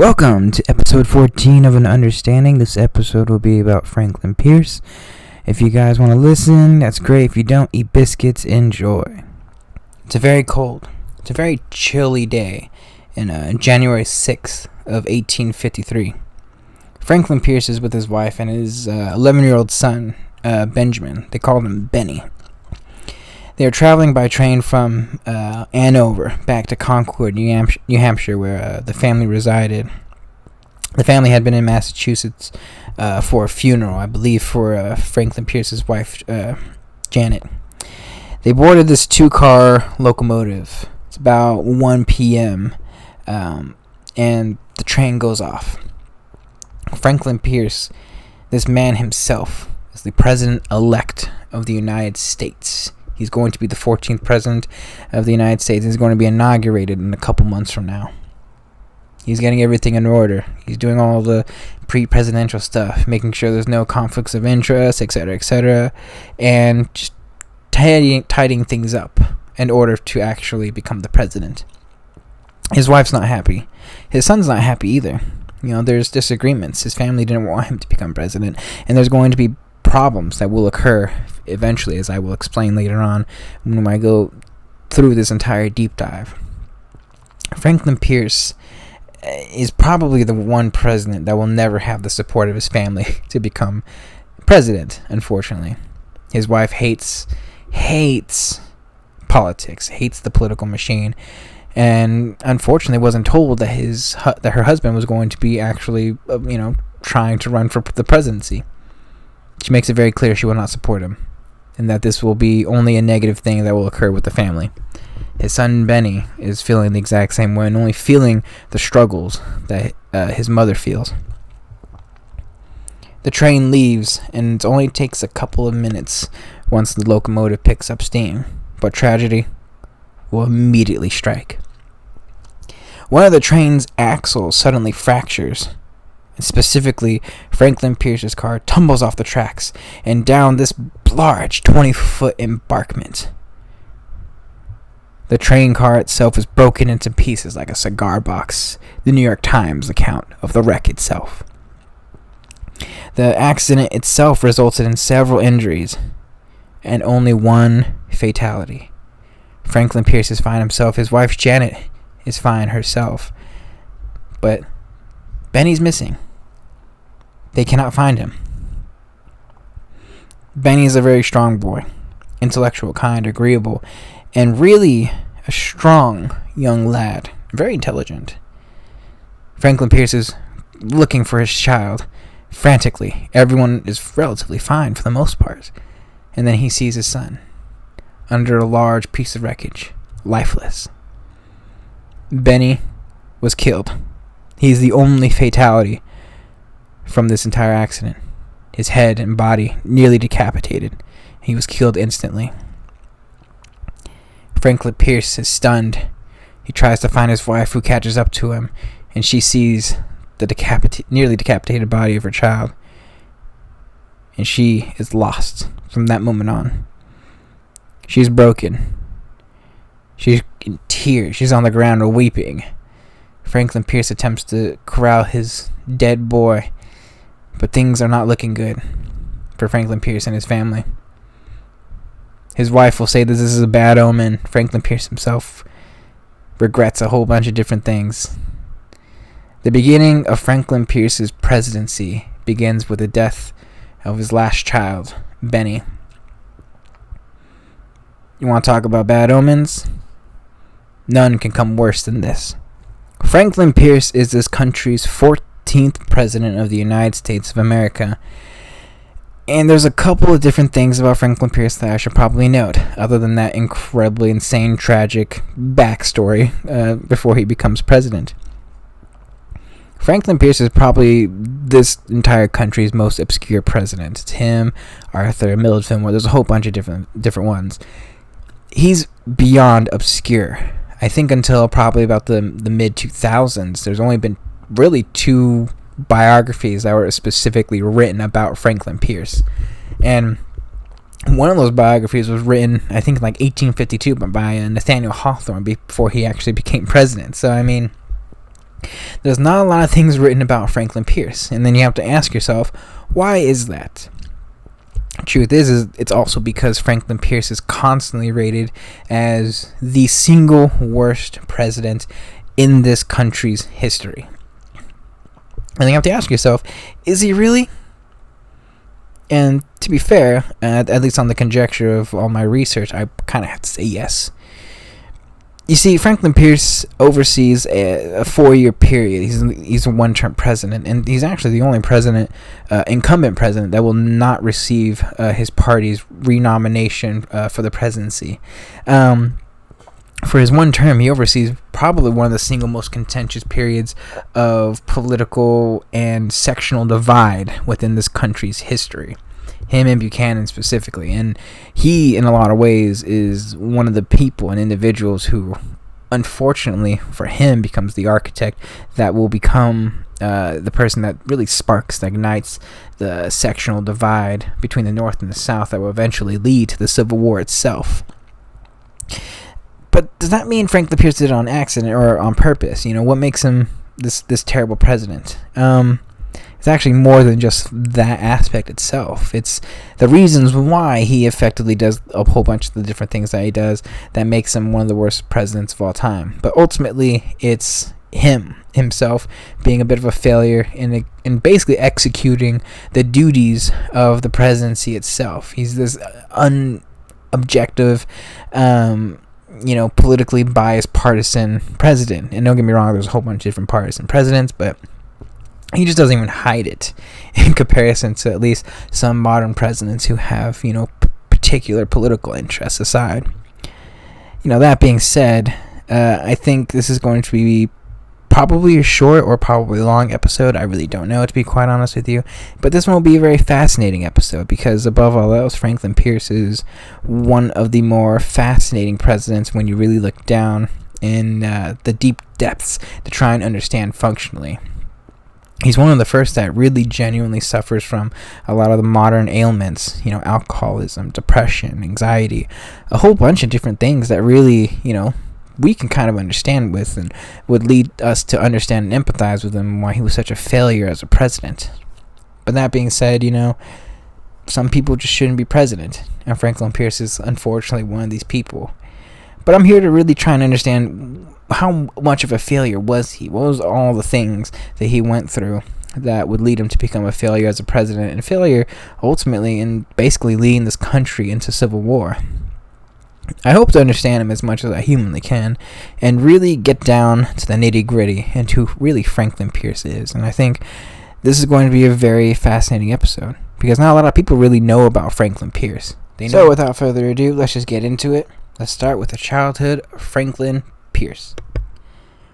Welcome to episode 14 of An Understanding. This episode will be about Franklyn Pierce. If you guys want to listen, that's great. If you don't, eat biscuits, enjoy. It's a very chilly day in January 6th of 1853. Franklyn Pierce is with his wife and his 11-year-old son, Benjamin. They called him Benny. They are traveling by train from Andover back to Concord, New Hampshire, where the family resided. The family had been in Massachusetts for a funeral, I believe, for Franklyn Pierce's wife, Janet. They boarded this 2-car locomotive. It's about 1 p.m., and the train goes off. Franklyn Pierce, this man himself, is the president-elect of the United States. He's going to be the 14th president of the United States. He's going to be inaugurated in a couple months from now. He's getting everything in order. He's doing all the pre-presidential stuff, making sure there's no conflicts of interest, etc., and just tidying things up in order to actually become the president. His wife's not happy. His son's not happy either. You know, there's disagreements. His family didn't want him to become president, and there's going to be problems that will occur eventually, as I will explain later on when I go through this entire deep dive. Franklyn Pierce is probably the one president that will never have the support of his family to become president, unfortunately. His wife hates politics, hates the political machine, and unfortunately wasn't told that her husband was going to be actually trying to run for the presidency. She makes it very clear she will not support him, and that this will be only a negative thing that will occur with the family. His son Benny is feeling the exact same way, and only feeling the struggles that his mother feels. The train leaves, and it only takes a couple of minutes once the locomotive picks up steam, but tragedy will immediately strike. One of the train's axles suddenly fractures. Specifically, Franklyn Pierce's car tumbles off the tracks and down this large 20-foot embankment. The train car itself is broken into pieces like a cigar box. The New York Times account of the wreck itself. The accident itself resulted in several injuries and only one fatality. Franklyn Pierce is fine himself. His wife Janet is fine herself. But Benny's missing. They cannot find him. Benny is a very strong boy, intellectual, kind, agreeable, and really a strong young lad, very intelligent. Franklyn Pierce is looking for his child frantically. Everyone is relatively fine for the most part. And then he sees his son under a large piece of wreckage, lifeless. Benny was killed. He's the only fatality from this entire accident. His head and body nearly decapitated. He was killed instantly. Franklyn Pierce is stunned. He tries to find his wife, who catches up to him, and she sees the nearly decapitated body of her child. And she is lost from that moment on. She's broken. She's in tears. She's on the ground weeping. Franklyn Pierce attempts to corral his dead boy, but things are not looking good for Franklyn Pierce and his family. His wife will say that this is a bad omen. Franklyn Pierce himself regrets a whole bunch of different things. The beginning of Franklyn Pierce's presidency begins with the death of his last child, Benny. You want to talk about bad omens? None can come worse than this. Franklyn Pierce is this country's 14th president of the United States of America. And there's a couple of different things about Franklyn Pierce that I should probably note, other than that incredibly insane, tragic backstory before he becomes president. Franklyn Pierce is probably this entire country's most obscure president. It's him, Arthur, Millard Fillmore. There's a whole bunch of different ones. He's beyond obscure. I think until probably about the mid-2000s, there's only been really 2 biographies that were specifically written about Franklyn Pierce. And one of those biographies was written, I think, in like 1852 by Nathaniel Hawthorne before he actually became president. So, I mean, There's not a lot of things written about Franklyn Pierce, and then you have to ask yourself, why is that? Truth is it's also because Franklyn Pierce is constantly rated as the single worst president in this country's history. And you have to ask yourself, is he really? And to be fair, at least on the conjecture of all my research, I kind of have to say yes. You see, Franklyn Pierce oversees a 4-year period. He's a one-term president, and he's actually the only incumbent president that will not receive his party's renomination for the presidency. For his one term, he oversees probably one of the single most contentious periods of political and sectional divide within this country's history. Him and Buchanan specifically. And he, in a lot of ways, is one of the people and individuals who, unfortunately for him, becomes the architect that will become the person that really sparks, that ignites the sectional divide between the North and the South that will eventually lead to the Civil War itself. But does that mean Franklyn Pierce did it on accident or on purpose? What makes him this terrible president? It's actually more than just that aspect itself. It's the reasons why he effectively does a whole bunch of the different things that he does that makes him one of the worst presidents of all time. But ultimately, it's himself being a bit of a failure in basically executing the duties of the presidency itself. He's this unobjective, politically biased partisan president. And don't get me wrong, there's a whole bunch of different partisan presidents, but he just doesn't even hide it in comparison to at least some modern presidents who have, particular political interests aside. That being said, I think this is going to be probably a short or probably a long episode. I really don't know, to be quite honest with you. But this one will be a very fascinating episode because, above all else, Franklyn Pierce is one of the more fascinating presidents when you really look down in the deep depths to try and understand functionally. He's one of the first that really genuinely suffers from a lot of the modern ailments, alcoholism, depression, anxiety, a whole bunch of different things that really, we can kind of understand with and would lead us to understand and empathize with him why he was such a failure as a president. But that being said, some people just shouldn't be president, and Franklyn Pierce is unfortunately one of these people. But I'm here to really try and understand how much of a failure was he? What was all the things that he went through that would lead him to become a failure as a president, and failure ultimately in basically leading this country into civil war? I hope to understand him as much as I humanly can and really get down to the nitty-gritty and who really Franklyn Pierce is. And I think this is going to be a very fascinating episode because not a lot of people really know about Franklyn Pierce. So without further ado, let's just get into it. Let's start with the childhood of Franklyn Pierce.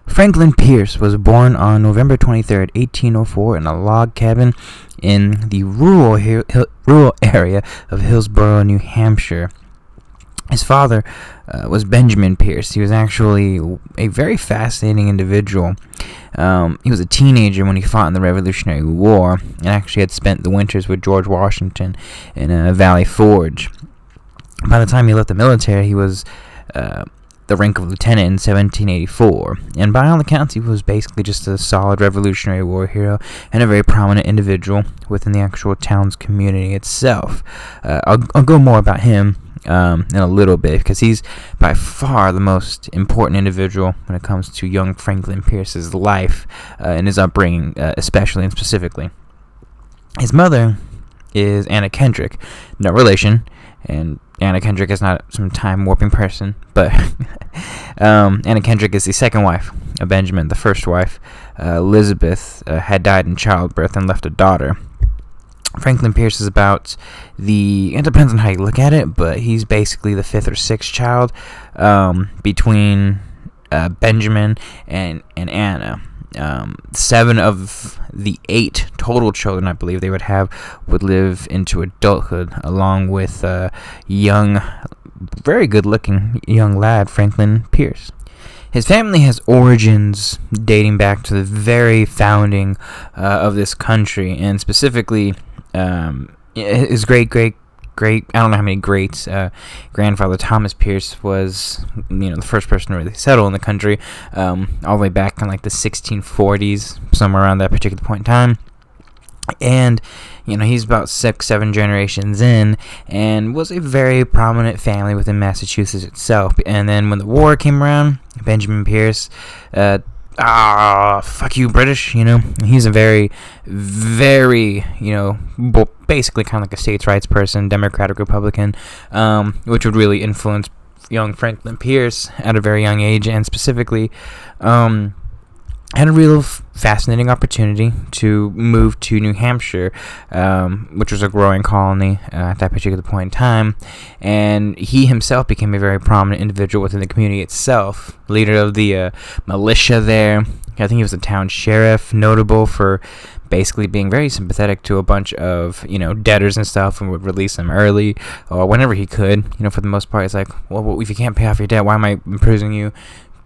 Franklyn Pierce was born on November 23rd, 1804 in a log cabin in the rural area of Hillsborough, New Hampshire. His father was Benjamin Pierce. He was actually a very fascinating individual. He was a teenager when he fought in the Revolutionary War and actually had spent the winters with George Washington in Valley Forge. By the time he left the military, he was the rank of lieutenant in 1784, and by all accounts, he was basically just a solid Revolutionary War hero and a very prominent individual within the actual town's community itself. I'll go more about him in a little bit because he's by far the most important individual when it comes to young Franklyn Pierce's life and his upbringing, especially and specifically. His mother is Anna Kendrick, no relation, and Anna Kendrick is not some time-warping person, but Anna Kendrick is the second wife of Benjamin. The first wife, Elizabeth, had died in childbirth and left a daughter. Franklyn Pierce is it depends on how you look at it, but he's basically the fifth or sixth child between Benjamin and Anna. 7 of the 8 total children, I believe they would have, would live into adulthood, along with young, very good-looking young lad, Franklyn Pierce. His family has origins dating back to the very founding of this country, and specifically his great I don't know how many greats. Grandfather Thomas Pierce was, the first person to really settle in the country, all the way back in like the 1640s, somewhere around that particular point in time. And, he's about 6-7 generations in, and was a very prominent family within Massachusetts itself. And then when the war came around, Benjamin Pierce, fuck you, British, he's a very, very, basically kind of like a states' rights person, Democratic Republican, which would really influence young Franklyn Pierce at a very young age, and specifically, had a real fascinating opportunity to move to New Hampshire, which was a growing colony at that particular point in time, and he himself became a very prominent individual within the community itself, leader of the militia there. I think he was the town sheriff, notable for basically being very sympathetic to a bunch of, debtors and stuff, and would release them early or whenever he could. For the most part, it's like, well, if you can't pay off your debt, why am I imprisoning you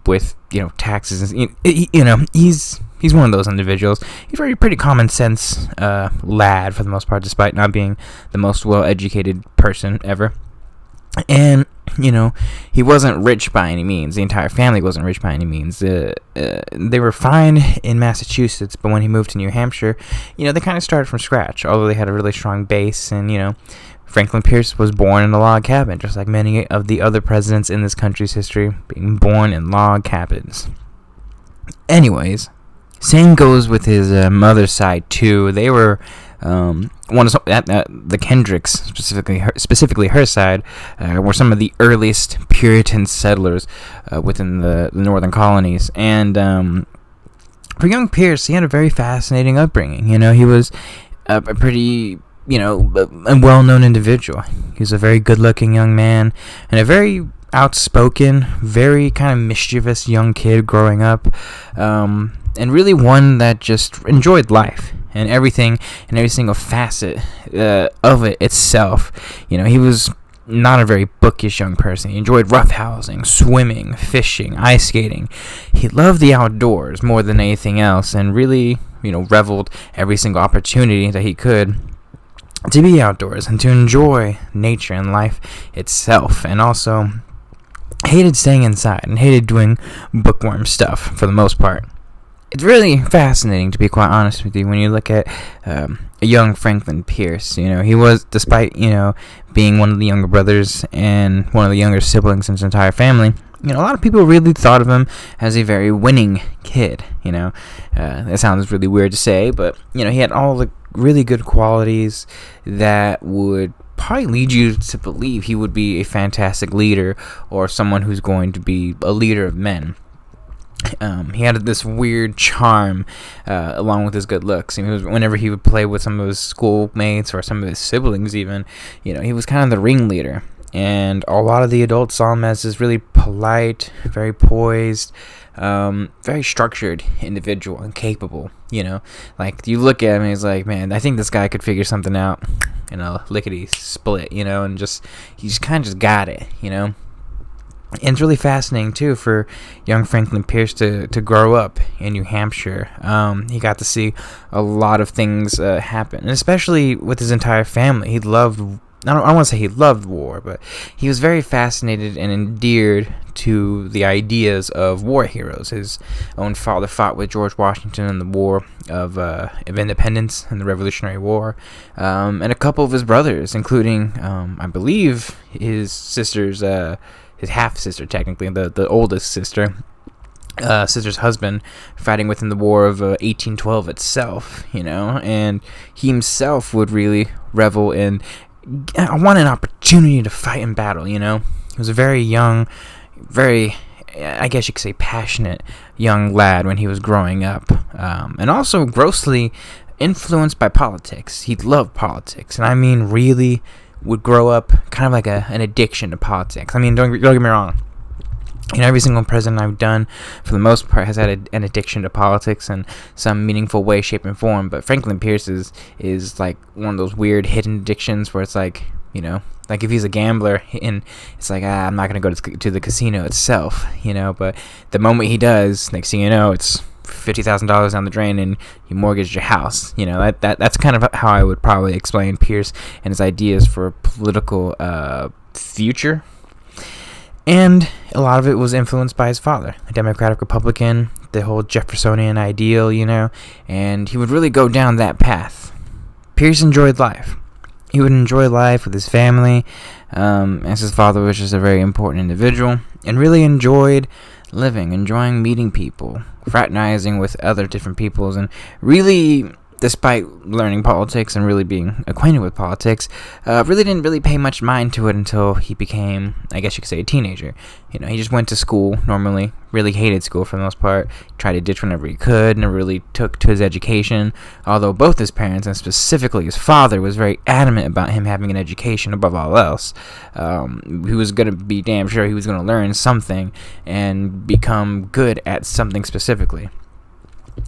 with taxes? He's one of those individuals. He's a pretty common sense lad for the most part, despite not being the most well educated person ever. And he wasn't rich by any means. The entire family wasn't rich by any means. They were fine in Massachusetts, but when he moved to New Hampshire, they kind of started from scratch, although they had a really strong base. And Franklyn Pierce was born in a log cabin, just like many of the other presidents in this country's history, being born in log cabins. Anyways, same goes with his mother's side too. They were the Kendricks, specifically her side, were some of the earliest Puritan settlers within the northern colonies. And for young Pierce, he had a very fascinating upbringing. He was a pretty a well-known individual. He was a very good-looking young man, and a very outspoken, very kind of mischievous young kid growing up, and really one that just enjoyed life and everything and every single facet of it itself. He was not a very bookish young person. He enjoyed roughhousing, swimming, fishing, ice skating. He loved the outdoors more than anything else, and really, reveled every single opportunity that he could to be outdoors and to enjoy nature and life itself, and also hated staying inside and hated doing bookworm stuff for the most part. It's really fascinating, to be quite honest with you, when you look at a young Franklyn Pierce. He was, despite being one of the younger brothers and one of the younger siblings in his entire family, a lot of people really thought of him as a very winning kid. That sounds really weird to say, but he had all the really good qualities that would probably lead you to believe he would be a fantastic leader, or someone who's going to be a leader of men. He had this weird charm, along with his good looks. Whenever he would play with some of his schoolmates or some of his siblings even, he was kind of the ringleader. And a lot of the adults saw him as this really polite, very poised, very structured individual and capable. Like, you look at him and he's like, man, I think this guy could figure something out in a lickety split, and he just kind of just got it, And it's really fascinating too for young Franklyn Pierce to grow up in New Hampshire. He got to see a lot of things happen, and especially with his entire family. He loved, I don't want to say he loved war, but he was very fascinated and endeared to the ideas of war heroes. His own father fought with George Washington in the War of Independence and the Revolutionary War, and a couple of his brothers, including, I believe, his sister's, his half-sister, technically, the oldest sister, sister's husband, fighting within the War of 1812 itself, and he himself would really revel in, I want an opportunity to fight in battle, He was a very young, very, I guess you could say, passionate young lad when he was growing up, and also grossly influenced by politics. He loved politics, and I mean really would grow up kind of like an addiction to politics. I mean, don't get me wrong. Every single president I've done, for the most part, has had an addiction to politics in some meaningful way, shape, and form. But Franklyn Pierce is like one of those weird hidden addictions where it's like, like if he's a gambler, and it's like, I'm not going to go to the casino itself, But the moment he does, next thing you know, it's $50,000 down the drain and you mortgaged your house. That's kind of how I would probably explain Pierce and his ideas for political future. And a lot of it was influenced by his father, a Democratic Republican, the whole Jeffersonian ideal, and he would really go down that path. Pierce enjoyed life. He would enjoy life with his family, as his father was just a very important individual, and really enjoying meeting people, fraternizing with other different peoples, and really, despite learning politics and really being acquainted with politics, really didn't really pay much mind to it until he became, I guess you could say, a teenager. He just went to school normally, really hated school for the most part, tried to ditch whenever he could, and really took to his education, although both his parents, and specifically his father, was very adamant about him having an education above all else. He was going to be damn sure he was going to learn something and become good at something specifically.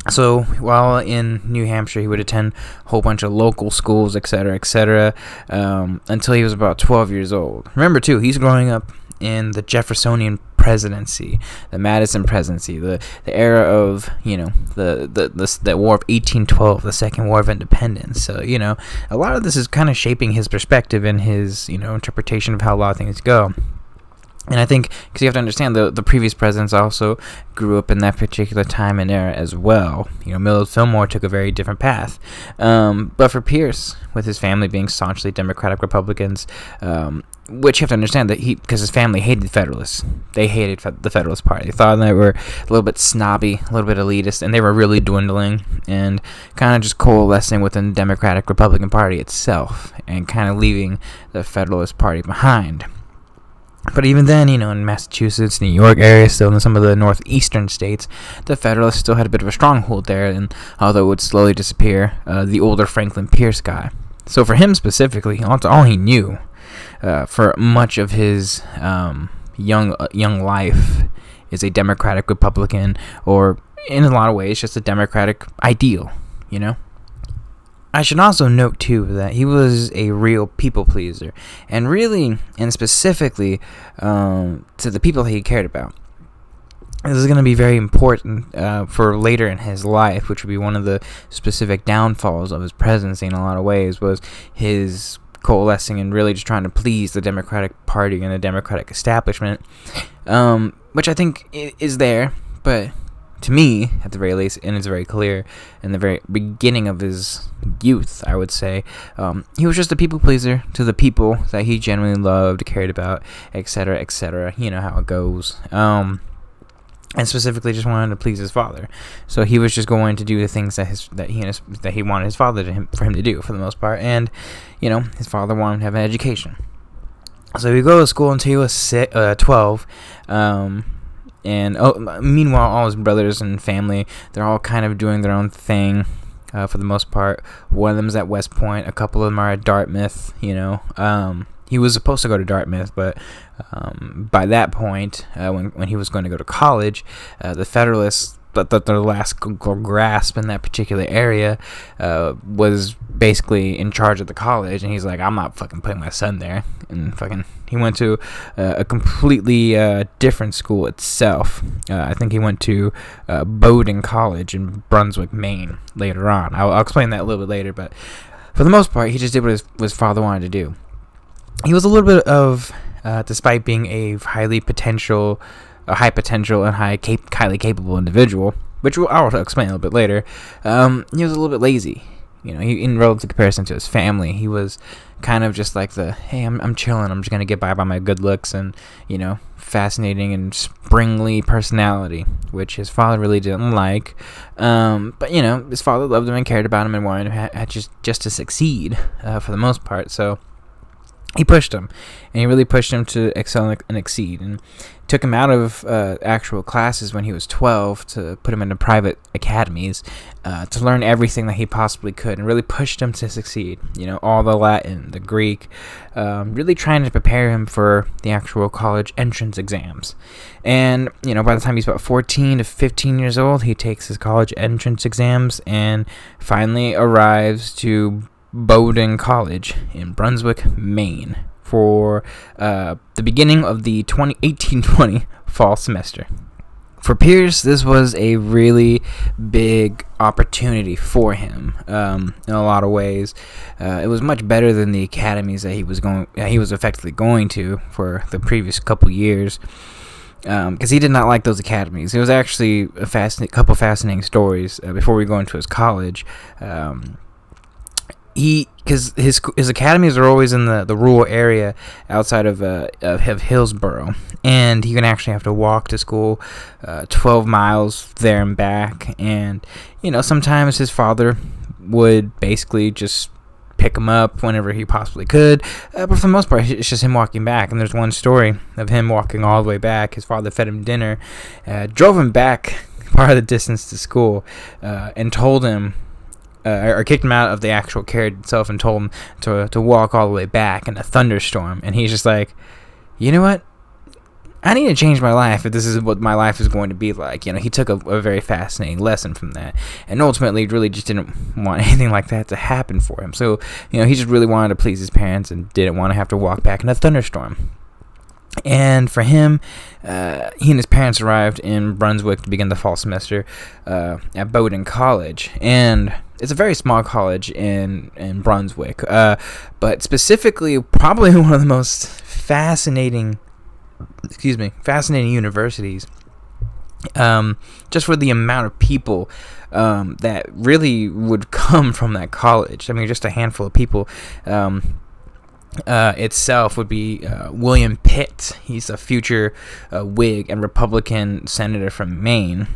So while in New Hampshire, he would attend a whole bunch of local schools, etc., until he was about 12 years old. Remember, too, he's growing up in the Jeffersonian presidency, the Madison presidency, the era of, the War of 1812, the Second War of Independence. So, a lot of this is kind of shaping his perspective and his, interpretation of how a lot of things go. And I think, because you have to understand, the previous presidents also grew up in that particular time and era as well. Millard Fillmore took a very different path. But for Pierce, with his family being staunchly Democratic Republicans, which you have to understand that because his family hated the Federalists. They hated the Federalist Party. They thought they were a little bit snobby, a little bit elitist, and they were really dwindling and kind of just coalescing within the Democratic Republican Party itself and kind of leaving the Federalist Party behind. But even then, in Massachusetts, New York area, still in some of the northeastern states, the Federalists still had a bit of a stronghold there, and although it would slowly disappear, the older Franklyn Pierce guy. So for him specifically, all he knew for much of his young life is a Democratic Republican, or in a lot of ways, just a Democratic ideal, I should also note, too, that he was a real people pleaser, and really, and specifically, to the people that he cared about. This is going to be very important for later in his life, which would be one of the specific downfalls of his presidency in a lot of ways, was his coalescing and really just trying to please the Democratic Party and the Democratic establishment, which I think is there, but to me, at the very least, and it's very clear in the very beginning of his youth, I would say, he was just a people pleaser to the people that he genuinely loved, cared about, etc., etc. You know how it goes. And specifically, just wanted to please his father. So he was just going to do the things that he wanted his father for him to do, for the most part. And his father wanted him to have an education. So he go to school until he was 12. And meanwhile, all his brothers and family, they're all kind of doing their own thing for the most part. One of them is at West Point. A couple of them are at Dartmouth, He was supposed to go to Dartmouth, but by that point, when he was going to go to college, the Federalists, their last grasp in that particular area, was basically in charge of the college, and he's like, I'm not fucking putting my son there. And he went to a completely different school itself. I think he went to Bowdoin College in Brunswick, Maine, later on. I'll explain that a little bit later, but for the most part, he just did what his father wanted to do. He was a little bit of, despite being a high potential and highly capable individual, which I'll explain a little bit later, he was a little bit lazy. In relative comparison to his family, he was kind of just like hey, I'm chilling, I'm just going to get by my good looks and, fascinating and springly personality, which his father really didn't like. But, his father loved him and cared about him and wanted him just to succeed for the most part. So he pushed him, and he really pushed him to excel and exceed, and took him out of actual classes when he was 12 to put him into private academies to learn everything that he possibly could, and really pushed him to succeed. All the Latin, the Greek, really trying to prepare him for the actual college entrance exams. And, by the time he's about 14 to 15 years old, he takes his college entrance exams and finally arrives to Bowdoin College in Brunswick, Maine, for the beginning of the 1820 fall semester. For Pierce, this was a really big opportunity for him in a lot of ways. It was much better than the academies that he was effectively going to for the previous couple years, because he did not like those academies. It was actually a couple fascinating stories before we go into his college. Because his academies are always in the rural area outside of Hillsboro, and he can actually have to walk to school 12 miles there and back. And sometimes his father would basically just pick him up whenever he possibly could, but for the most part it's just him walking back. And there's one story of him walking all the way back. His father fed him dinner, drove him back part of the distance to school, and told him or kicked him out of the actual carriage itself and told him to walk all the way back in a thunderstorm. And he's just like, you know what? I need to change my life if this is what my life is going to be like. He took a very fascinating lesson from that, and ultimately really just didn't want anything like that to happen for him. So, he just really wanted to please his parents and didn't want to have to walk back in a thunderstorm. And for him, he and his parents arrived in Brunswick to begin the fall semester at Bowdoin College. And it's a very small college in Brunswick, but specifically probably one of the most fascinating universities, just for the amount of people that really would come from that college. I mean, just a handful of people. Itself would be William Pitt. He's a future Whig and Republican senator from Maine.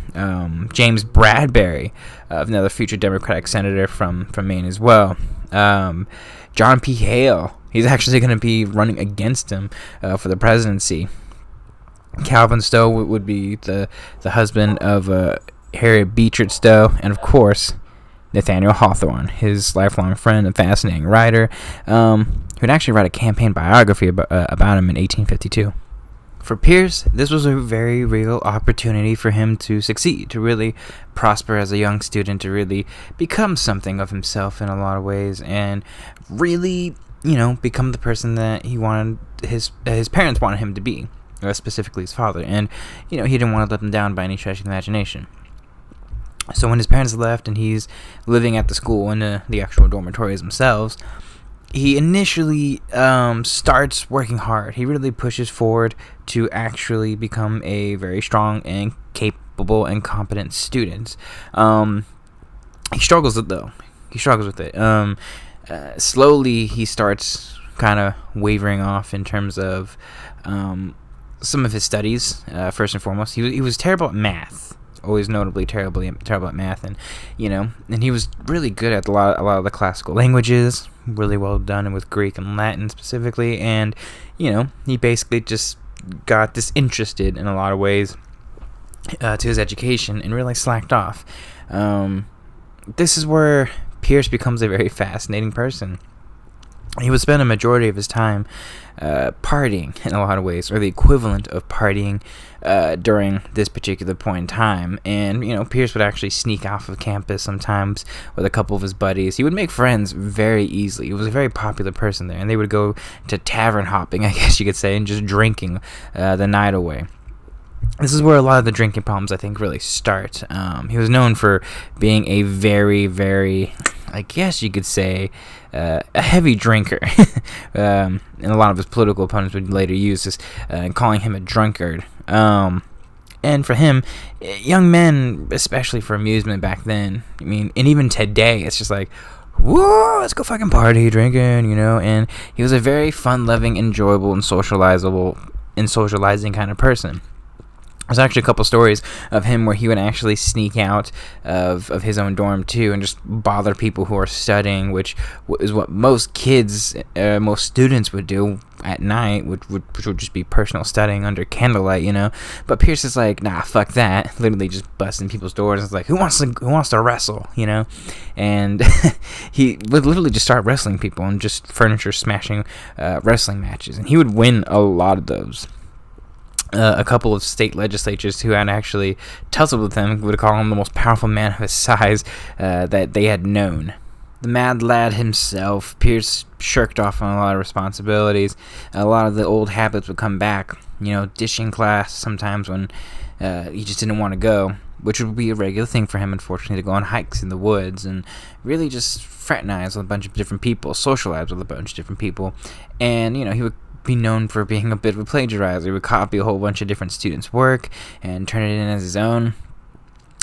James Bradbury, another future Democratic senator from Maine as well. John P. Hale. He's actually going to be running against him for the presidency. Calvin Stowe would be the husband of Harriet Beecher Stowe, and of course Nathaniel Hawthorne, his lifelong friend and fascinating writer, who'd actually write a campaign biography about him in 1852. For Pierce, this was a very real opportunity for him to succeed, to really prosper as a young student, to really become something of himself in a lot of ways, and really, become the person that he wanted, his parents wanted him to be, specifically his father. And, he didn't want to let them down by any stretch of the imagination. So when his parents left and he's living at the school in the actual dormitories themselves, he initially starts working hard. He really pushes forward to actually become a very strong and capable and competent student. He struggles with it, though. Slowly, he starts kind of wavering off in terms of some of his studies. First and foremost, he was terrible at math. Always notably terrible at math, and and he was really good at a lot of the classical languages, really well done with Greek and Latin specifically. And he basically just got disinterested in a lot of ways to his education and really slacked off. This is where Pierce becomes a very fascinating person. He would spend a majority of his time partying in a lot of ways, or the equivalent of partying during this particular point in time. And, Pierce would actually sneak off of campus sometimes with a couple of his buddies. He would make friends very easily. He was a very popular person there, and they would go to tavern hopping, I guess you could say, and just drinking the night away. This is where a lot of the drinking problems, I think, really start. He was known for being a very, very, I guess you could say, a heavy drinker. And a lot of his political opponents would later use this, calling him a drunkard. And for him, young men, especially for amusement back then, I mean, and even today, it's just like, whoa, let's go fucking party, drinking, and he was a very fun-loving, enjoyable, and socializing kind of person. There's actually a couple stories of him where he would actually sneak out of his own dorm too and just bother people who are studying, which is what most students would do at night, which would just be personal studying under candlelight, But Pierce is like, nah, fuck that. Literally just busting people's doors. It's like, who wants to wrestle, And he would literally just start wrestling people and just furniture smashing wrestling matches, and he would win a lot of those. A couple of state legislatures who had actually tussled with him would call him the most powerful man of his size that they had known. the mad lad himself, Pierce shirked off on a lot of responsibilities. A lot of the old habits would come back, dishing class sometimes when he just didn't want to go, which would be a regular thing for him, unfortunately, to go on hikes in the woods and really just fraternize with a bunch of different people, socialize with a bunch of different people. And, he would be known for being a bit of a plagiarizer. He would copy a whole bunch of different students' work and turn it in as his own.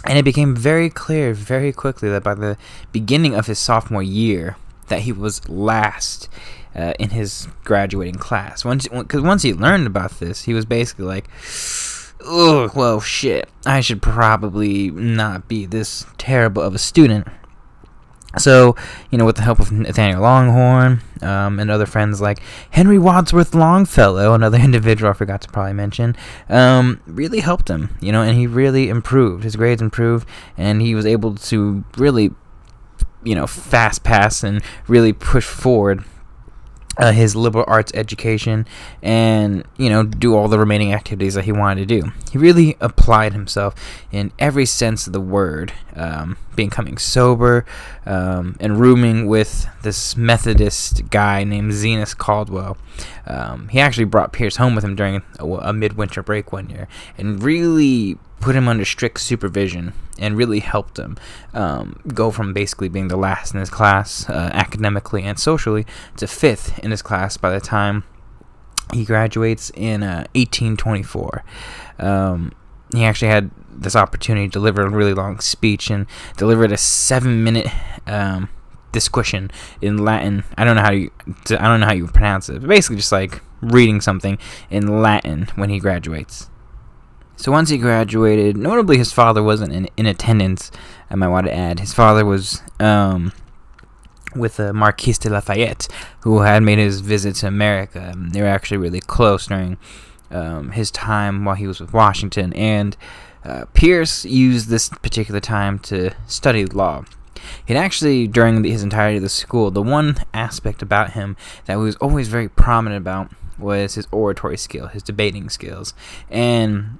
And it became very clear very quickly that by the beginning of his sophomore year that he was last in his graduating class. Because once he learned about this, he was basically like, oh, well, shit, I should probably not be this terrible of a student. So, with the help of Nathaniel Longhorn and other friends like Henry Wadsworth Longfellow, another individual I forgot to probably mention, really helped him, and he really improved. His grades improved, and he was able to really, fast pass and really push forward his liberal arts education and, do all the remaining activities that he wanted to do. He really applied himself in every sense of the word, becoming sober and rooming with this Methodist guy named Zenas Caldwell. He actually brought Pierce home with him during a midwinter break one year and really put him under strict supervision and really helped him go from basically being the last in his class academically and socially to fifth in his class by the time he graduates in 1824. He actually had this opportunity to deliver a really long speech and delivered a 7-minute disquisition in Latin. I don't know how you pronounce it, but basically just like reading something in Latin when he graduates. So once he graduated, notably his father wasn't in attendance, I might want to add. His father was with Marquis de Lafayette, who had made his visit to America. They were actually really close during his time while he was with Washington, and Pierce used this particular time to study law. He'd actually, during his entirety of the school, the one aspect about him that he was always very prominent about was his oratory skill, his debating skills, and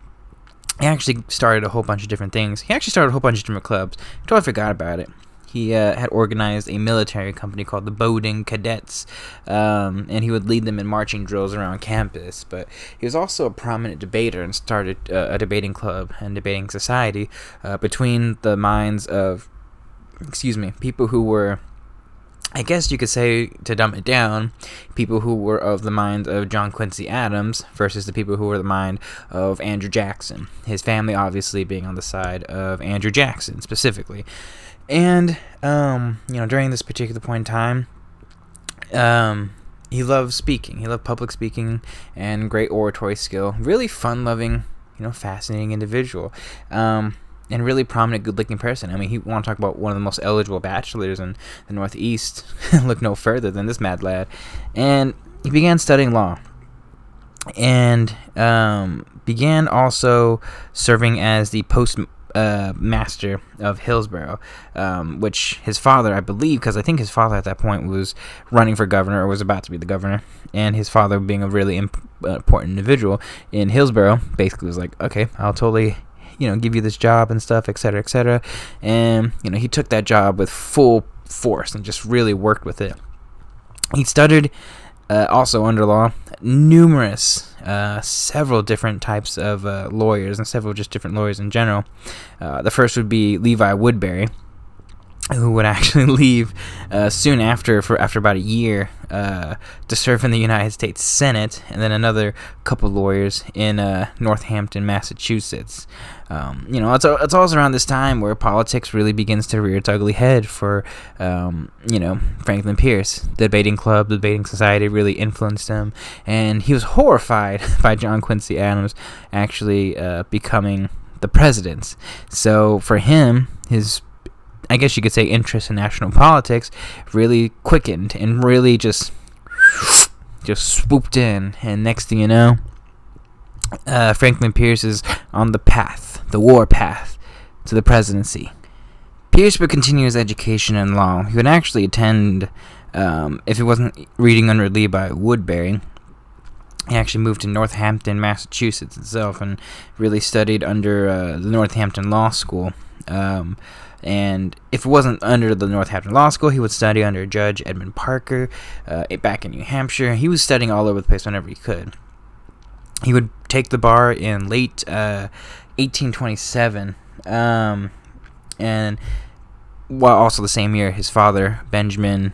he actually started a whole bunch of different things. He actually started a whole bunch of different clubs. I totally forgot about it. He had organized a military company called the Bowdoin Cadets, and he would lead them in marching drills around campus. But he was also a prominent debater and started a debating club and debating society between the minds of, people who were, I guess you could say, to dumb it down, people who were of the mind of John Quincy Adams versus the people who were the mind of Andrew Jackson. His family obviously being on the side of Andrew Jackson specifically. And, during this particular point in time, he loved speaking. He loved public speaking and great oratory skill. Really fun-loving, fascinating individual. And really prominent, good-looking person. I mean, you want to talk about one of the most eligible bachelors in the Northeast. Look no further than this mad lad. And he began studying law. And began also serving as the postmaster of Hillsborough, which his father, I believe, because I think his father at that point was running for governor or was about to be the governor. And his father, being a really important individual in Hillsborough, basically was like, okay, I'll totally give you this job and stuff, etc., etc. And, he took that job with full force and just really worked with it. He studied, also under law, several different types of lawyers and several just different lawyers in general. The first would be Levi Woodbury, who would actually leave soon after about a year to serve in the United States Senate, and then another couple lawyers in Northampton, Massachusetts. It's also around this time where politics really begins to rear its ugly head for, Franklyn Pierce. The debating club, the debating society really influenced him, and he was horrified by John Quincy Adams actually becoming the president. So for him, his, I guess you could say, interest in national politics really quickened and really just swooped in. And next thing you know, Franklyn Pierce is on the war path to the presidency. Pierce would continue his education in law. He would actually attend, if he wasn't reading under Levi Woodbury, he actually moved to Northampton, Massachusetts itself, and really studied under the Northampton Law School. And if it wasn't under the Northampton Law School, he would study under Judge Edmund Parker back in New Hampshire. He was studying all over the place whenever he could. He would take the bar in late 1827, and while also the same year, his father, Benjamin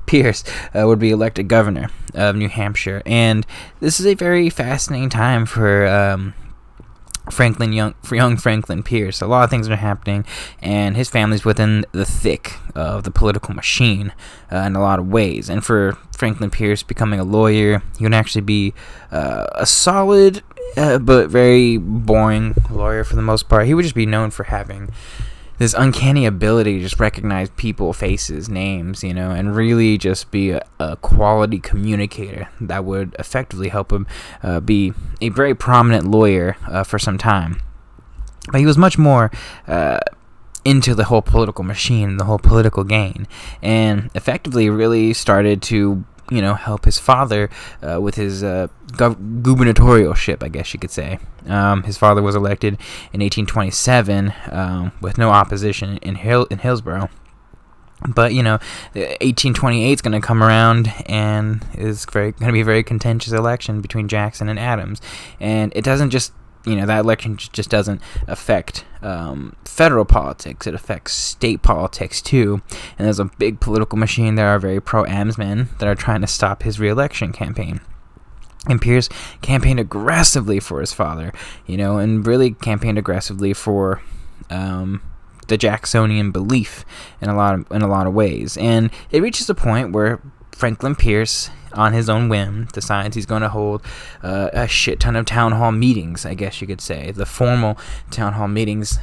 Pierce, would be elected governor of New Hampshire. And this is a very fascinating time for young Franklyn Pierce. A lot of things are happening, and his family's within the thick of the political machine in a lot of ways. And for Franklyn Pierce becoming a lawyer, he would actually be a solid but very boring lawyer for the most part. He would just be known for having this uncanny ability to just recognize people, faces, names, and really just be a quality communicator that would effectively help him be a very prominent lawyer for some time. But he was much more into the whole political machine, the whole political gain, and effectively really started to help his father with his gubernatorialship, I guess you could say. His father was elected in 1827 with no opposition in Hillsborough. But, 1828 is going to come around, and is going to be a very contentious election between Jackson and Adams. And it doesn't just that election just doesn't affect federal politics. It affects state politics too. And there's a big political machine that are very pro-Adams men that are trying to stop his re-election campaign. And Pierce campaigned aggressively for his father, and really campaigned aggressively for the Jacksonian belief in a lot of ways. And it reaches a point where Franklyn Pierce, on his own whim, decides he's going to hold a shit ton of town hall meetings, I guess you could say. The formal town hall meetings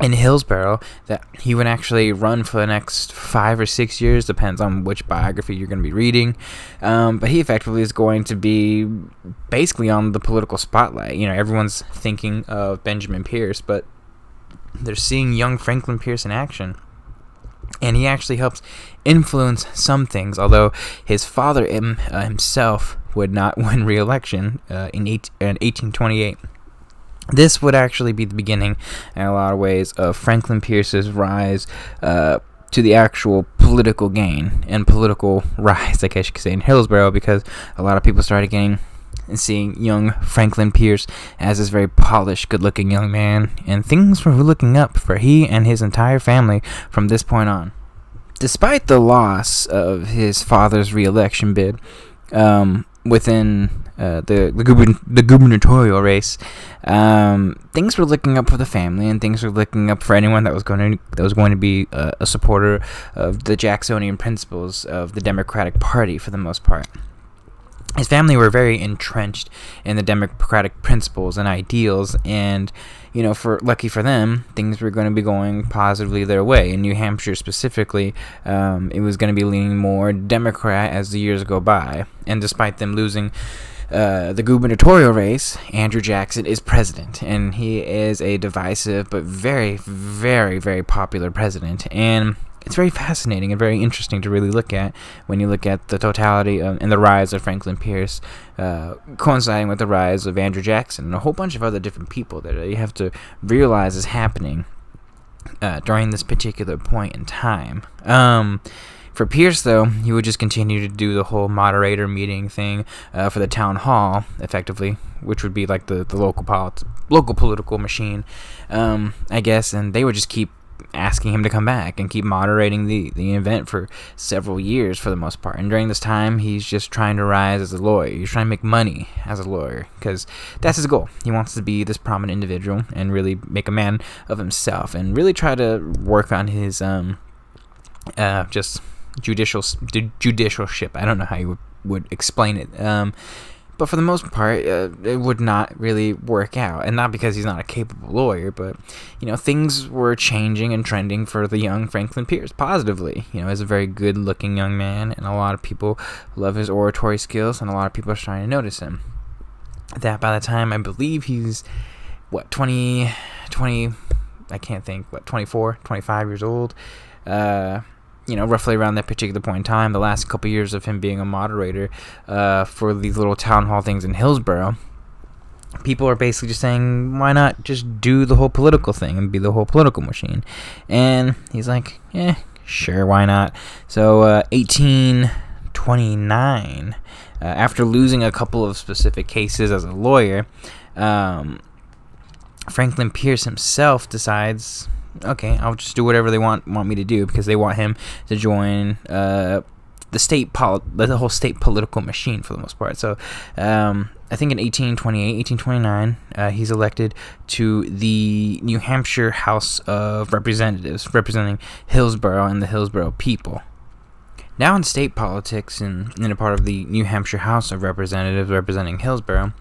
in Hillsborough that he would actually run for the next 5 or 6 years, depends on which biography you're going to be reading. But he effectively is going to be basically on the political spotlight. Everyone's thinking of Benjamin Pierce, but they're seeing young Franklyn Pierce in action. And he actually helps influence some things, although his father himself would not win re-election in 1828. This would actually be the beginning, in a lot of ways, of Franklyn Pierce's rise to the actual political gain and political rise, I guess you could say, in Hillsborough, because a lot of people started getting and seeing young Franklyn Pierce as this very polished, good-looking young man, and things were looking up for he and his entire family from this point on. Despite the loss of his father's re-election bid within the gubernatorial race, things were looking up for the family, and things were looking up for anyone that was going to be a supporter of the Jacksonian principles of the Democratic Party for the most part. His family were very entrenched in the democratic principles and ideals, and lucky for them, things were going to be going positively their way. In New Hampshire specifically, it was going to be leaning more Democrat as the years go by. And despite them losing the gubernatorial race, Andrew Jackson is president, and he is a divisive but very, very, very popular president. And it's very fascinating and very interesting to really look at when you look at the totality and the rise of Franklyn Pierce coinciding with the rise of Andrew Jackson and a whole bunch of other different people that you have to realize is happening during this particular point in time. For Pierce, though, he would just continue to do the whole moderator meeting thing for the town hall, effectively, which would be like the local political machine, I guess, and they would just keep asking him to come back and keep moderating the event for several years for the most part. And during this time, he's just trying to rise as a lawyer. He's trying to make money as a lawyer because that's his goal. He wants to be this prominent individual and really make a man of himself and really try to work on his just judicialship. I don't know how you would explain it. But for the most part, it would not really work out. And not because he's not a capable lawyer, but, things were changing and trending for the young Franklyn Pierce positively. He's a very good-looking young man, and a lot of people love his oratory skills, and a lot of people are starting to notice him. That by the time, I believe he's, 24, 25 years old, roughly around that particular point in time, the last couple years of him being a moderator for these little town hall things in Hillsborough, people are basically just saying, why not just do the whole political thing and be the whole political machine? And he's like, sure, why not? So 1829, after losing a couple of specific cases as a lawyer, Franklyn Pierce himself decides, okay, I'll just do whatever they want me to do, because they want him to join the whole state political machine for the most part. So I think in 1829, he's elected to the New Hampshire House of Representatives, representing Hillsborough and the Hillsborough people. Now in state politics, and in a part of the New Hampshire House of Representatives representing Hillsborough,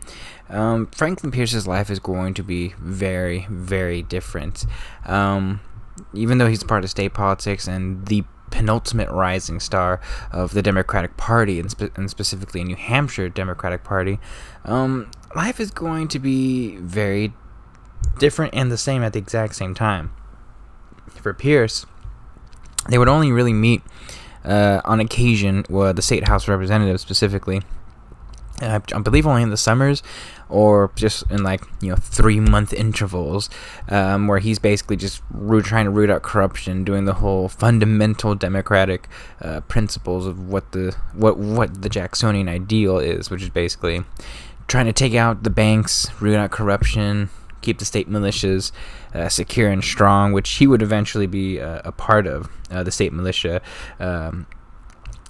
Franklyn Pierce's life is going to be very, very different. Even though he's part of state politics and the penultimate rising star of the Democratic Party, and specifically a New Hampshire Democratic Party, life is going to be very different and the same at the exact same time. For Pierce, they would only really meet on occasion, the State House of Representatives specifically, I believe only in the summers, or just in 3-month intervals, where he's basically just trying to root out corruption, doing the whole fundamental democratic principles of what the Jacksonian ideal is, which is basically trying to take out the banks, root out corruption, keep the state militias secure and strong, which he would eventually be a part of, the state militia.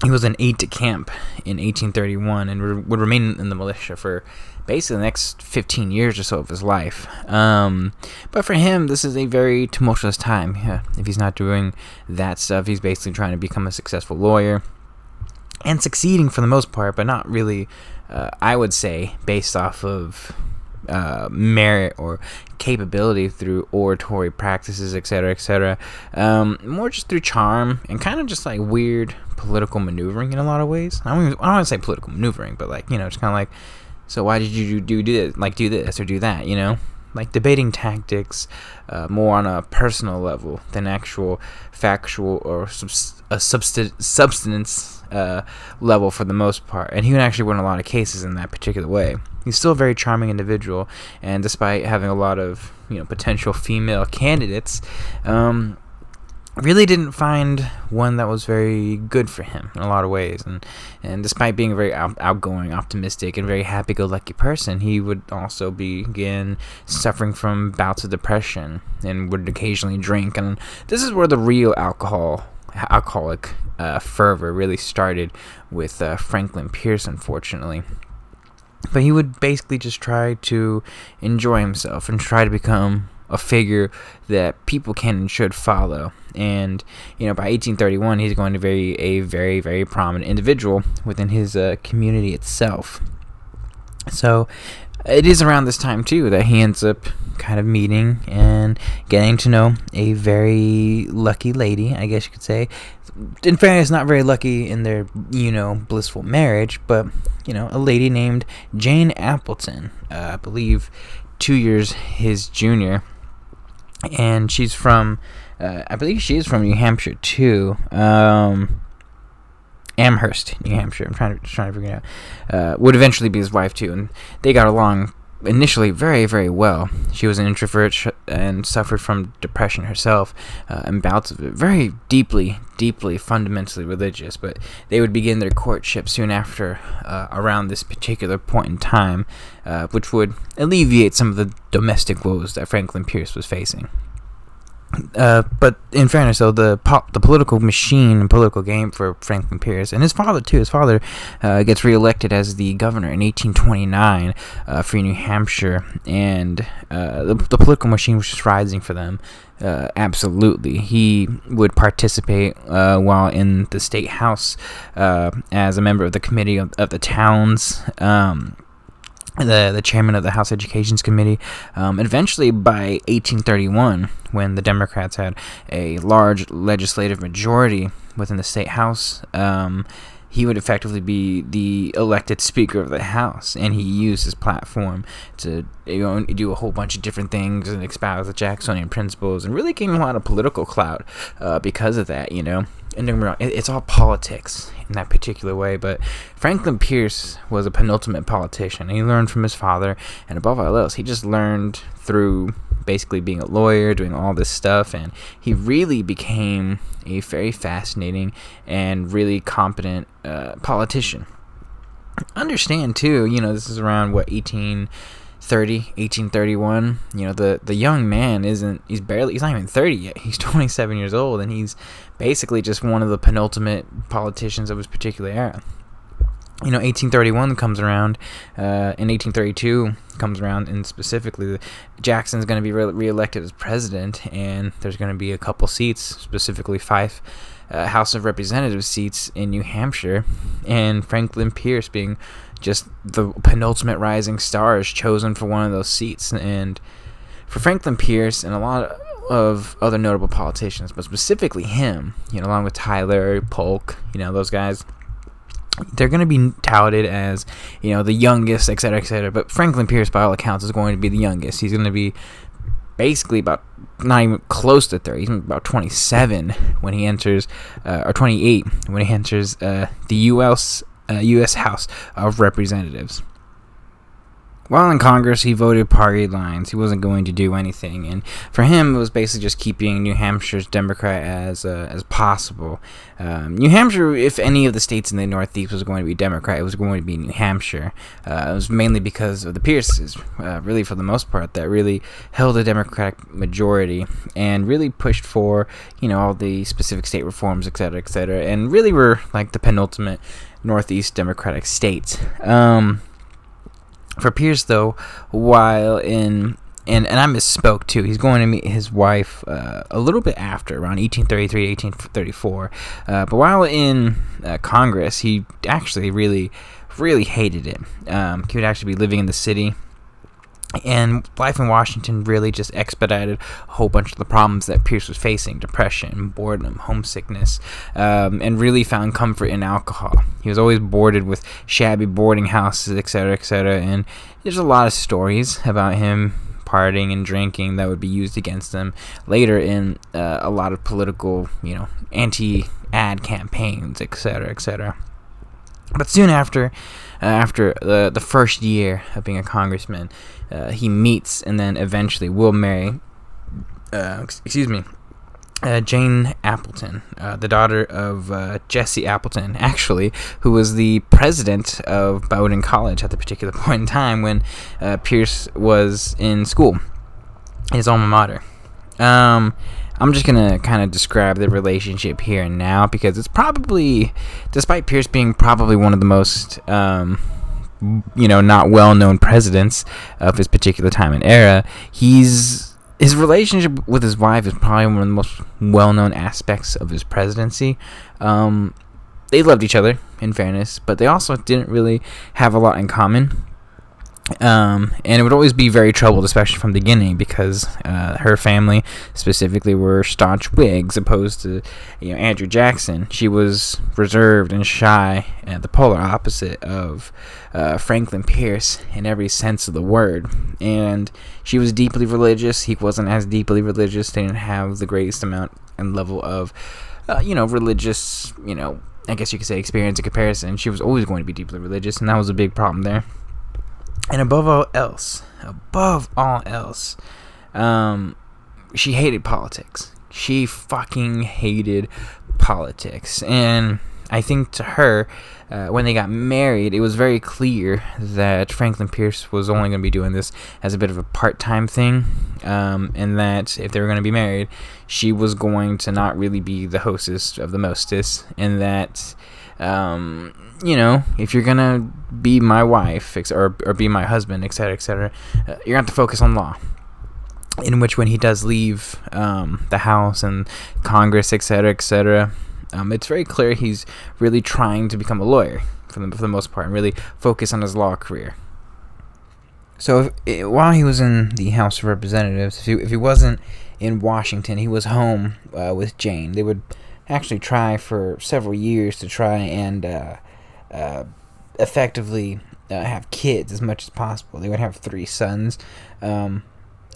He was an aide-de-camp in 1831 and would remain in the militia for basically the next 15 years or so of his life. But for him, this is a very tumultuous time. If he's not doing that stuff, he's basically trying to become a successful lawyer, and succeeding for the most part, but not really, I would say, based off of merit or capability through oratory practices, etc., etc. More just through charm and kind of just weird political maneuvering in a lot of ways. I don't want to say political maneuvering, but just kind of so why did you do this, do this or do that, debating tactics, more on a personal level than actual factual or substance level for the most part. And he would actually win a lot of cases in that particular way. He's still a very charming individual, and despite having a lot of potential female candidates, really didn't find one that was very good for him in a lot of ways. And despite being a very outgoing, optimistic, and very happy-go-lucky person, he would also begin suffering from bouts of depression and would occasionally drink. And this is where the real alcoholic fervor really started with Franklyn Pierce, unfortunately. But he would basically just try to enjoy himself and try to become a figure that people can and should follow. And by 1831, he's going to be a very, very prominent individual within his community itself. So it is around this time too that he ends up kind of meeting and getting to know a very lucky lady, I guess you could say. In fairness, not very lucky in their blissful marriage, but a lady named Jane Appleton, I believe 2 years his junior. And she's from, I believe she is from New Hampshire too. Amherst, New Hampshire. I'm trying to figure it out. Would eventually be his wife too, and they got along initially very, very well. She was an introvert and suffered from depression herself, and bouts of it. Very deeply, fundamentally religious. But they would begin their courtship soon after, around this particular point in time, which would alleviate some of the domestic woes that Franklyn Pierce was facing. But in fairness, though, the political machine and political game for Franklyn Pierce, and his father too. His father gets reelected as the governor in 1829 for New Hampshire, and the political machine was just rising for them. Absolutely, he would participate while in the state house as a member of the committee of the towns. The chairman of the House Educations Committee, and eventually by 1831, when the Democrats had a large legislative majority within the state house, he would effectively be the elected Speaker of the House, and he used his platform to do a whole bunch of different things and espouse the Jacksonian principles, and really gained a lot of political clout because of that. and don't get me wrong, it's all politics in that particular way, but Franklyn Pierce was a penultimate politician. He learned from his father, and above all else, he just learned through basically being a lawyer, doing all this stuff, and he really became a very fascinating and really competent politician. Understand, too, this is around, 1831. The young man he's not even 30 yet. He's 27 years old, and he's basically just one of the penultimate politicians of his particular era. 1831 comes around, and 1832 comes around, and specifically Jackson's going to be reelected as president, and there's going to be a couple seats, specifically 5 House of Representatives seats in New Hampshire, and Franklyn Pierce being just the penultimate rising star is chosen for one of those seats. And for Franklyn Pierce and a lot of other notable politicians, but specifically him, along with Tyler, Polk, those guys, they're going to be touted as, the youngest, etc., etc. But Franklyn Pierce, by all accounts, is going to be the youngest. He's going to be basically about not even close to 30. He's about 27 when he enters, or 28 when he enters the U.S. House of Representatives. While in Congress, he voted party lines. He wasn't going to do anything, and for him, it was basically just keeping New Hampshire's Democrat as possible. New Hampshire, if any of the states in the Northeast was going to be Democrat, it was going to be New Hampshire. It was mainly because of the Pierces, really for the most part, that really held a Democratic majority and really pushed for, all the specific state reforms, etc., and really were like the penultimate Northeast Democratic states. For Pierce, though, while in, and I misspoke too, he's going to meet his wife a little bit after, around 1833, 1834. But while in Congress, he actually really hated it. He would actually be living in the city. And life in Washington really just expedited a whole bunch of the problems that Pierce was facing: depression, boredom, homesickness, and really found comfort in alcohol. He was always boarded with shabby boarding houses, etc., and there's a lot of stories about him partying and drinking that would be used against him later in a lot of political, anti-ad campaigns, etc. But soon after the first year of being a congressman, he meets and then eventually will marry, Jane Appleton, the daughter of Jesse Appleton, actually, who was the president of Bowdoin College at the particular point in time when Pierce was in school, his alma mater. I'm just going to kind of describe the relationship here and now, because it's probably, despite Pierce being probably one of the most, not well-known presidents of his particular time and era, his relationship with his wife is probably one of the most well-known aspects of his presidency. They loved each other, in fairness, but they also didn't really have a lot in common. And it would always be very troubled, especially from the beginning, because her family specifically were staunch Whigs, opposed to Andrew Jackson. She was reserved and shy, the polar opposite of Franklyn Pierce in every sense of the word. And she was deeply religious. He wasn't as deeply religious. They didn't have the greatest amount and level of religious, I guess you could say, experience in comparison. She was always going to be deeply religious, and that was a big problem there. And above all else, she hated politics. She fucking hated politics. And I think to her, when they got married, it was very clear that Franklyn Pierce was only going to be doing this as a bit of a part-time thing, and that if they were going to be married, she was going to not really be the hostess of the mostess, and that if you're gonna be my wife or be my husband, etc., you're gonna have to focus on law. In which, when he does leave the House and Congress, etc., it's very clear he's really trying to become a lawyer for the most part, and really focus on his law career. So while he was in the House of Representatives, if he wasn't in Washington, he was home with Jane. They would actually try for several years to try and effectively have kids as much as possible. They would have 3 sons,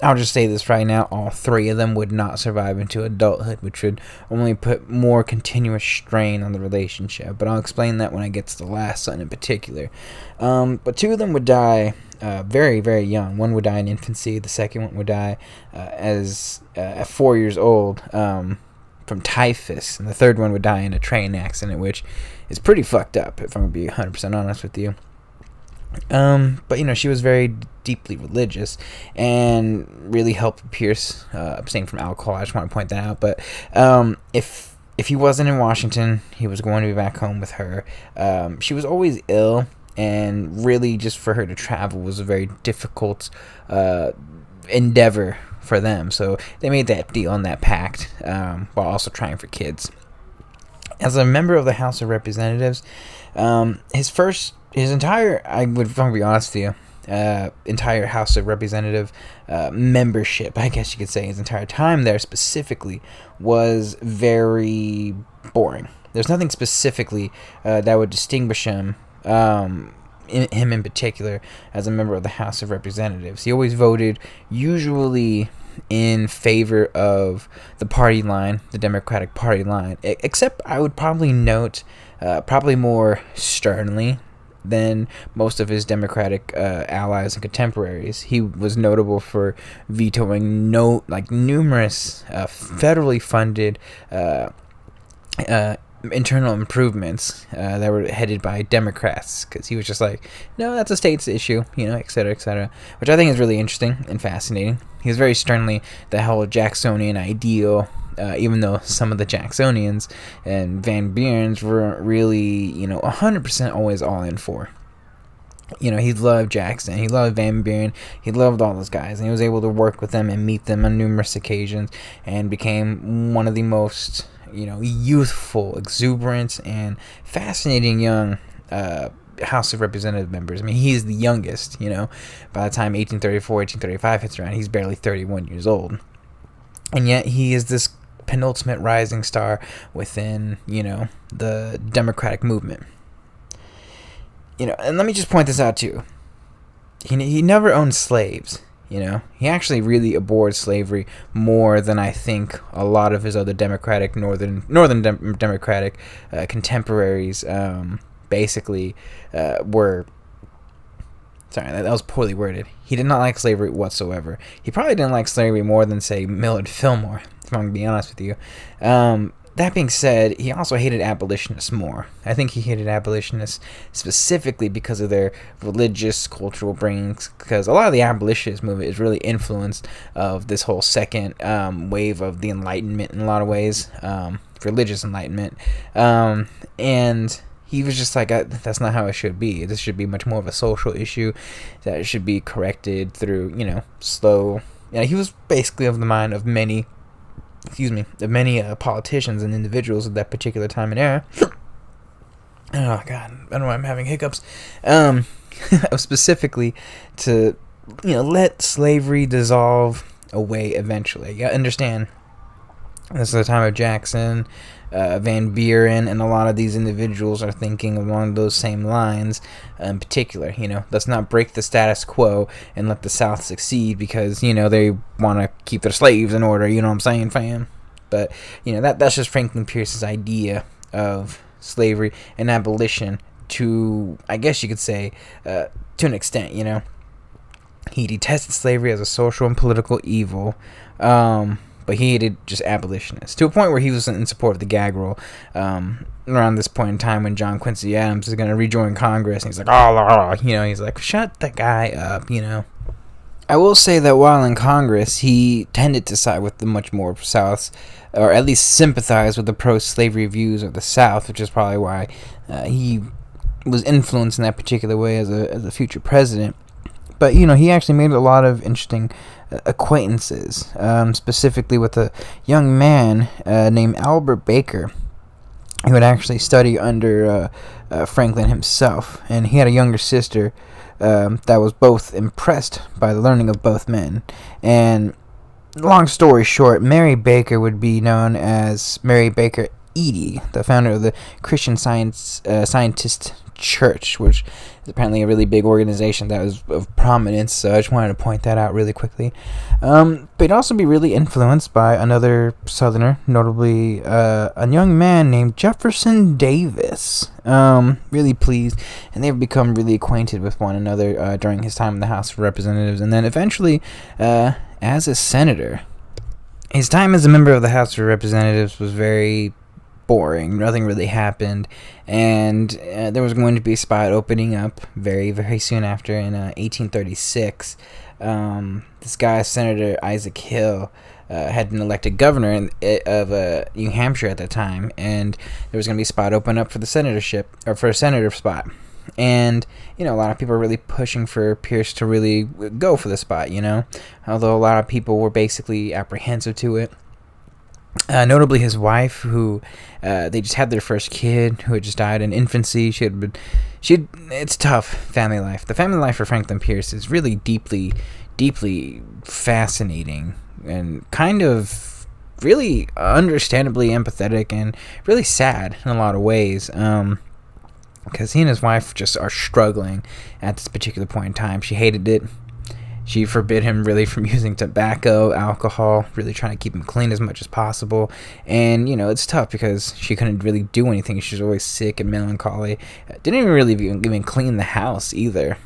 I'll just say this right now, all three of them would not survive into adulthood, which would only put more continuous strain on the relationship. But I'll explain that when I get to the last son in particular. But two of them would die very, very young. One would die in infancy. The second one would die at 4 years old from typhus. And the third one would die in a train accident, which is pretty fucked up, if I'm going to be 100% honest with you. But she was very deeply religious and really helped Pierce abstain from alcohol. I just want to point that out. But if he wasn't in Washington, he was going to be back home with her. She was always ill, and really just for her to travel was a very difficult endeavor for them. So they made that deal and that pact while also trying for kids. As a member of the House of Representatives, his entire, I would be honest with you, entire House of Representative membership, I guess you could say, his entire time there specifically was very boring. There's nothing specifically that would distinguish him, him in particular, as a member of the House of Representatives. He always voted usually in favor of the party line, the Democratic Party line, except I would probably note probably more sternly than most of his Democratic allies and contemporaries. He was notable for vetoing numerous federally funded internal improvements that were headed by Democrats, because he was just like, no, that's a state's issue, et cetera, which I think is really interesting and fascinating. He was very sternly the whole Jacksonian ideal, even though some of the Jacksonians and Van Buren's weren't really, 100% always all in for. He loved Jackson, he loved Van Buren, he loved all those guys, and he was able to work with them and meet them on numerous occasions, and became one of the most, youthful, exuberant, and fascinating young House of Representative members. I mean, he's the youngest, by the time 1834, 1835 hits around, he's barely 31 years old. And yet he is this penultimate rising star within, the Democratic movement. And let me just point this out too. He never owned slaves. He actually really abhorred slavery more than I think a lot of his other Democratic northern Democratic contemporaries basically were. Sorry, that was poorly worded. He did not like slavery whatsoever. He probably didn't like slavery more than, say, Millard Fillmore, if I'm going to be honest with you. That being said, he also hated abolitionists more. I think he hated abolitionists specifically because of their religious, cultural bringings, because a lot of the abolitionist movement is really influenced of this whole second wave of the Enlightenment in a lot of ways, religious Enlightenment, and he was just like, that's not how it should be. This should be much more of a social issue that should be corrected through, slow. He was basically of the mind of many politicians and individuals at that particular time and era. Oh, God. I don't know why I'm having hiccups. Specifically to, let slavery dissolve away eventually. You understand, this is the time of Jackson, Van Buren, and a lot of these individuals are thinking along those same lines in particular. Let's not break the status quo and let the South succeed because, they want to keep their slaves in order. You know what I'm saying, fam? But, that's just Franklyn Pierce's idea of slavery and abolition to, I guess you could say, to an extent, He detested slavery as a social and political evil, but he hated just abolitionists, to a point where he was in support of the gag rule around this point in time when John Quincy Adams is going to rejoin Congress, and he's like, he's like, shut the guy up, I will say that while in Congress, he tended to side with the much more South, or at least sympathize with the pro-slavery views of the South, which is probably why he was influenced in that particular way as a future president. But, he actually made a lot of interesting acquaintances, specifically with a young man named Albert Baker, who would actually study under Franklin himself. And he had a younger sister that was both impressed by the learning of both men. And long story short, Mary Baker would be known as Mary Baker Eady, the founder of the Christian Scientist Church, which is apparently a really big organization that was of prominence. So I just wanted to point that out really quickly. But he'd also be really influenced by another Southerner, notably a young man named Jefferson Davis. Really pleased, and they've become really acquainted with one another during his time in the House of Representatives, and then eventually as a senator. His time as a member of the House of Representatives was very boring. Nothing really happened, and there was going to be a spot opening up very, very soon after in 1836. This guy, Senator Isaac Hill, had been elected governor of New Hampshire at the time, and there was going to be a spot open up for the senatorship, or for a senator spot. And, a lot of people are really pushing for Pierce to really go for the spot, although a lot of people were basically apprehensive to it. Notably his wife, who they just had their first kid, who had just died in infancy. It's tough family life. The family life for Franklyn Pierce is really deeply, deeply fascinating and kind of really understandably empathetic and really sad in a lot of ways. Because he and his wife just are struggling at this particular point in time. She hated it. She forbid him really from using tobacco, alcohol, really trying to keep him clean as much as possible. And, it's tough because she couldn't really do anything. She was always sick and melancholy. Didn't even really even clean the house either,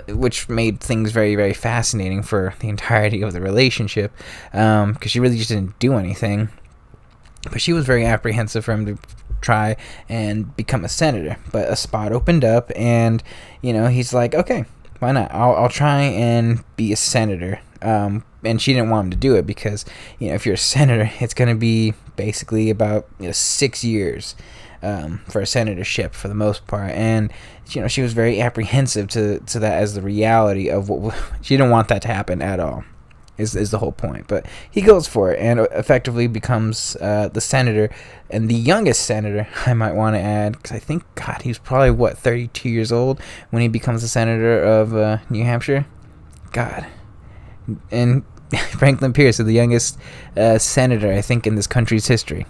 which made things very, very fascinating for the entirety of the relationship, because she really just didn't do anything. But she was very apprehensive for him to try and become a senator, but a spot opened up, and he's like, okay, why not? I'll try and be a senator. And she didn't want him to do it because if you're a senator, it's going to be basically about 6 years for a senatorship for the most part, and she was very apprehensive to that as the reality of what she didn't want that to happen at all. Is the whole point. But he goes for it and effectively becomes the senator, and the youngest senator, I might want to add, because I think, God, he was probably, 32 years old when he becomes the senator of New Hampshire? God. And Franklyn Pierce is the youngest senator, I think, in this country's history.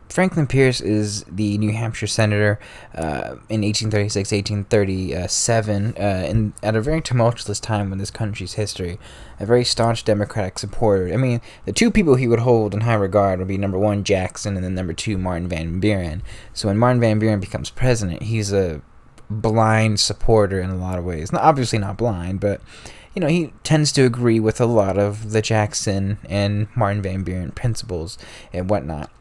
Franklyn Pierce is the New Hampshire senator in 1836, 1837, at a very tumultuous time in this country's history. A very staunch Democratic supporter. I mean, the two people he would hold in high regard would be number one, Jackson, and then number two, Martin Van Buren. So when Martin Van Buren becomes president, he's a blind supporter in a lot of ways. Obviously not blind, but he tends to agree with a lot of the Jackson and Martin Van Buren principles and whatnot.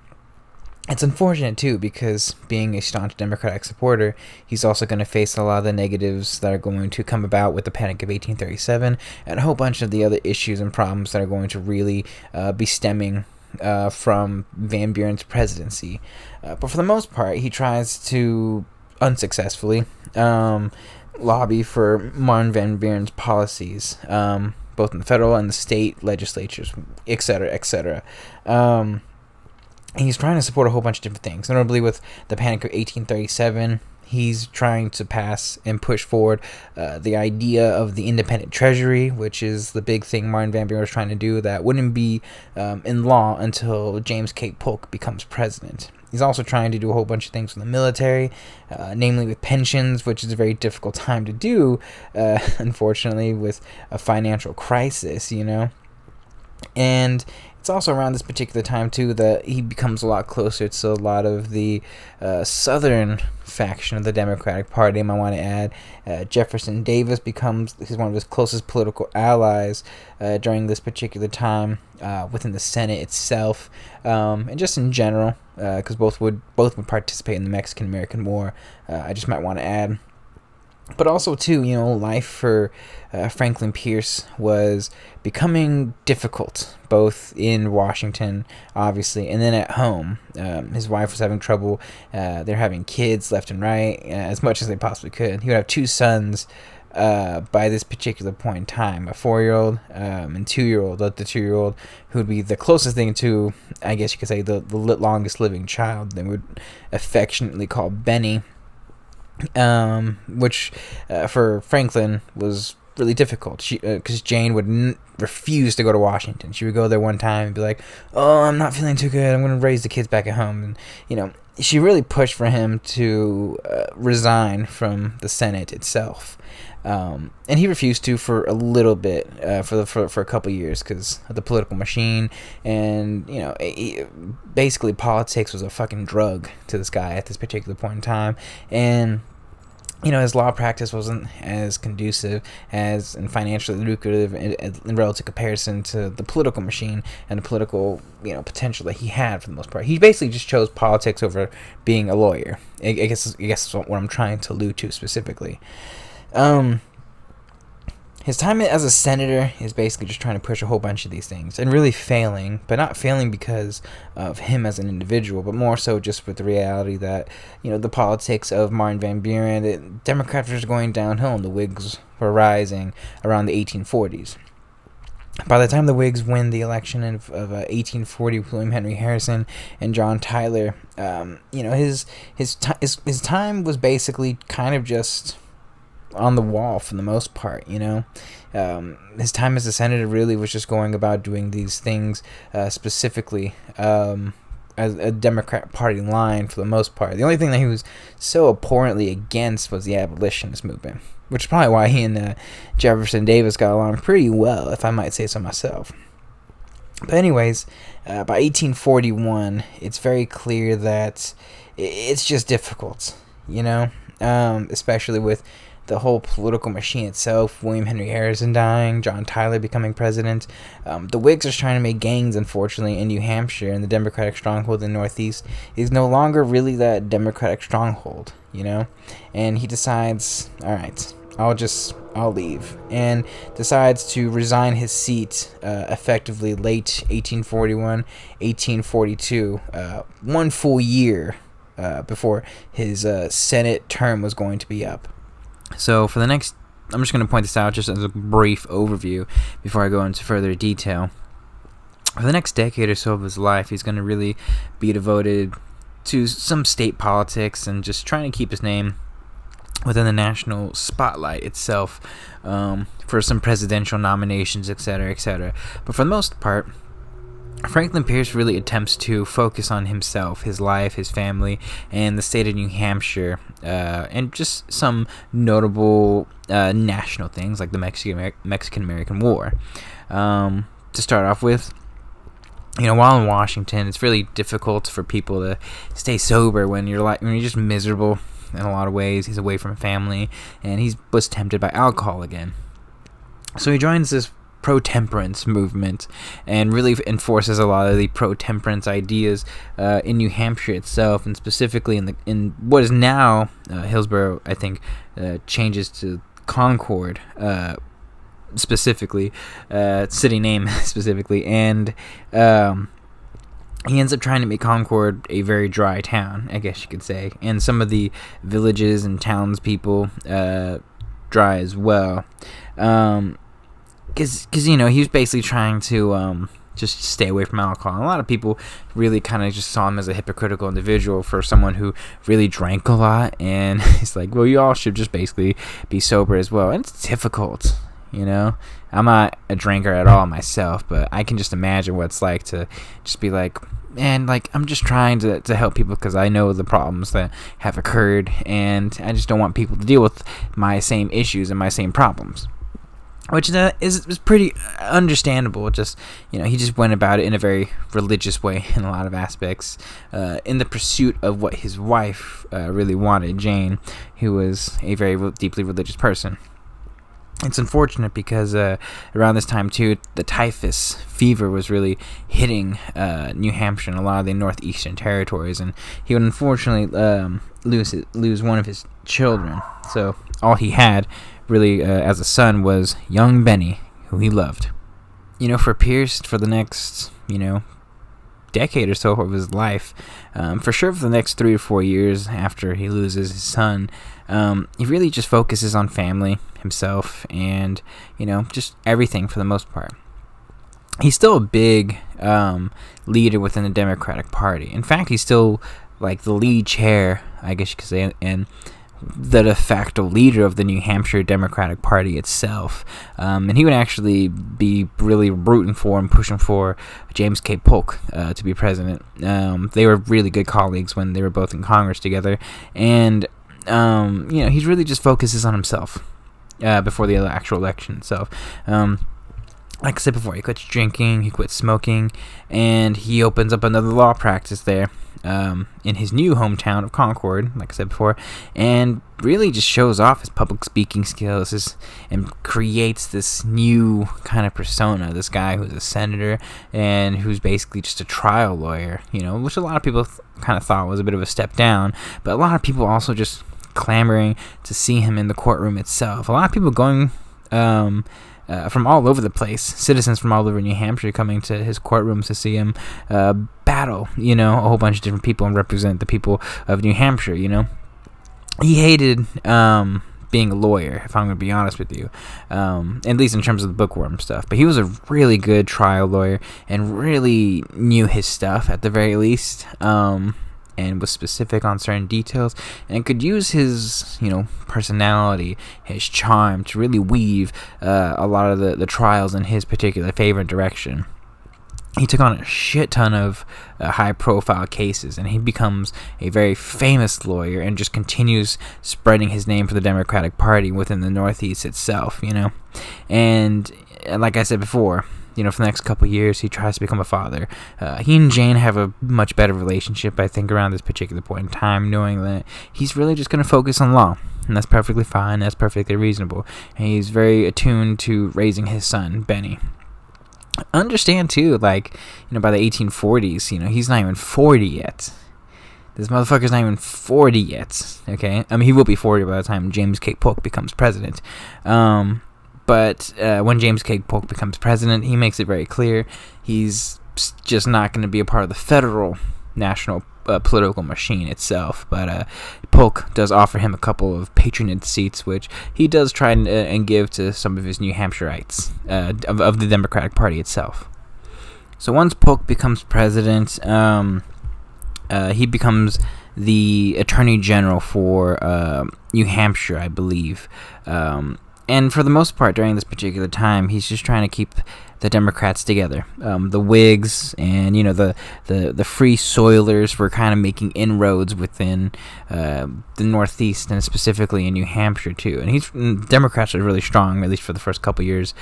It's unfortunate, too, because being a staunch Democratic supporter, he's also going to face a lot of the negatives that are going to come about with the Panic of 1837 and a whole bunch of the other issues and problems that are going to really be stemming from Van Buren's presidency. But for the most part, he tries to, unsuccessfully, lobby for Martin Van Buren's policies, both in the federal and the state legislatures, etc., etc. He's trying to support a whole bunch of different things. Notably with the Panic of 1837, he's trying to pass and push forward the idea of the independent treasury, which is the big thing Martin Van Buren was trying to do that wouldn't be in law until James K. Polk becomes president. He's also trying to do a whole bunch of things with the military, namely with pensions, which is a very difficult time to do, unfortunately, with a financial crisis, And it's also around this particular time, too, that he becomes a lot closer to a lot of the southern faction of the Democratic Party. I want to add Jefferson Davis becomes one of his closest political allies during this particular time within the Senate itself, and just in general, because both would participate in the Mexican-American War. I just might want to add. But also, too, life for Franklyn Pierce was becoming difficult, both in Washington, obviously, and then at home. His wife was having trouble. They're having kids left and right, as much as they possibly could. He would have two sons by this particular point in time, a 4-year-old and 2-year-old. The 2-year-old, who would be the closest thing to, I guess you could say, the longest living child. They would affectionately call Benny. Which for Franklyn was really difficult. Because Jane would refuse to go to Washington. She would go there one time and be like, "Oh, I'm not feeling too good. I'm going to raise the kids back at home." And she really pushed for him to resign from the Senate itself. And he refused to for a little bit, for a couple years, because of the political machine. And basically politics was a fucking drug to this guy at this particular point in time. And his law practice wasn't as conducive as and financially lucrative in relative comparison to the political machine and the political, potential that he had for the most part. He basically just chose politics over being a lawyer. I guess that's what I'm trying to allude to specifically. His time as a senator is basically just trying to push a whole bunch of these things and really failing, but not failing because of him as an individual, but more so just with the reality that, the politics of Martin Van Buren, the Democrats were going downhill and the Whigs were rising around the 1840s. By the time the Whigs win the election of 1840, William Henry Harrison and John Tyler, his time was basically kind of just on the wall for the most part. His time as a senator really was just going about doing these things specifically as a Democrat Party line for the most part. The only thing that he was so abhorrently against was the abolitionist movement, which is probably why he and Jefferson Davis got along pretty well, if I might say so myself. But anyways, by 1841, it's very clear that it's just difficult, especially with the whole political machine itself. William Henry Harrison dying, John Tyler becoming president. The Whigs are trying to make gains, unfortunately, in New Hampshire, and the Democratic stronghold in the Northeast is no longer really that Democratic stronghold, And he decides, all right, I'll leave, and decides to resign his seat effectively late 1841, 1842, 1 full year before his Senate term was going to be up. So for the next, I'm just going to point this out just as a brief overview before I go into further detail. For the next decade or so of his life, he's going to really be devoted to some state politics and just trying to keep his name within the national spotlight itself, for some presidential nominations, etc., etc. But for the most part, Franklyn Pierce really attempts to focus on himself, his life, his family, and the state of New Hampshire, and just some notable national things like the Mexican-American War. To start off with, while in Washington, it's really difficult for people to stay sober when you're just miserable in a lot of ways. He's away from family, and he was tempted by alcohol again. So he joins this pro-temperance movement and really enforces a lot of the pro-temperance ideas in New Hampshire itself, and specifically in what is now Hillsborough. I think changes to Concord, specifically, city name specifically, and he ends up trying to make Concord a very dry town, I guess you could say, and some of the villages and townspeople dry as well. Because he was basically trying to just stay away from alcohol. And a lot of people really kind of just saw him as a hypocritical individual for someone who really drank a lot. And it's like, well, you all should just basically be sober as well. And it's difficult, I'm not a drinker at all myself, but I can just imagine what it's like to just be like, man, like, I'm just trying to help people because I know the problems that have occurred, and I just don't want people to deal with my same issues and my same problems. Which is pretty understandable. Just, he just went about it in a very religious way in a lot of aspects, in the pursuit of what his wife really wanted, Jane, who was a very deeply religious person. It's unfortunate because around this time, too, the typhus fever was really hitting New Hampshire and a lot of the northeastern territories, and he would unfortunately lose one of his children. So all he had really as a son was young Benny, who he loved. For Pierce, for the next decade or so of his life, for sure for the next 3 or 4 years after he loses his son, he really just focuses on family, himself, and just everything for the most part. He's still a big leader within the Democratic Party. In fact, he's still like the lead chair, I guess you could say, and the de facto leader of the New Hampshire Democratic Party itself. And he would actually be really rooting for and pushing for James K. Polk to be president. They were really good colleagues when they were both in Congress together. And, he really just focuses on himself before the actual election itself. Like I said before, he quits drinking, he quits smoking, and he opens up another law practice there in his new hometown of Concord, like I said before, and really just shows off his public speaking skills and creates this new kind of persona, this guy who's a senator and who's basically just a trial lawyer, which a lot of people kind of thought was a bit of a step down, but a lot of people also just clamoring to see him in the courtroom itself. A lot of people going from all over the place, citizens from all over New Hampshire coming to his courtrooms to see him battle, a whole bunch of different people and represent the people of New Hampshire, He hated being a lawyer, if I'm going to be honest with you, at least in terms of the bookworm stuff. But he was a really good trial lawyer and really knew his stuff at the very least. And was specific on certain details and could use his, personality, his charm to really weave a lot of the trials in his particular favorite direction. He took on a shit ton of high-profile cases, and he becomes a very famous lawyer and just continues spreading his name for the Democratic Party within the Northeast itself, And like I said before, for the next couple years, he tries to become a father. He and Jane have a much better relationship, I think, around this particular point in time, knowing that he's really just going to focus on law. And that's perfectly fine. That's perfectly reasonable. And he's very attuned to raising his son, Benny. Understand, too, by the 1840s, he's not even 40 yet. This motherfucker's not even 40 yet, okay? I mean, he will be 40 by the time James K. Polk becomes president. But when James K. Polk becomes president, he makes it very clear he's just not going to be a part of the federal national political machine itself. But Polk does offer him a couple of patronage seats, which he does try and give to some of his New Hampshireites of the Democratic Party itself. So once Polk becomes president, he becomes the Attorney General for New Hampshire, I believe. And for the most part, during this particular time, he's just trying to keep the Democrats together. The Whigs and, the Free Soilers were kind of making inroads within the Northeast and specifically in New Hampshire, too. And Democrats are really strong, at least for the first couple years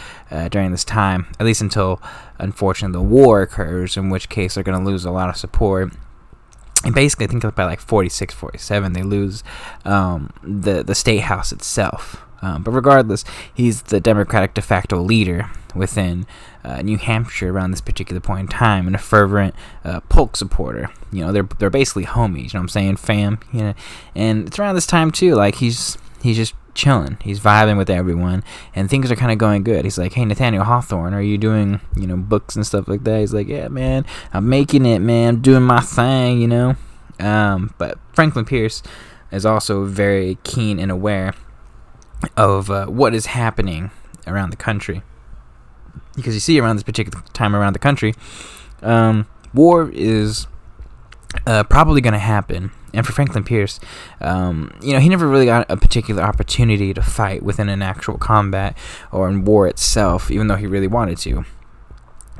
during this time, at least until, unfortunately, the war occurs, in which case they're going to lose a lot of support. And basically, I think by 46, 47, they lose the state house itself. But regardless, he's the Democratic de facto leader within New Hampshire around this particular point in time, and a fervent Polk supporter. They're basically homies. You know what I'm saying, fam. And it's around this time too. He's just chilling. He's vibing with everyone, and things are kind of going good. He's like, "Hey, Nathaniel Hawthorne, are you doing books and stuff like that?" He's like, "Yeah, man, I'm making it, man. I'm doing my thing, But Franklyn Pierce is also very keen and aware of what is happening around the country, because you see around this particular time around the country, war is probably going to happen. And for Franklyn Pierce, he never really got a particular opportunity to fight within an actual combat or in war itself, even though he really wanted to.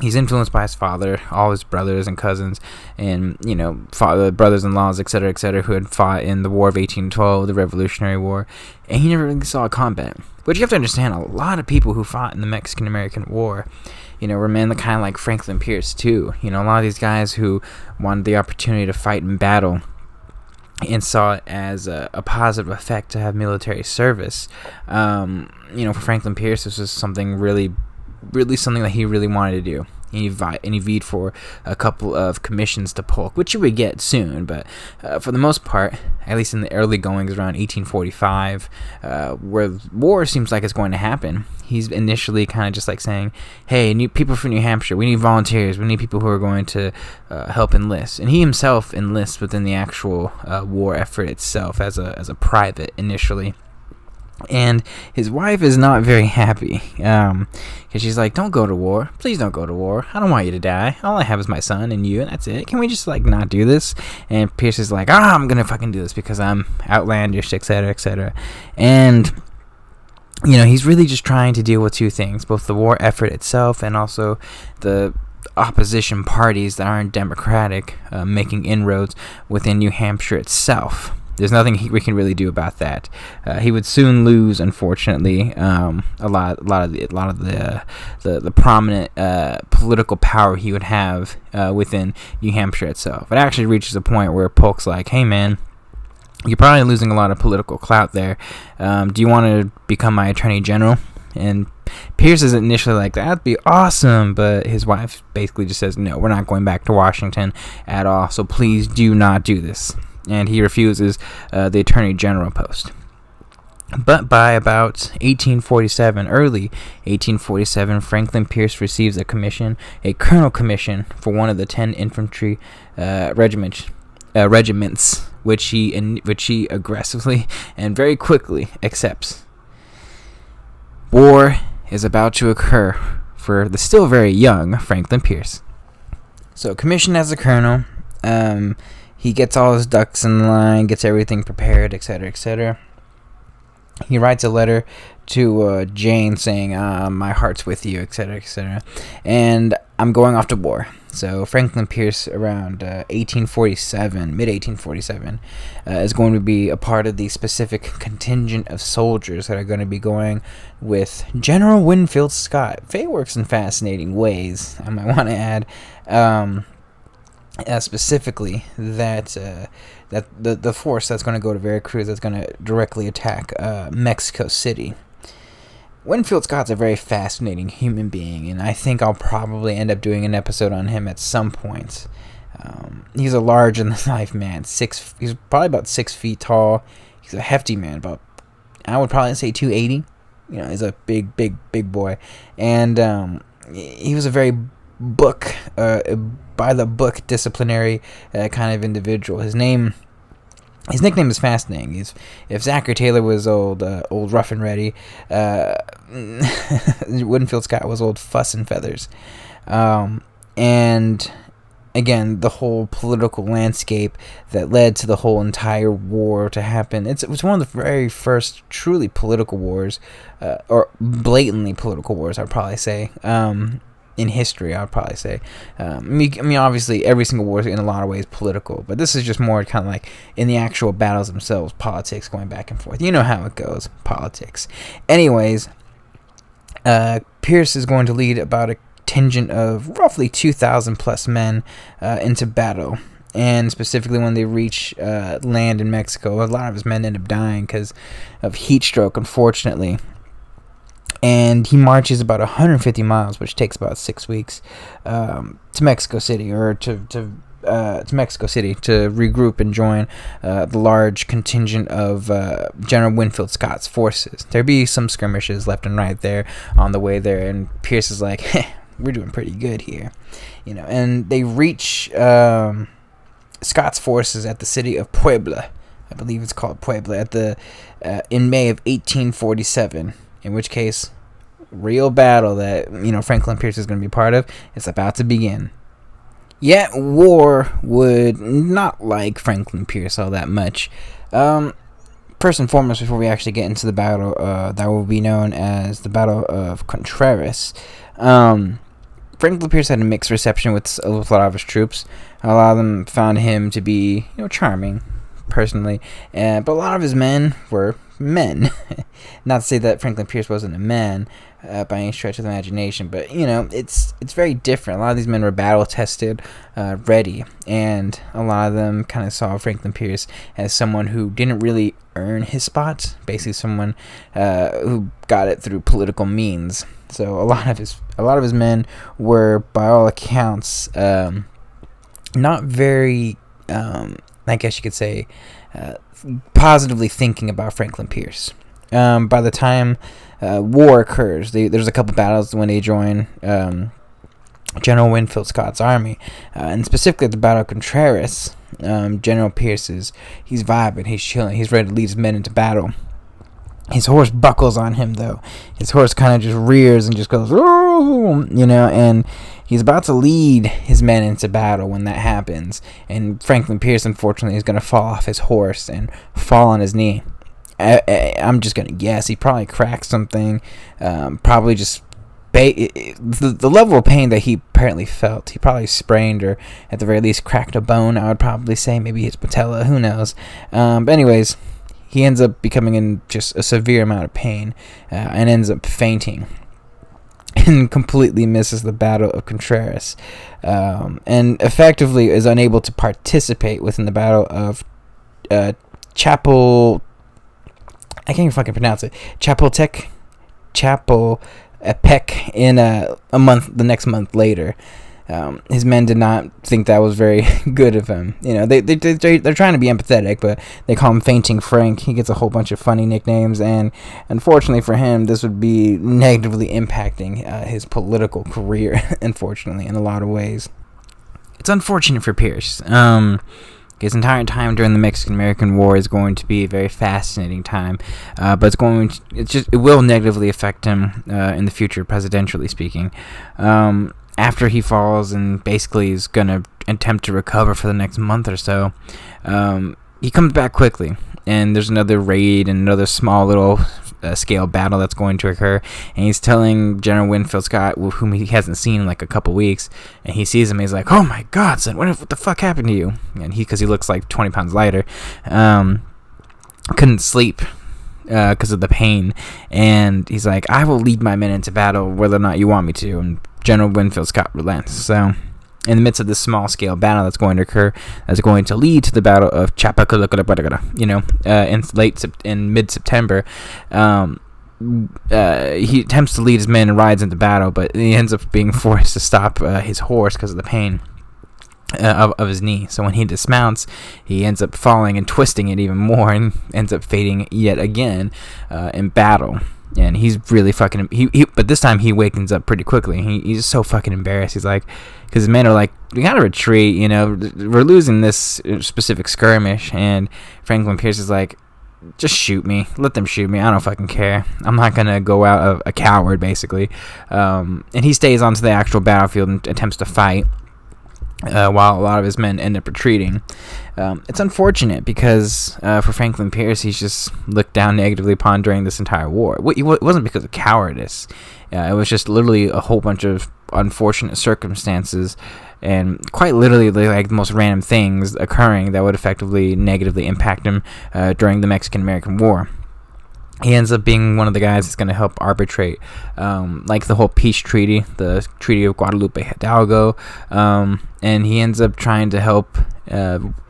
He's influenced by his father, all his brothers and cousins, and, brothers-in-laws, etc., who had fought in the War of 1812, the Revolutionary War, and he never really saw combat. But you have to understand, a lot of people who fought in the Mexican-American War, were men kind of like Franklyn Pierce, too. A lot of these guys who wanted the opportunity to fight in battle and saw it as a positive effect to have military service. For Franklyn Pierce, this was something really something that he really wanted to do. And he vied for a couple of commissions to Polk, which he would get soon. But for the most part, at least in the early goings around 1845, where war seems like it's going to happen, he's initially kind of just saying, "Hey, people from New Hampshire, we need volunteers. We need people who are going to help enlist." And he himself enlists within the actual war effort itself as a private initially. And his wife is not very happy, because she's like, don't go to war. Please don't go to war. I don't want you to die. All I have is my son and you, and that's it. Can we just, like, not do this? And Pierce is like, I'm going to fucking do this because I'm outlandish, etc., etc. And, you know, he's really just trying to deal with two things, both the war effort itself and also the opposition parties that aren't democratic making inroads within New Hampshire itself. There's nothing we can really do about that. He would soon lose, unfortunately, a lot of the prominent political power he would have within New Hampshire itself. It actually reaches a point where Polk's like, "Hey, man, you're probably losing a lot of political clout there. Do you want to become my attorney general?" And Pierce is initially like, that'd be awesome, but his wife basically just says, no, we're not going back to Washington at all, so please do not do this. And he refuses the attorney general post. But by about 1847, early 1847, Franklyn Pierce receives a colonel commission for one of the 10 infantry regiments, which he aggressively and very quickly accepts. War is about to occur for the still very young Franklyn Pierce. So, commissioned as a colonel, he gets all his ducks in line, gets everything prepared, etc., etc. He writes a letter to Jane saying, my heart's with you, etc., etc. And I'm going off to war. So Franklyn Pierce, around mid-1847, is going to be a part of the specific contingent of soldiers that are going to be going with General Winfield Scott. Faye works in fascinating ways, I might want to add. Specifically, that the force that's going to go to Veracruz, that's going to directly attack Mexico City. Winfield Scott's a very fascinating human being, and I think I'll probably end up doing an episode on him at some point. He's a large-in-life man. He's probably about 6 feet tall. He's a hefty man, I would probably say 280. You know, he's a big boy, and he was a very by the book disciplinary kind of individual. His nickname is fascinating. If Zachary Taylor was old rough and ready, Winfield Scott was old fuss and feathers. And again, the whole political landscape that led to the whole entire war to happen. It was one of the very first truly political wars, or blatantly political wars, I'd probably say. In history, I would probably say. I mean, obviously, every single war is in a lot of ways political, but this is just more kind of like in the actual battles themselves, politics going back and forth. You know how it goes, politics. Anyways, Pierce is going to lead about a contingent of roughly 2,000 plus men into battle. And specifically when they reach land in Mexico, a lot of his men end up dying because of heat stroke, unfortunately. And he marches about 150 miles, which takes about 6 weeks, to Mexico City, or to Mexico City to regroup and join the large contingent of General Winfield Scott's forces. There'd be some skirmishes left and right there on the way there, and Pierce is like, we're doing pretty good here, you know. And they reach Scott's forces at the city of Puebla. I believe it's called Puebla in May of 1847. In which case, real battle that, you know, Franklyn Pierce is going to be part of is about to begin. Yet, war would not like Franklyn Pierce all that much. First and foremost, before we actually get into the battle, that will be known as the Battle of Contreras. Franklyn Pierce had a mixed reception with a lot of his troops. A lot of them found him to be, you know, charming, personally, but a lot of his men were men. Not to say that Franklyn Pierce wasn't a man by any stretch of the imagination, but you know, it's very different. A lot of these men were battle tested, ready, and a lot of them kind of saw Franklyn Pierce as someone who didn't really earn his spot, basically someone who got it through political means. So a lot of his men were, by all accounts, not very, I guess you could say, positively thinking about Franklyn Pierce. By the time war occurs, there's a couple battles when they join General Winfield Scott's army, and specifically at the Battle of Contreras, General Pierce he's vibing, he's chilling, he's ready to lead his men into battle. His horse buckles on him, though. His horse kind of just rears and just goes, and he's about to lead his men into battle when that happens. And Franklyn Pierce, unfortunately, is going to fall off his horse and fall on his knee. I'm just going to guess. He probably cracked something. Probably just the level of pain that he apparently felt. He probably sprained or, at the very least, cracked a bone, I would probably say. Maybe his patella. Who knows? But anyways, he ends up becoming in just a severe amount of pain and ends up fainting and completely misses the Battle of Contreras and effectively is unable to participate within the Battle of Chapultepec. I can't even fucking pronounce it. Chapultepec in the next month later. His men did not think that was very good of him. They're trying to be empathetic, but they call him Fainting Frank. He gets a whole bunch of funny nicknames, and unfortunately for him, this would be negatively impacting his political career, unfortunately, in a lot of ways. It's unfortunate for Pierce. His entire time during the Mexican-American War is going to be a very fascinating time, but it will negatively affect him in the future, presidentially speaking. After he falls and basically is going to attempt to recover for the next month or so, he comes back quickly, and there's another raid and another small little scale battle that's going to occur, and he's telling General Winfield Scott, whom he hasn't seen in like a couple weeks, and he sees him, and he's like, "Oh my God, son, what the fuck happened to you?" And because he looks like 20 pounds lighter, couldn't sleep because of the pain, and he's like, "I will lead my men into battle whether or not you want me to," and General Winfield Scott relents. So, in the midst of this small-scale battle that's going to occur, that's going to lead to the Battle of Chapultepec, in mid-September, he attempts to lead his men and rides into battle, but he ends up being forced to stop his horse because of the pain of his knee. So when he dismounts, he ends up falling and twisting it even more, and ends up fading yet again in battle. And he's really fucking... But this time he wakens up pretty quickly. He's so fucking embarrassed. He's like... Because his men are like, "We gotta retreat, we're losing this specific skirmish." And Franklyn Pierce is like, "Just shoot me. Let them shoot me. I don't fucking care. I'm not gonna go out a coward," basically. And he stays onto the actual battlefield and attempts to fight. While a lot of his men end up retreating. It's unfortunate because for Franklyn Pierce, he's just looked down negatively upon during this entire war. It wasn't because of cowardice. It was just literally a whole bunch of unfortunate circumstances and quite literally like the most random things occurring that would effectively negatively impact him during the Mexican-American War. He ends up being one of the guys that's going to help arbitrate, like the whole peace treaty, the Treaty of Guadalupe Hidalgo, and he ends up trying to help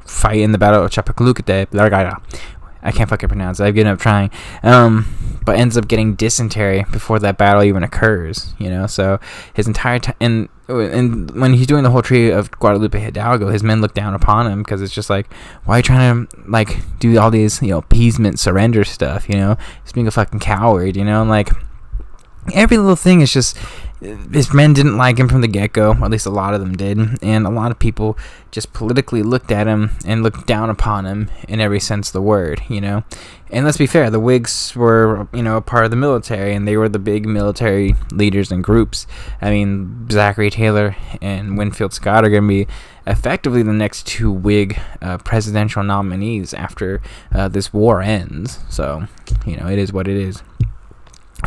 fight in the Battle of Chapultepec. I can't fucking pronounce it. I've given up trying. But ends up getting dysentery before that battle even occurs, So his entire time... And when he's doing the whole Treaty of Guadalupe Hidalgo, his men look down upon him because it's just like, why are you trying to, do all these, appeasement, surrender stuff, He's being a fucking coward, and, every little thing is just... His men didn't like him from the get-go, or at least a lot of them did, and a lot of people just politically looked at him and looked down upon him in every sense of the word, And let's be fair, the Whigs were, a part of the military, and they were the big military leaders and groups. I mean, Zachary Taylor and Winfield Scott are going to be effectively the next two Whig presidential nominees after this war ends. So, it is what it is.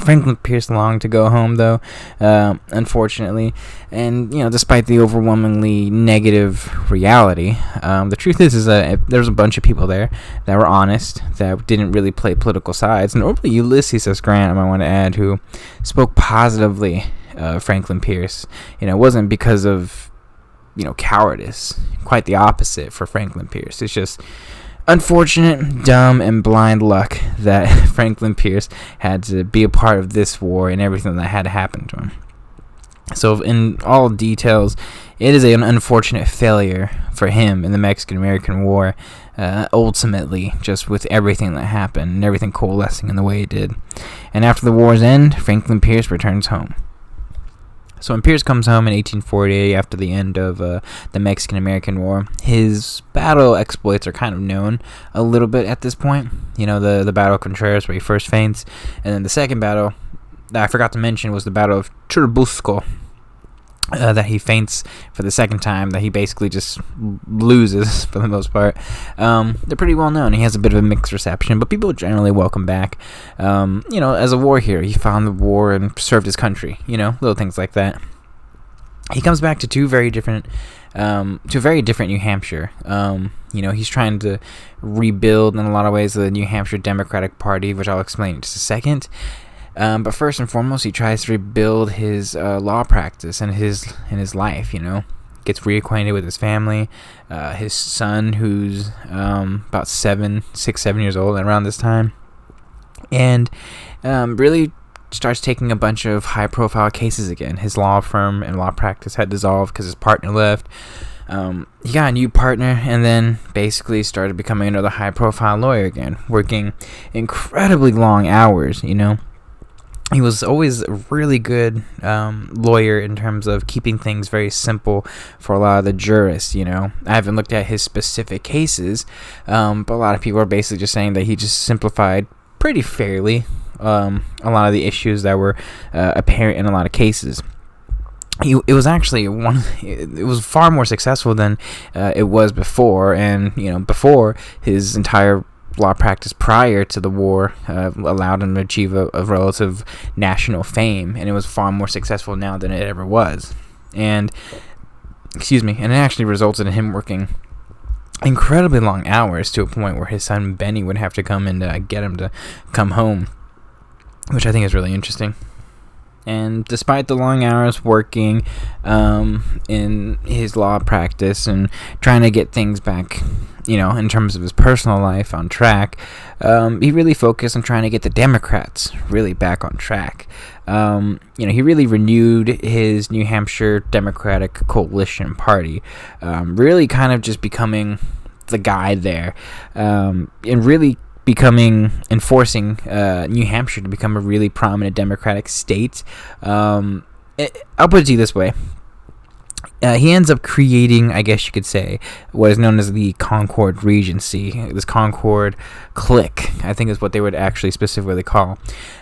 Franklyn Pierce longed to go home, though, unfortunately, and, despite the overwhelmingly negative reality, the truth is that there's a bunch of people there that were honest, that didn't really play political sides, and notably Ulysses S. Grant, I want to add, who spoke positively of Franklyn Pierce. It wasn't because of, cowardice, quite the opposite for Franklyn Pierce. It's just unfortunate, dumb, and blind luck that Franklyn Pierce had to be a part of this war and everything that had to happen to him. So in all details, it is an unfortunate failure for him in the Mexican-American War, ultimately, just with everything that happened and everything coalescing in the way it did. And after the war's end, Franklyn Pierce returns home. So when Pierce comes home in 1848 after the end of the Mexican-American War, his battle exploits are kind of known a little bit at this point. The Battle of Contreras, where he first faints, and then the second battle that I forgot to mention was the Battle of Churubusco, that he faints for the second time, that he basically just loses for the most part. They're pretty well known. He has a bit of a mixed reception, but people generally welcome back. As a war hero, he found the war and served his country. Little things like that. He comes back to two very different New Hampshire. He's trying to rebuild in a lot of ways the New Hampshire Democratic Party, which I'll explain in just a second. But first and foremost, he tries to rebuild his law practice and his life. Gets reacquainted with his family, his son, who's about 7 years old around this time, and really starts taking a bunch of high-profile cases again. His law firm and law practice had dissolved because his partner left. He got a new partner, and then basically started becoming another high-profile lawyer again, working incredibly long hours. He was always a really good lawyer in terms of keeping things very simple for a lot of the jurists. I haven't looked at his specific cases, but a lot of people are basically just saying that he just simplified pretty fairly a lot of the issues that were apparent in a lot of cases. It was actually it was far more successful than it was before, and before, his entire law practice prior to the war allowed him to achieve a relative national fame, and it was far more successful now than it ever was. And it actually resulted in him working incredibly long hours, to a point where his son Benny would have to come and get him to come home, which I think is really interesting. And despite the long hours working in his law practice and trying to get things back, in terms of his personal life on track, he really focused on trying to get the Democrats really back on track. He really renewed his New Hampshire Democratic Coalition Party, really kind of just becoming the guy there, and really enforcing New Hampshire to become a really prominent Democratic state. I'll put it to you this way. He ends up creating, I guess you could say, what is known as the Concord Regency, this Concord clique, I think is what they would actually specifically call.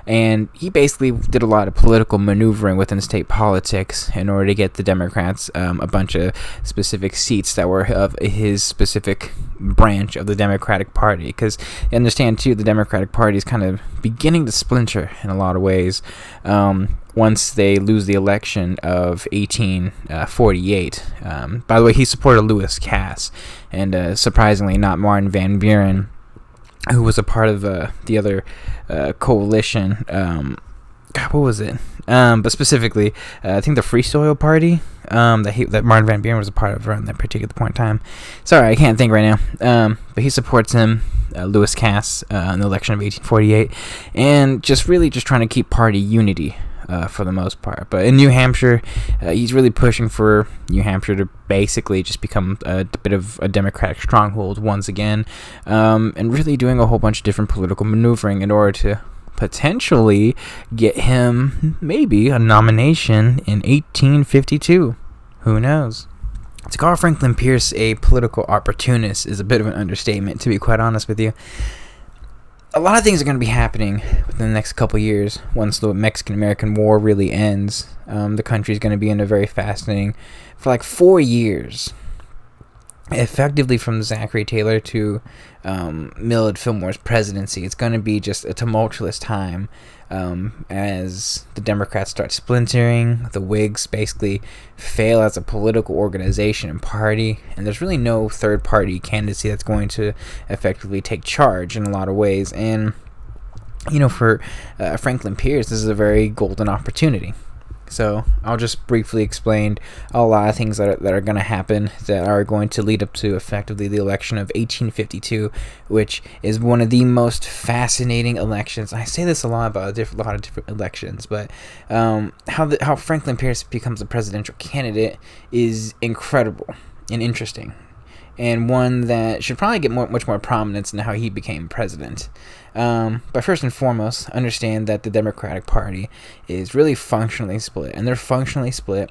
And he basically did a lot of political maneuvering within state politics in order to get the Democrats a bunch of specific seats that were of his specific branch of the Democratic Party. Because you understand, too, the Democratic Party is kind of beginning to splinter in a lot of ways. Once they lose the election of 1848. By the way, he supported Lewis Cass, and surprisingly not Martin Van Buren, who was a part of the other coalition. What was it? But specifically, I think the Free Soil Party that Martin Van Buren was a part of around that particular point in time. Sorry, I can't think right now. But he supports him, Lewis Cass, in the election of 1848, and just trying to keep party unity. For the most part. But in New Hampshire, he's really pushing for New Hampshire to basically just become a bit of a Democratic stronghold once again, and really doing a whole bunch of different political maneuvering in order to potentially get him maybe a nomination in 1852. Who knows? To call Franklyn Pierce a political opportunist is a bit of an understatement, to be quite honest with you. A lot of things are going to be happening within the next couple years. Once the Mexican-American War really ends, the country is going to be in a very fascinating, for like 4 years, effectively from Zachary Taylor to Millard Fillmore's presidency. It's going to be just a tumultuous time as the Democrats start splintering, the Whigs basically fail as a political organization and party, and there's really no third-party candidacy that's going to effectively take charge in a lot of ways. And, for Franklyn Pierce, this is a very golden opportunity. So I'll just briefly explain a lot of things that are going to happen that are going to lead up to effectively the election of 1852, which is one of the most fascinating elections. I say this a lot about a lot of different elections, but how Franklyn Pierce becomes a presidential candidate is incredible and interesting. and one that should probably get much more prominence in how he became president. But first and foremost, understand that the Democratic Party is really functionally split, and they're functionally split,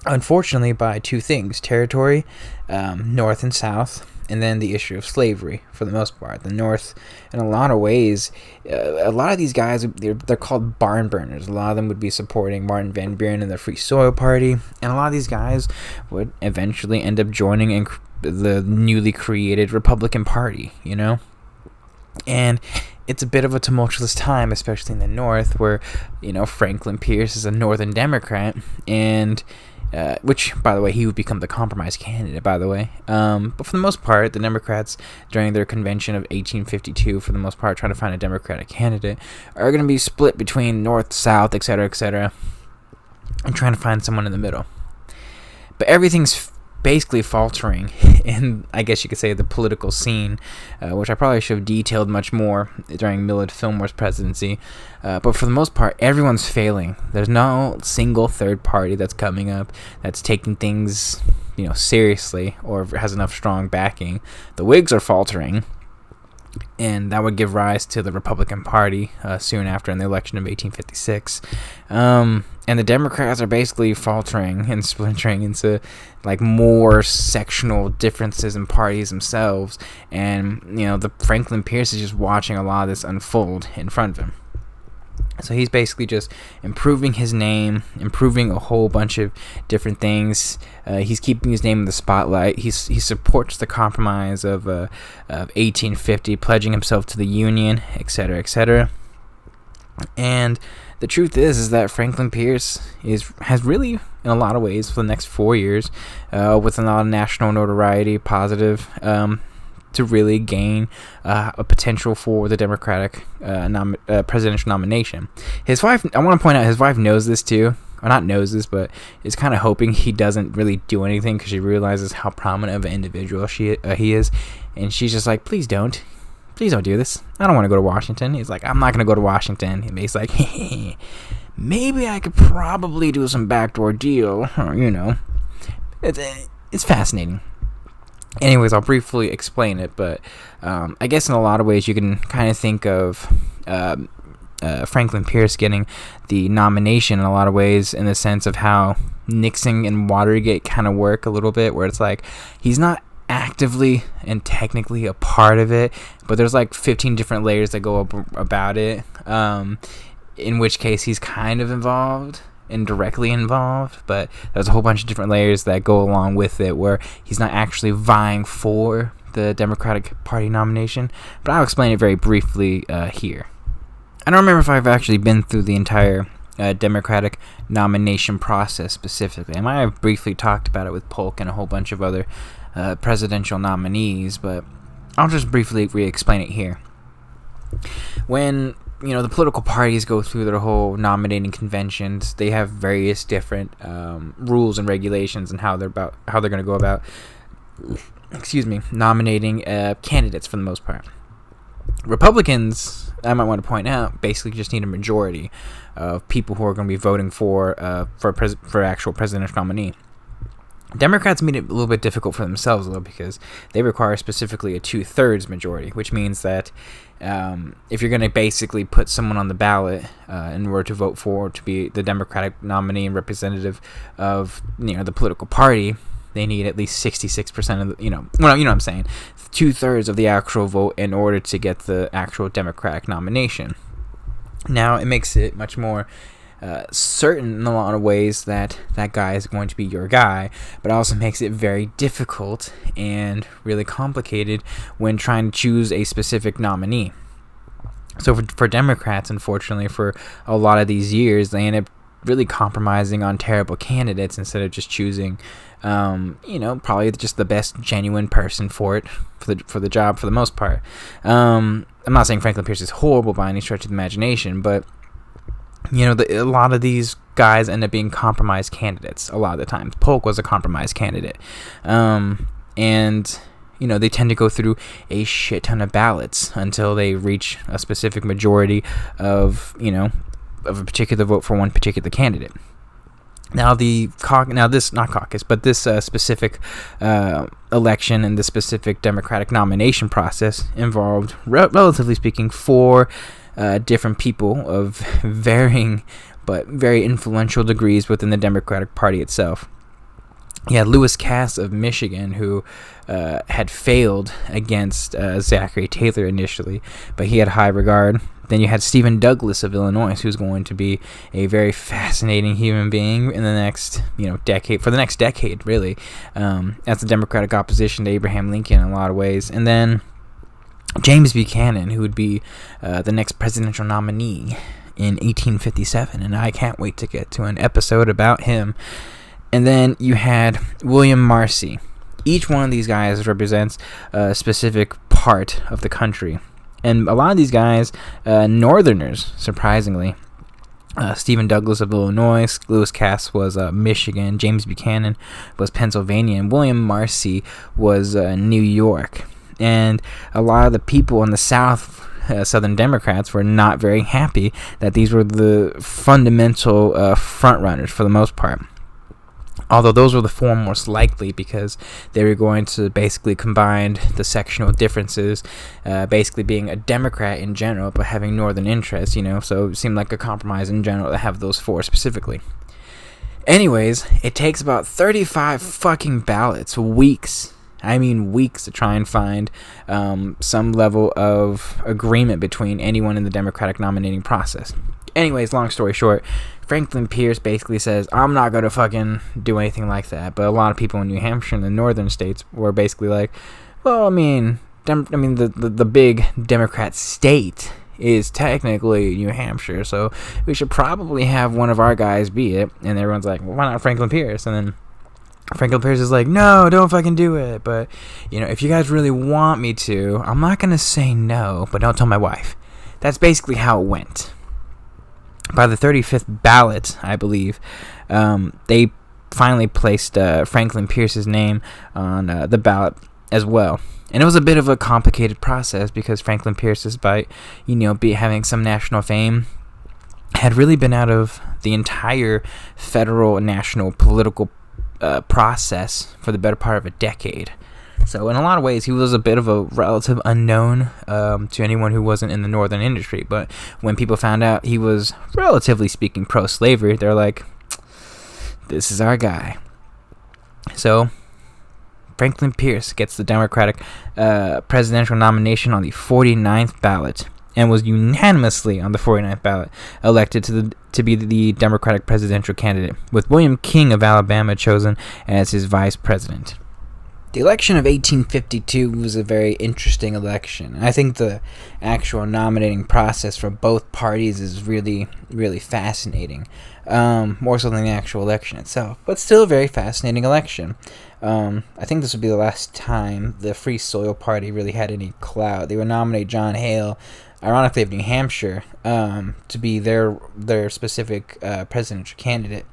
unfortunately, by two things: territory, North and South, and then the issue of slavery. For the most part, the North, in a lot of ways, a lot of these guys, they're called barn burners. A lot of them would be supporting Martin Van Buren and the Free Soil Party, and a lot of these guys would eventually end up joining the newly created Republican Party, And it's a bit of a tumultuous time, especially in the North, where, Franklyn Pierce is a Northern Democrat, and which, by the way, he would become the compromise candidate, by the way. But for the most part, the Democrats, during their convention of 1852, for the most part, trying to find a Democratic candidate, are going to be split between North, South, etc., and trying to find someone in the middle. But everything's basically faltering in, I guess you could say, the political scene, which I probably should have detailed much more during Millard Fillmore's presidency. But for the most part, everyone's failing. There's no single third party that's coming up that's taking things, seriously, or has enough strong backing. The Whigs are faltering, and that would give rise to the Republican Party soon after in the election of 1856. And the Democrats are basically faltering and splintering into more sectional differences in parties themselves. And, the Franklyn Pierce is just watching a lot of this unfold in front of him. So he's basically just improving his name, improving a whole bunch of different things. He's keeping his name in the spotlight. He supports the compromise of 1850, pledging himself to the Union, etc., etc. And the truth is that Franklyn Pierce has really, in a lot of ways, for the next 4 years, with a lot of national notoriety, positive, to really gain a potential for the Democratic presidential nomination. His wife, I want to point out, his wife knows this too. Or not knows this, but is kind of hoping he doesn't really do anything because she realizes how prominent of an individual he is. And she's just like, please don't do this. I don't want to go to Washington. He's like, I'm not going to go to Washington. And he's like, maybe I could probably do some backdoor deal. It's fascinating. Anyways, I'll briefly explain it, but I guess in a lot of ways you can kind of think of Franklyn Pierce getting the nomination in a lot of ways in the sense of how Nixon and Watergate kind of work a little bit, where it's like he's not actively and technically a part of it, but there's 15 different layers that go about it, in which case he's kind of involved, indirectly involved, but there's a whole bunch of different layers that go along with it where he's not actually vying for the Democratic Party nomination. But I'll explain it very briefly here. I don't remember if I've actually been through the entire Democratic nomination process specifically. I might have briefly talked about it with Polk and a whole bunch of other presidential nominees, but I'll just briefly re-explain it here. When the political parties go through their whole nominating conventions, they have various different rules and regulations and how they're going to go about nominating candidates for the most part. Republicans, I might want to point out, basically just need a majority of people who are going to be voting for actual presidential nominee. Democrats made it a little bit difficult for themselves, though, because they require specifically a 2/3 majority, which means that if you're going to basically put someone on the ballot in order to vote for to be the Democratic nominee and representative of the political party, they need at least 66% of the, what I'm saying, 2/3 of the actual vote in order to get the actual Democratic nomination. Now, it makes it much more certain in a lot of ways that guy is going to be your guy, but also makes it very difficult and really complicated when trying to choose a specific nominee. So for Democrats, unfortunately, for a lot of these years, they end up really compromising on terrible candidates instead of just choosing, probably just the best genuine person for the job for the most part. I'm not saying Franklyn Pierce is horrible by any stretch of the imagination, but a lot of these guys end up being compromised candidates a lot of the time. Polk was a compromised candidate. And they tend to go through a shit ton of ballots until they reach a specific majority of a particular vote for one particular candidate. Now this not caucus, but this specific election and the specific Democratic nomination process involved, relatively speaking, 4 different people of varying but very influential degrees within the Democratic Party itself. You had Lewis Cass of Michigan, who had failed against Zachary Taylor initially, but he had high regard. Then you had Stephen Douglas of Illinois, who's going to be a very fascinating human being in the next, decade, for the next decade, really, as the Democratic opposition to Abraham Lincoln in a lot of ways. And then James Buchanan, who would be the next presidential nominee in 1857, and I can't wait to get to an episode about him. And then you had William Marcy. Each one of these guys represents a specific part of the country. And a lot of these guys, Northerners, surprisingly. Stephen Douglas of Illinois, Lewis Cass was Michigan, James Buchanan was Pennsylvania, and William Marcy was New York. And a lot of the people in the South, Southern Democrats, were not very happy that these were the fundamental frontrunners for the most part. Although those were the 4 most likely, because they were going to basically combine the sectional differences, basically being a Democrat in general, but having Northern interests, so it seemed like a compromise in general to have those 4 specifically. Anyways, it takes about 35 fucking ballots, weeks to try and find some level of agreement between anyone in the Democratic nominating process. Anyways, long story short, Franklyn Pierce basically says, I'm not going to fucking do anything like that. But a lot of people in New Hampshire and the northern states were basically like, well, the big Democrat state is technically New Hampshire, so we should probably have one of our guys be it. And everyone's like, well, why not Franklyn Pierce? And then Franklyn Pierce is like, no, don't fucking do it. But, if you guys really want me to, I'm not going to say no, but don't tell my wife. That's basically how it went. By the 35th ballot, I believe, they finally placed Franklyn Pierce's name on the ballot as well. And it was a bit of a complicated process because Franklyn Pierce, despite, having some national fame, had really been out of the entire federal and national political process for the better part of a decade. So in a lot of ways, he was a bit of a relative unknown to anyone who wasn't in the northern industry. But when people found out he was, relatively speaking, pro-slavery, they're like, this is our guy. So Franklyn Pierce gets the Democratic presidential nomination on the 49th ballot and was unanimously on the 49th ballot elected to be the Democratic presidential candidate, with William King of Alabama chosen as his vice president. The election of 1852 was a very interesting election. I think the actual nominating process for both parties is really, really fascinating. More so than the actual election itself. But still a very fascinating election. I think this would be the last time the Free Soil Party really had any clout. They would nominate John Hale, ironically of New Hampshire, to be their specific presidential candidate.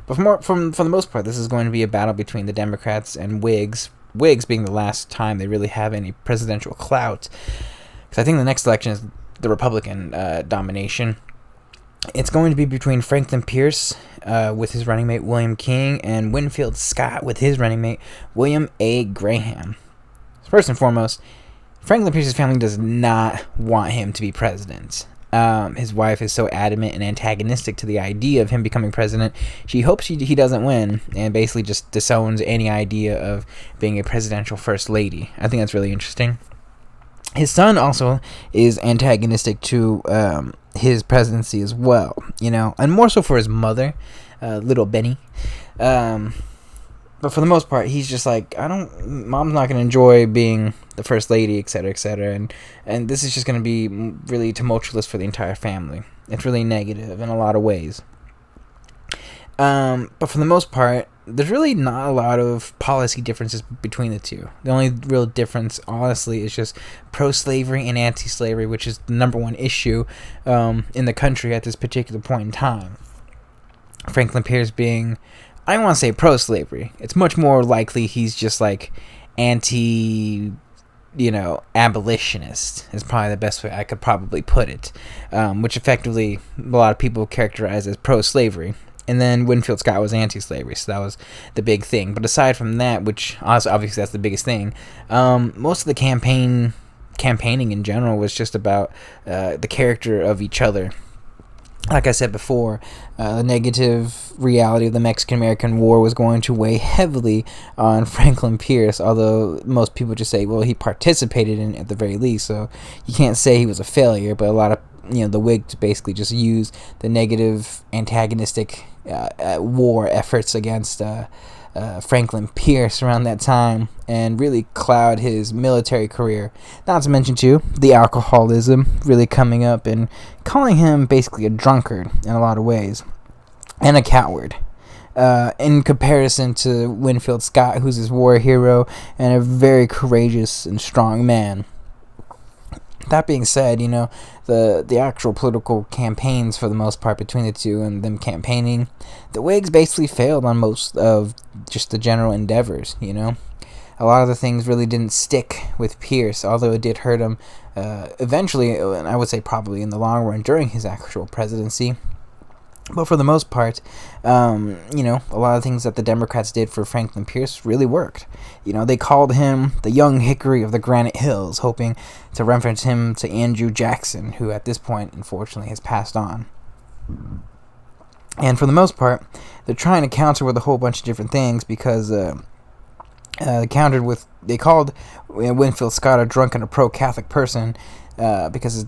But for the most part, this is going to be a battle between the Democrats and Whigs. Whigs being the last time they really have any presidential clout. Because I think the next election is the Republican domination. It's going to be between Franklyn Pierce with his running mate William King and Winfield Scott with his running mate William A. Graham. First and foremost, Franklyn Pierce's family does not want him to be president. His wife is so adamant and antagonistic to the idea of him becoming president. She hopes he doesn't win and basically just disowns any idea of being a presidential first lady. I think that's really interesting. His son also is antagonistic to his presidency as well, and more so for his mother, little Benny. But for the most part, he's just like, mom's not going to enjoy being the first lady, etc., etc., and this is just going to be really tumultuous for the entire family. It's really negative in a lot of ways. But for the most part, there's really not a lot of policy differences between the two. The only real difference, honestly, is just pro-slavery and anti-slavery, which is the number one issue in the country at this particular point in time. Franklyn Pierce being, I don't want to say pro-slavery. It's much more likely he's just like abolitionist is probably the best way I could probably put it, which effectively a lot of people characterize as pro-slavery. And then Winfield Scott was anti-slavery, so that was the big thing. But aside from that, which obviously that's the biggest thing, most of the campaigning in general was just about the character of each other. Like I said before, the negative reality of the Mexican-American War was going to weigh heavily on Franklyn Pierce, although most people just say, well, he participated in it at the very least, so you can't say he was a failure. But a lot of the Whigs basically just used the negative antagonistic war efforts against Franklyn Pierce around that time and really cloud his military career. Not to mention, too, the alcoholism really coming up and calling him basically a drunkard in a lot of ways and a coward. In comparison to Winfield Scott, who's his war hero and a very courageous and strong man. That being said, the actual political campaigns for the most part between the two and them campaigning, the Whigs basically failed on most of just the general endeavors, A lot of the things really didn't stick with Pierce, although it did hurt him eventually, and I would say probably in the long run during his actual presidency. But for the most part, a lot of things that the Democrats did for Franklyn Pierce really worked. They called him the young hickory of the Granite Hills, hoping to reference him to Andrew Jackson, who at this point, unfortunately, has passed on. And for the most part, they're trying to counter with a whole bunch of different things because they called Winfield Scott a drunk and a pro-Catholic person, because his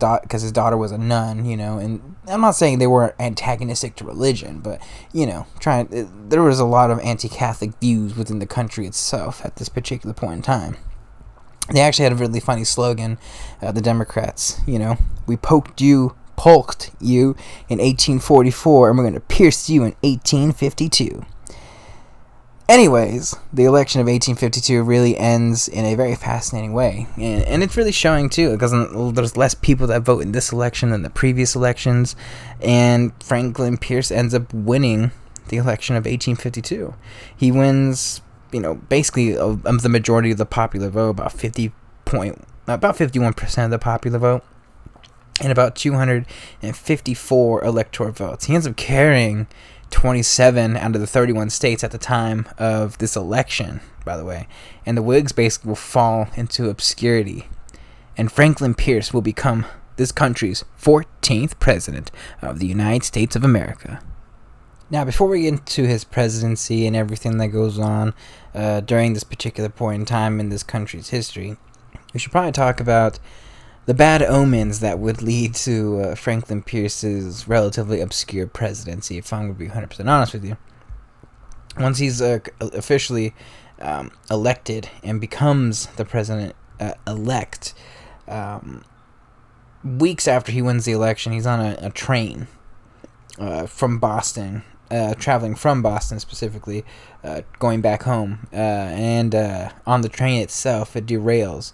daughter was a nun, and I'm not saying they were antagonistic to religion, but there was a lot of anti-Catholic views within the country itself at this particular point in time. They actually had a really funny slogan, the Democrats, we poked you in 1844, and we're going to pierce you in 1852. Anyways, the election of 1852 really ends in a very fascinating way. And it's really showing, too, because there's less people that vote in this election than the previous elections. And Franklyn Pierce ends up winning the election of 1852. He wins, basically the majority of the popular vote, about 51% of the popular vote, and about 254 electoral votes. He ends up carrying 27 out of the 31 states at the time of this election, by the way. And the Whigs basically will fall into obscurity. And Franklyn Pierce will become this country's 14th president of the United States of America. Now, before we get into his presidency and everything that goes on during this particular point in time in this country's history, we should probably talk about the bad omens that would lead to Franklyn Pierce's relatively obscure presidency, if I'm going to be 100% honest with you. Once he's officially elected and becomes the president-elect, weeks after he wins the election, he's on a train from Boston, traveling from Boston specifically, going back home, and on the train itself, it derails.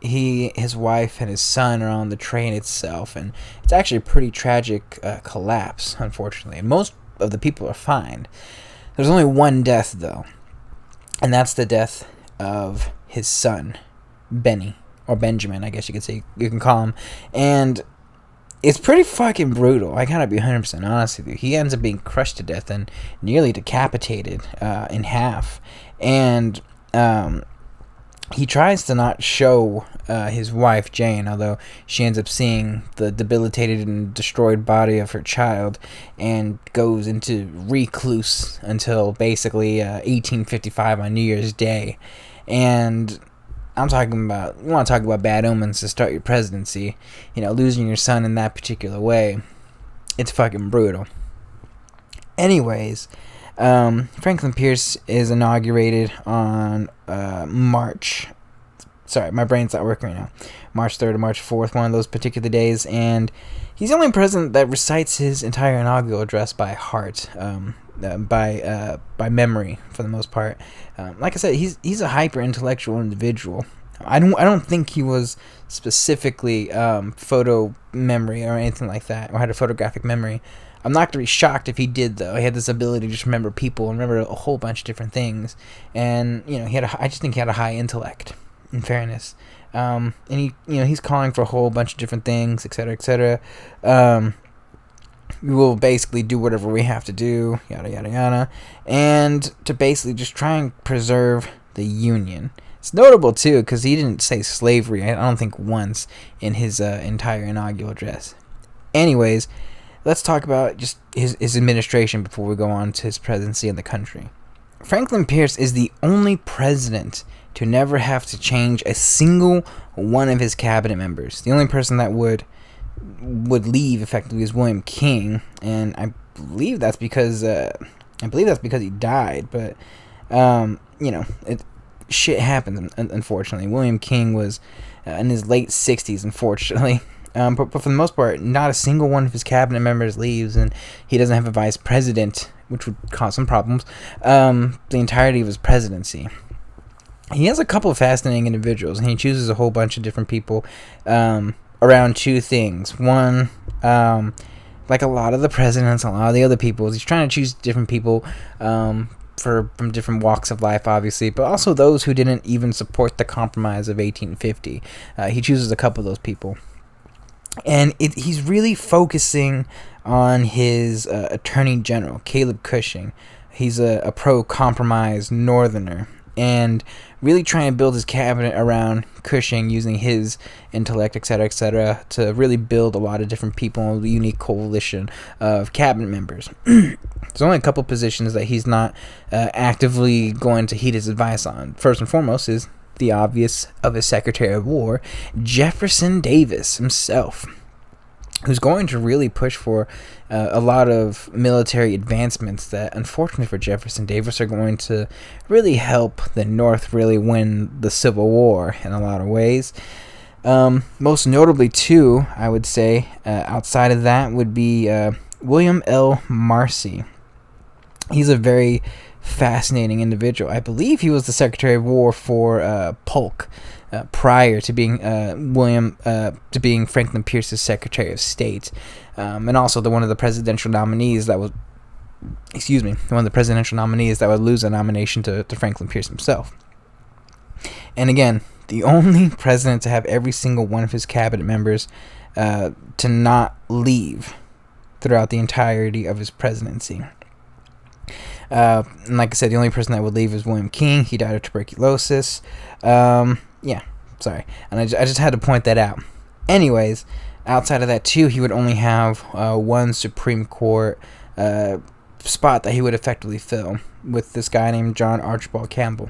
His wife, and his son are on the train itself, and it's actually a pretty tragic collapse, unfortunately. And most of the people are fine. There's only one death, though, and that's the death of his son, Benny, or Benjamin, I guess you can call him. And it's pretty fucking brutal. I gotta be 100% honest with you. He ends up being crushed to death and nearly decapitated in half. And he tries to not show his wife, Jane, although she ends up seeing the debilitated and destroyed body of her child and goes into recluse until basically 1855 on New Year's Day. And you want to talk about bad omens to start your presidency, losing your son in that particular way. It's fucking brutal. Anyways, Franklyn Pierce is inaugurated on March 3rd or March 4th, one of those particular days, and he's the only president that recites his entire inaugural address by heart, by memory for the most part. Like I said, he's a hyper intellectual individual. I don't think he was specifically photo memory or anything like that, or had a photographic memory. I'm not going to be shocked if he did, though. He had this ability to just remember people and remember a whole bunch of different things. And, I just think he had a high intellect, in fairness. And he's calling for a whole bunch of different things, et cetera, et cetera. we will basically do whatever we have to do, yada yada yada, and to basically just try and preserve the Union. It's notable too because he didn't say slavery, I don't think, once in his entire inaugural address. Anyways, let's talk about just his administration before we go on to his presidency in the country. Franklyn Pierce is the only president to never have to change a single one of his cabinet members. The only person that would leave effectively is William King, and I believe that's because he died. But shit happens. Unfortunately, William King was in his late 60s. Unfortunately. But for the most part, not a single one of his cabinet members leaves, and he doesn't have a vice president, which would cause some problems, the entirety of his presidency. He has a couple of fascinating individuals, and he chooses a whole bunch of different people around two things. One, like a lot of the presidents, a lot of the other people, he's trying to choose different people from different walks of life, obviously, but also those who didn't even support the Compromise of 1850. He chooses a couple of those people. And he's really focusing on his Attorney General, Caleb Cushing. He's a pro-compromise Northerner, and really trying to build his cabinet around Cushing using his intellect, etc., to really build a lot of different people in a unique coalition of cabinet members. There's only a couple positions that he's not actively going to heed his advice on. First and foremost is the obvious of his Secretary of War, Jefferson Davis himself, who's going to really push for a lot of military advancements that, unfortunately for Jefferson Davis, are going to really help the North really win the Civil War in a lot of ways. Most notably, too, I would say, outside of that, would be William L. Marcy. He's a very fascinating individual. I believe he was the Secretary of War for Polk prior to being being Franklyn Pierce's Secretary of State, and also one of the presidential nominees that would lose a nomination to Franklyn Pierce himself. And again, the only president to have every single one of his cabinet members to not leave throughout the entirety of his presidency. And like I said, the only person that would leave is William King. He died of tuberculosis. And I just had to point that out. Anyways, outside of that too, he would only have one Supreme Court spot that he would effectively fill with this guy named John Archibald Campbell.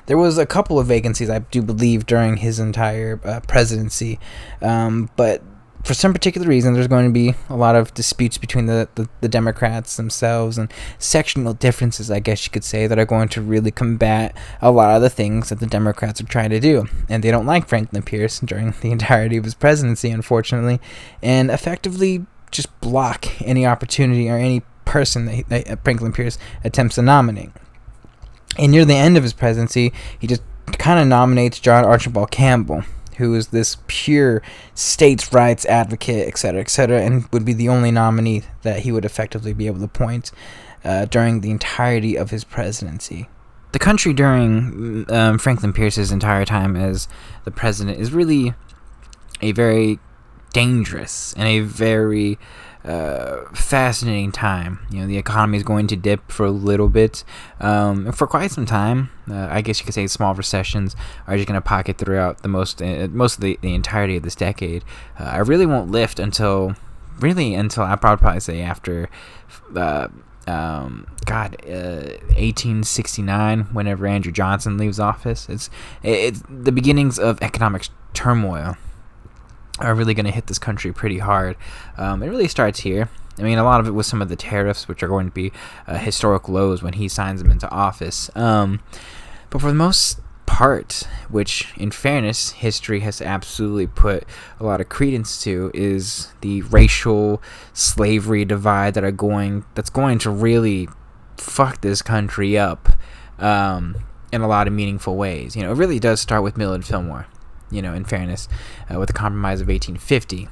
There was a couple of vacancies, I do believe, during his entire presidency, but for some particular reason, there's going to be a lot of disputes between the Democrats themselves and sectional differences, I guess you could say, that are going to really combat a lot of the things that the Democrats are trying to do. And they don't like Franklyn Pierce during the entirety of his presidency, unfortunately, and effectively just block any opportunity or any person that Franklyn Pierce attempts to nominate. And near the end of his presidency, he just kind of nominates John Archibald Campbell, who is this pure states' rights advocate, etc., and would be the only nominee that he would effectively be able to appoint during the entirety of his presidency. The country during Franklyn Pierce's entire time as the president is really a very dangerous and a very fascinating time. The economy is going to dip for a little bit, for quite some time. I guess you could say small recessions are just going to pocket throughout most of the entirety of this decade. I really won't lift until I probably say after 1869, whenever Andrew Johnson leaves office. It's the beginnings of economic turmoil are really going to hit this country pretty hard. It really starts here. I mean, a lot of it was some of the tariffs, which are going to be historic lows when he signs them into office. But for the most part, which in fairness, history has absolutely put a lot of credence to, is the racial slavery divide that's going to really fuck this country up in a lot of meaningful ways. It really does start with Millard Fillmore. In fairness, with the Compromise of 1850.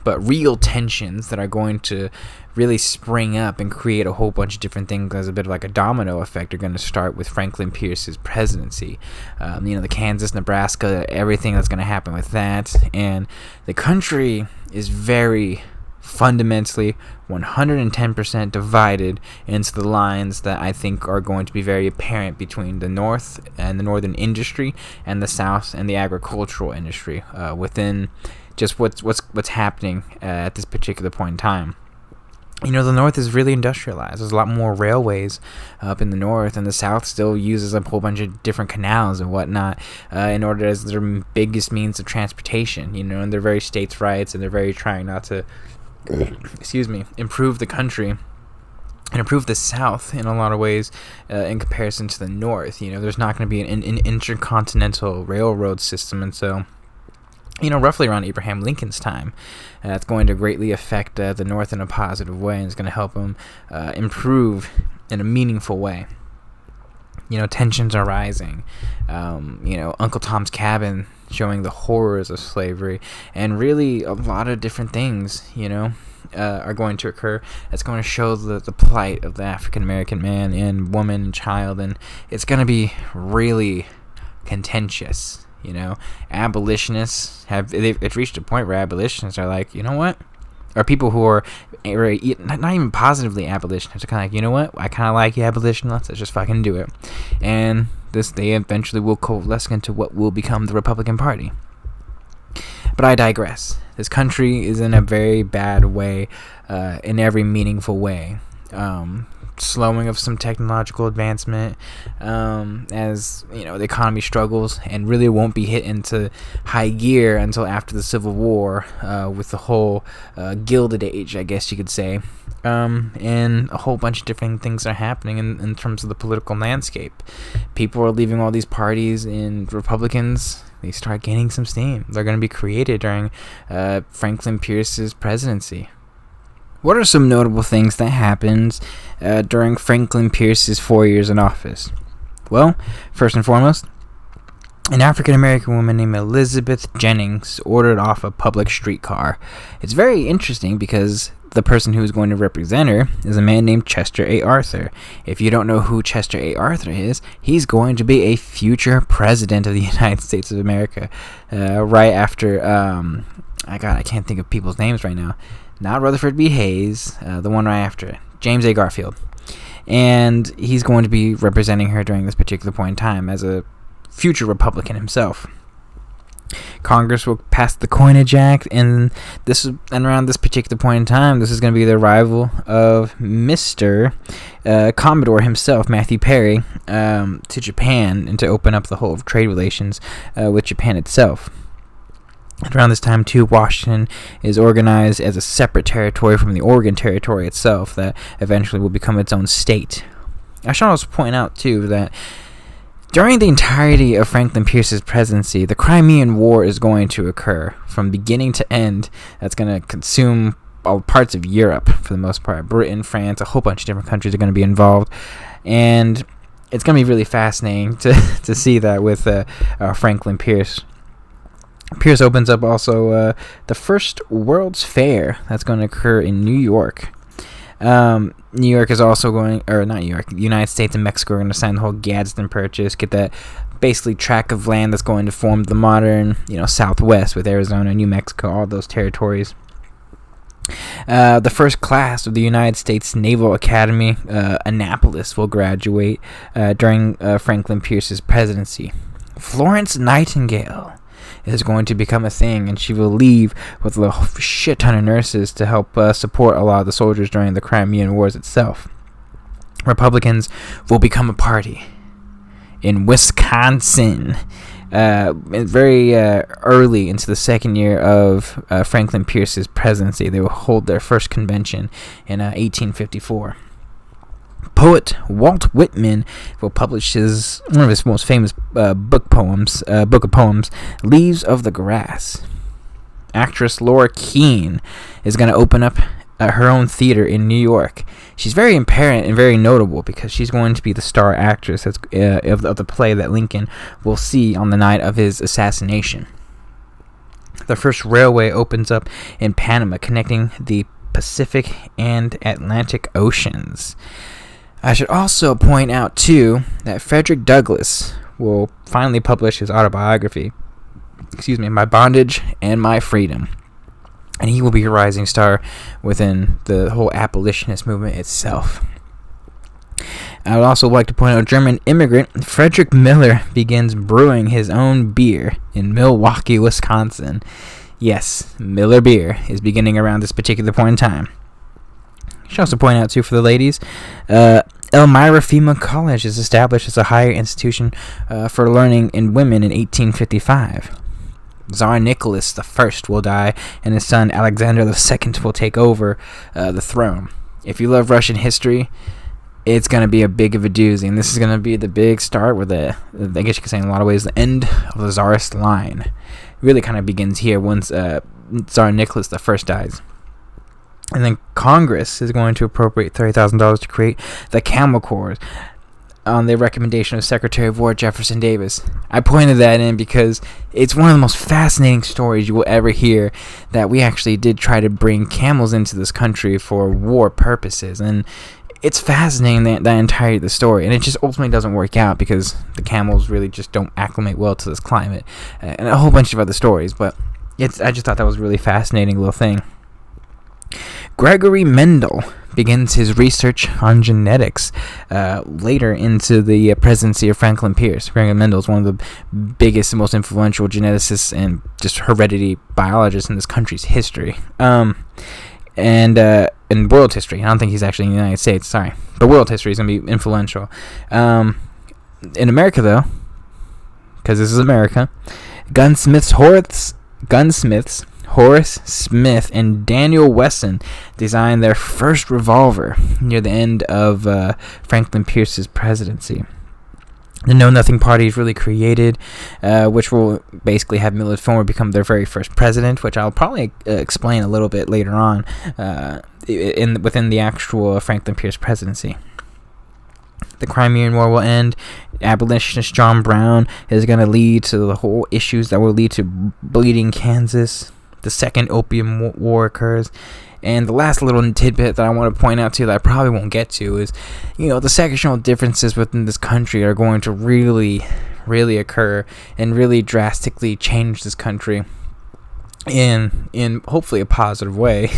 But real tensions that are going to really spring up and create a whole bunch of different things as a bit of like a domino effect are going to start with Franklyn Pierce's presidency. The Kansas, Nebraska, everything that's going to happen with that. And the country is very, fundamentally 110% divided into the lines that I think are going to be very apparent between the North and the northern industry and the South and the agricultural industry within just what's happening at this particular point in time. You know, the North is really industrialized. There's a lot more railways up in the North, and the South still uses a whole bunch of different canals and whatnot in order as their biggest means of transportation. You know, and they're very states' rights, and they're very trying not to, improve the country and improve the South in a lot of ways in comparison to the North. You know, there's not going to be an intercontinental railroad system, and so, you know, roughly around Abraham Lincoln's time, it's going to greatly affect the North in a positive way, and it's going to help them improve in a meaningful way. You know, tensions are rising. You know, Uncle Tom's Cabin showing the horrors of slavery, and really a lot of different things, you know, are going to occur. It's going to show the plight of the African American man and woman and child, and it's going to be really contentious. You know, abolitionists it's reached a point where abolitionists are like, you know what? Or people who are not even positively abolitionists are kind of like, you know what? I kind of like the abolitionists. Let's just fucking do it. And they eventually will coalesce into what will become the Republican Party. But I digress. This country is in a very bad way, in every meaningful way. Slowing of some technological advancement, as you know, the economy struggles and really won't be hit into high gear until after the Civil War, with the whole Gilded Age, I guess you could say, and a whole bunch of different things are happening in terms of the political landscape. People are leaving all these parties, and Republicans, they start gaining some steam. They're going to be created during Franklyn Pierce's presidency. What are some notable things that happened during Franklyn Pierce's 4 years in office? Well, first and foremost, an African-American woman named Elizabeth Jennings ordered off a public streetcar. It's very interesting because the person who is going to represent her is a man named Chester A. Arthur. If you don't know who Chester A. Arthur is, he's going to be a future president of the United States of America. Right after, I can't think of people's names right now. Not Rutherford B. Hayes, the one right after it, James A. Garfield. And he's going to be representing her during this particular point in time as a future Republican himself. Congress will pass the Coinage Act, and around this particular point in time, this is going to be the arrival of Mr. Commodore himself, Matthew Perry, to Japan, and to open up the whole of trade relations with Japan itself. Around this time, too, Washington is organized as a separate territory from the Oregon Territory itself that eventually will become its own state. I should also point out, too, that during the entirety of Franklyn Pierce's presidency, the Crimean War is going to occur from beginning to end. That's going to consume all parts of Europe, for the most part. Britain, France, a whole bunch of different countries are going to be involved. And it's going to be really fascinating to see that with Franklyn Pierce. Pierce opens up also the first World's Fair that's going to occur in New York. New York is also going, or not New York, the United States and Mexico are going to sign the whole Gadsden Purchase, get that basically tract of land that's going to form the modern, Southwest with Arizona, New Mexico, all those territories. The first class of the United States Naval Academy, Annapolis, will graduate during Franklyn Pierce's presidency. Florence Nightingale is going to become a thing, and she will leave with a shit ton of nurses to help support a lot of the soldiers during the Crimean Wars itself. Republicans will become a party in Wisconsin very early into the second year of Franklyn Pierce's presidency. They will hold their first convention in 1854. Poet Walt Whitman will publish one of his most famous book of poems, Leaves of the Grass. Actress Laura Keene is going to open up her own theater in New York. She's very apparent and very notable because she's going to be the star actress of the play that Lincoln will see on the night of his assassination. The first railway opens up in Panama, connecting the Pacific and Atlantic Oceans. I should also point out, too, that Frederick Douglass will finally publish his autobiography, My Bondage and My Freedom. and he will be a rising star within the whole abolitionist movement itself. I would also like to point out German immigrant Frederick Miller begins brewing his own beer in Milwaukee, Wisconsin. Yes, Miller beer is beginning around this particular point in time. I should also point out, too, for the ladies, Elmira Female College is established as a higher institution for learning in women in 1855. Tsar Nicholas I will die, and his son Alexander II will take over the throne. If you love Russian history, it's going to be a big of a doozy, and this is going to be the big start with I guess you could say in a lot of ways, the end of the Tsarist line. It really kind of begins here once Tsar Nicholas I dies. And then Congress is going to appropriate $30,000 to create the Camel Corps on the recommendation of Secretary of War Jefferson Davis. I pointed that in because it's one of the most fascinating stories you will ever hear, that we actually did try to bring camels into this country for war purposes. And it's fascinating, that entirety of the story, and it just ultimately doesn't work out because the camels really just don't acclimate well to this climate, and a whole bunch of other stories. But I just thought that was a really fascinating little thing. Gregory Mendel begins his research on genetics later into the presidency of Franklyn Pierce. Gregory Mendel is one of the biggest and most influential geneticists and just heredity biologists in this country's history. And in world history. I don't think he's actually in the United States, sorry. But world history is going to be influential. In America, though, because this is America, gunsmiths Horace Smith and Daniel Wesson designed their first revolver near the end of Franklyn Pierce's presidency. The Know Nothing Party is really created, which will basically have Millard Fillmore become their very first president, which I'll probably explain a little bit later on within the actual Franklyn Pierce presidency. The Crimean War will end. Abolitionist John Brown is going to lead to the whole issues that will lead to Bleeding Kansas. The Second Opium War occurs. And the last little tidbit that I want to point out to you that I probably won't get to is, the sectional differences within this country are going to really, really occur and really drastically change this country in hopefully a positive way.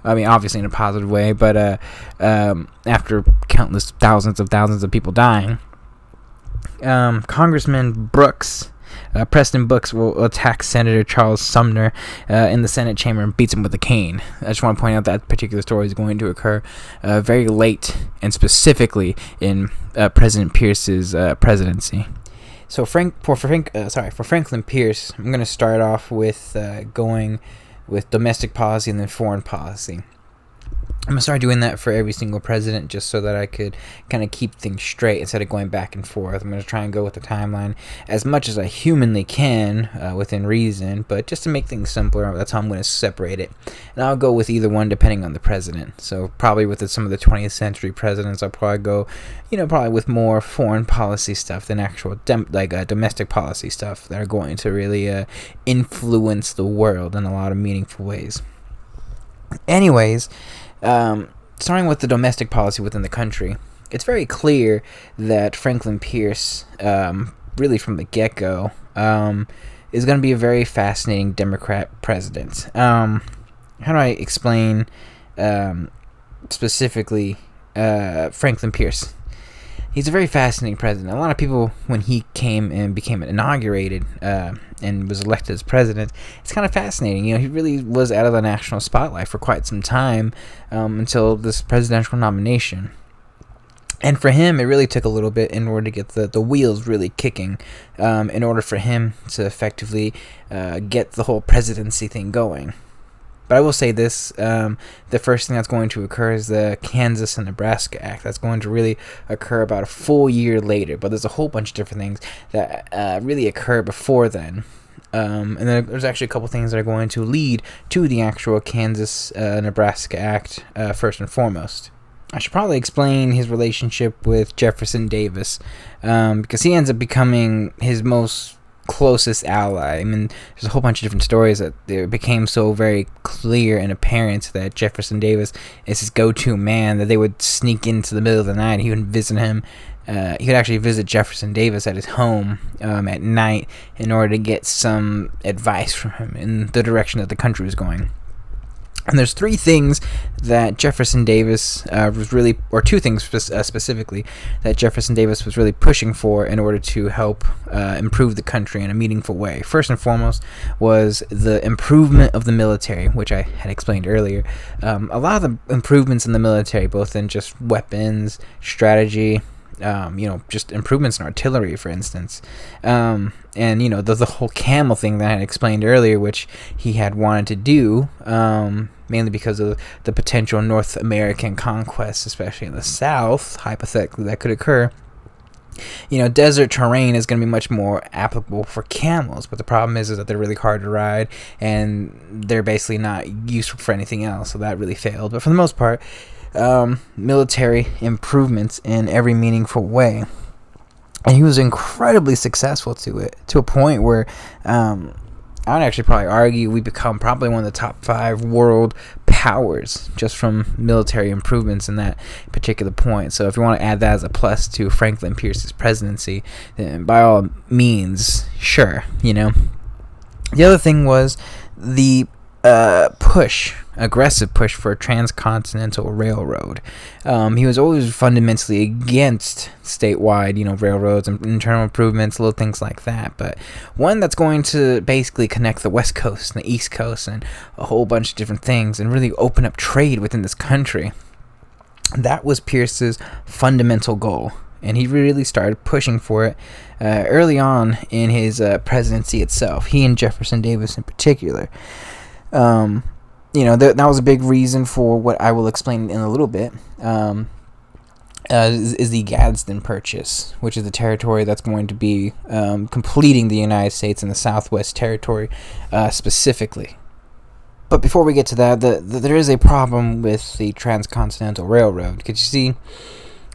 I mean, obviously in a positive way, but after countless thousands of people dying, Congressman Preston Brooks will attack Senator Charles Sumner in the Senate chamber and beats him with a cane. I just want to point out that particular story is going to occur very late and specifically in President Pierce's presidency. So for Franklyn Pierce, I'm going to start off with going with domestic policy and then foreign policy. I'm going to start doing that for every single president just so that I could kind of keep things straight instead of going back and forth. I'm going to try and go with the timeline as much as I humanly can within reason, but just to make things simpler, that's how I'm going to separate it. And I'll go with either one depending on the president. So probably with some of the 20th century presidents, I'll probably go, probably with more foreign policy stuff than actual domestic policy stuff that are going to really influence the world in a lot of meaningful ways. Anyways, starting with the domestic policy within the country, it's very clear that Franklyn Pierce, really from the get-go, is going to be a very fascinating Democrat president. How do I explain specifically Franklyn Pierce? He's a very fascinating president. A lot of people, when he came and became inaugurated and was elected as president, it's kind of fascinating. He really was out of the national spotlight for quite some time until this presidential nomination. And for him, it really took a little bit in order to get the wheels really kicking, in order for him to effectively get the whole presidency thing going. But I will say this, the first thing that's going to occur is the Kansas and Nebraska Act. That's going to really occur about a full year later. But there's a whole bunch of different things that really occur before then. And then there's actually a couple things that are going to lead to the actual Kansas-Nebraska Act first and foremost. I should probably explain his relationship with Jefferson Davis, because he ends up becoming his most closest ally. I mean, there's a whole bunch of different stories that it became so very clear and apparent that Jefferson Davis is his go-to man, that they would sneak into the middle of the night. He would visit him. He could actually visit Jefferson Davis at his home at night in order to get some advice from him in the direction that the country was going. And there's three things that Jefferson Davis was really, or two things specifically, that Jefferson Davis was really pushing for in order to help improve the country in a meaningful way. First and foremost was the improvement of the military, which I had explained earlier. A lot of the improvements in the military, both in just weapons, strategy, just improvements in artillery, for instance. And, the whole camel thing that I had explained earlier, which he had wanted to do, mainly because of the potential North American conquest, especially in the South, hypothetically, that could occur. Desert terrain is going to be much more applicable for camels, but the problem is that they're really hard to ride, and they're basically not useful for anything else, so that really failed. But for the most part, military improvements in every meaningful way. And he was incredibly successful to a point where I would actually probably argue we become probably one of the top 5 world powers just from military improvements in that particular point. So if you want to add that as a plus to Franklyn Pierce's presidency, then by all means, sure. The other thing was the aggressive push for a transcontinental railroad. He was always fundamentally against statewide, railroads and internal improvements, little things like that. But one that's going to basically connect the West Coast and the East Coast and a whole bunch of different things and really open up trade within this country. That was Pierce's fundamental goal. And he really started pushing for it early on in his presidency itself. He and Jefferson Davis in particular. That was a big reason for what I will explain in a little bit, is the Gadsden Purchase, which is the territory that's going to be completing the United States and the Southwest Territory specifically. But before we get to that, there is a problem with the Transcontinental Railroad, because you see,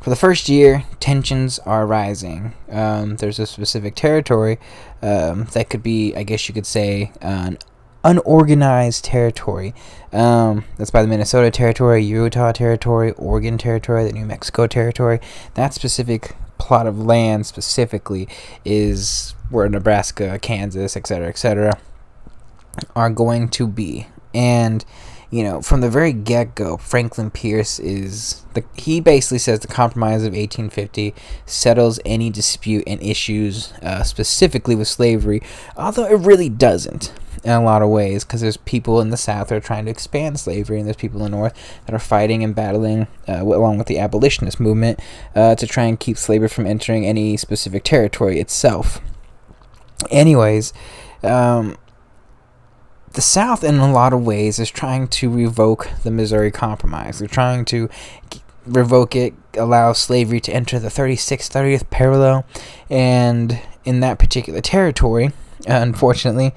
for the first year, tensions are rising. There's a specific territory that could be, I guess you could say, an unorganized territory. That's by the Minnesota Territory, Utah Territory, Oregon Territory, the New Mexico Territory. That specific plot of land specifically is where Nebraska, Kansas, etc., are going to be. And from the very get-go, Franklyn Pierce he basically says the Compromise of 1850 settles any dispute and issues specifically with slavery, although it really doesn't in a lot of ways, because there's people in the South that are trying to expand slavery, and there's people in the North that are fighting and battling along with the abolitionist movement to try and keep slavery from entering any specific territory itself. Anyways, the South, in a lot of ways, is trying to revoke the Missouri Compromise. They're trying to revoke it, allow slavery to enter the 30th parallel, and in that particular territory, unfortunately,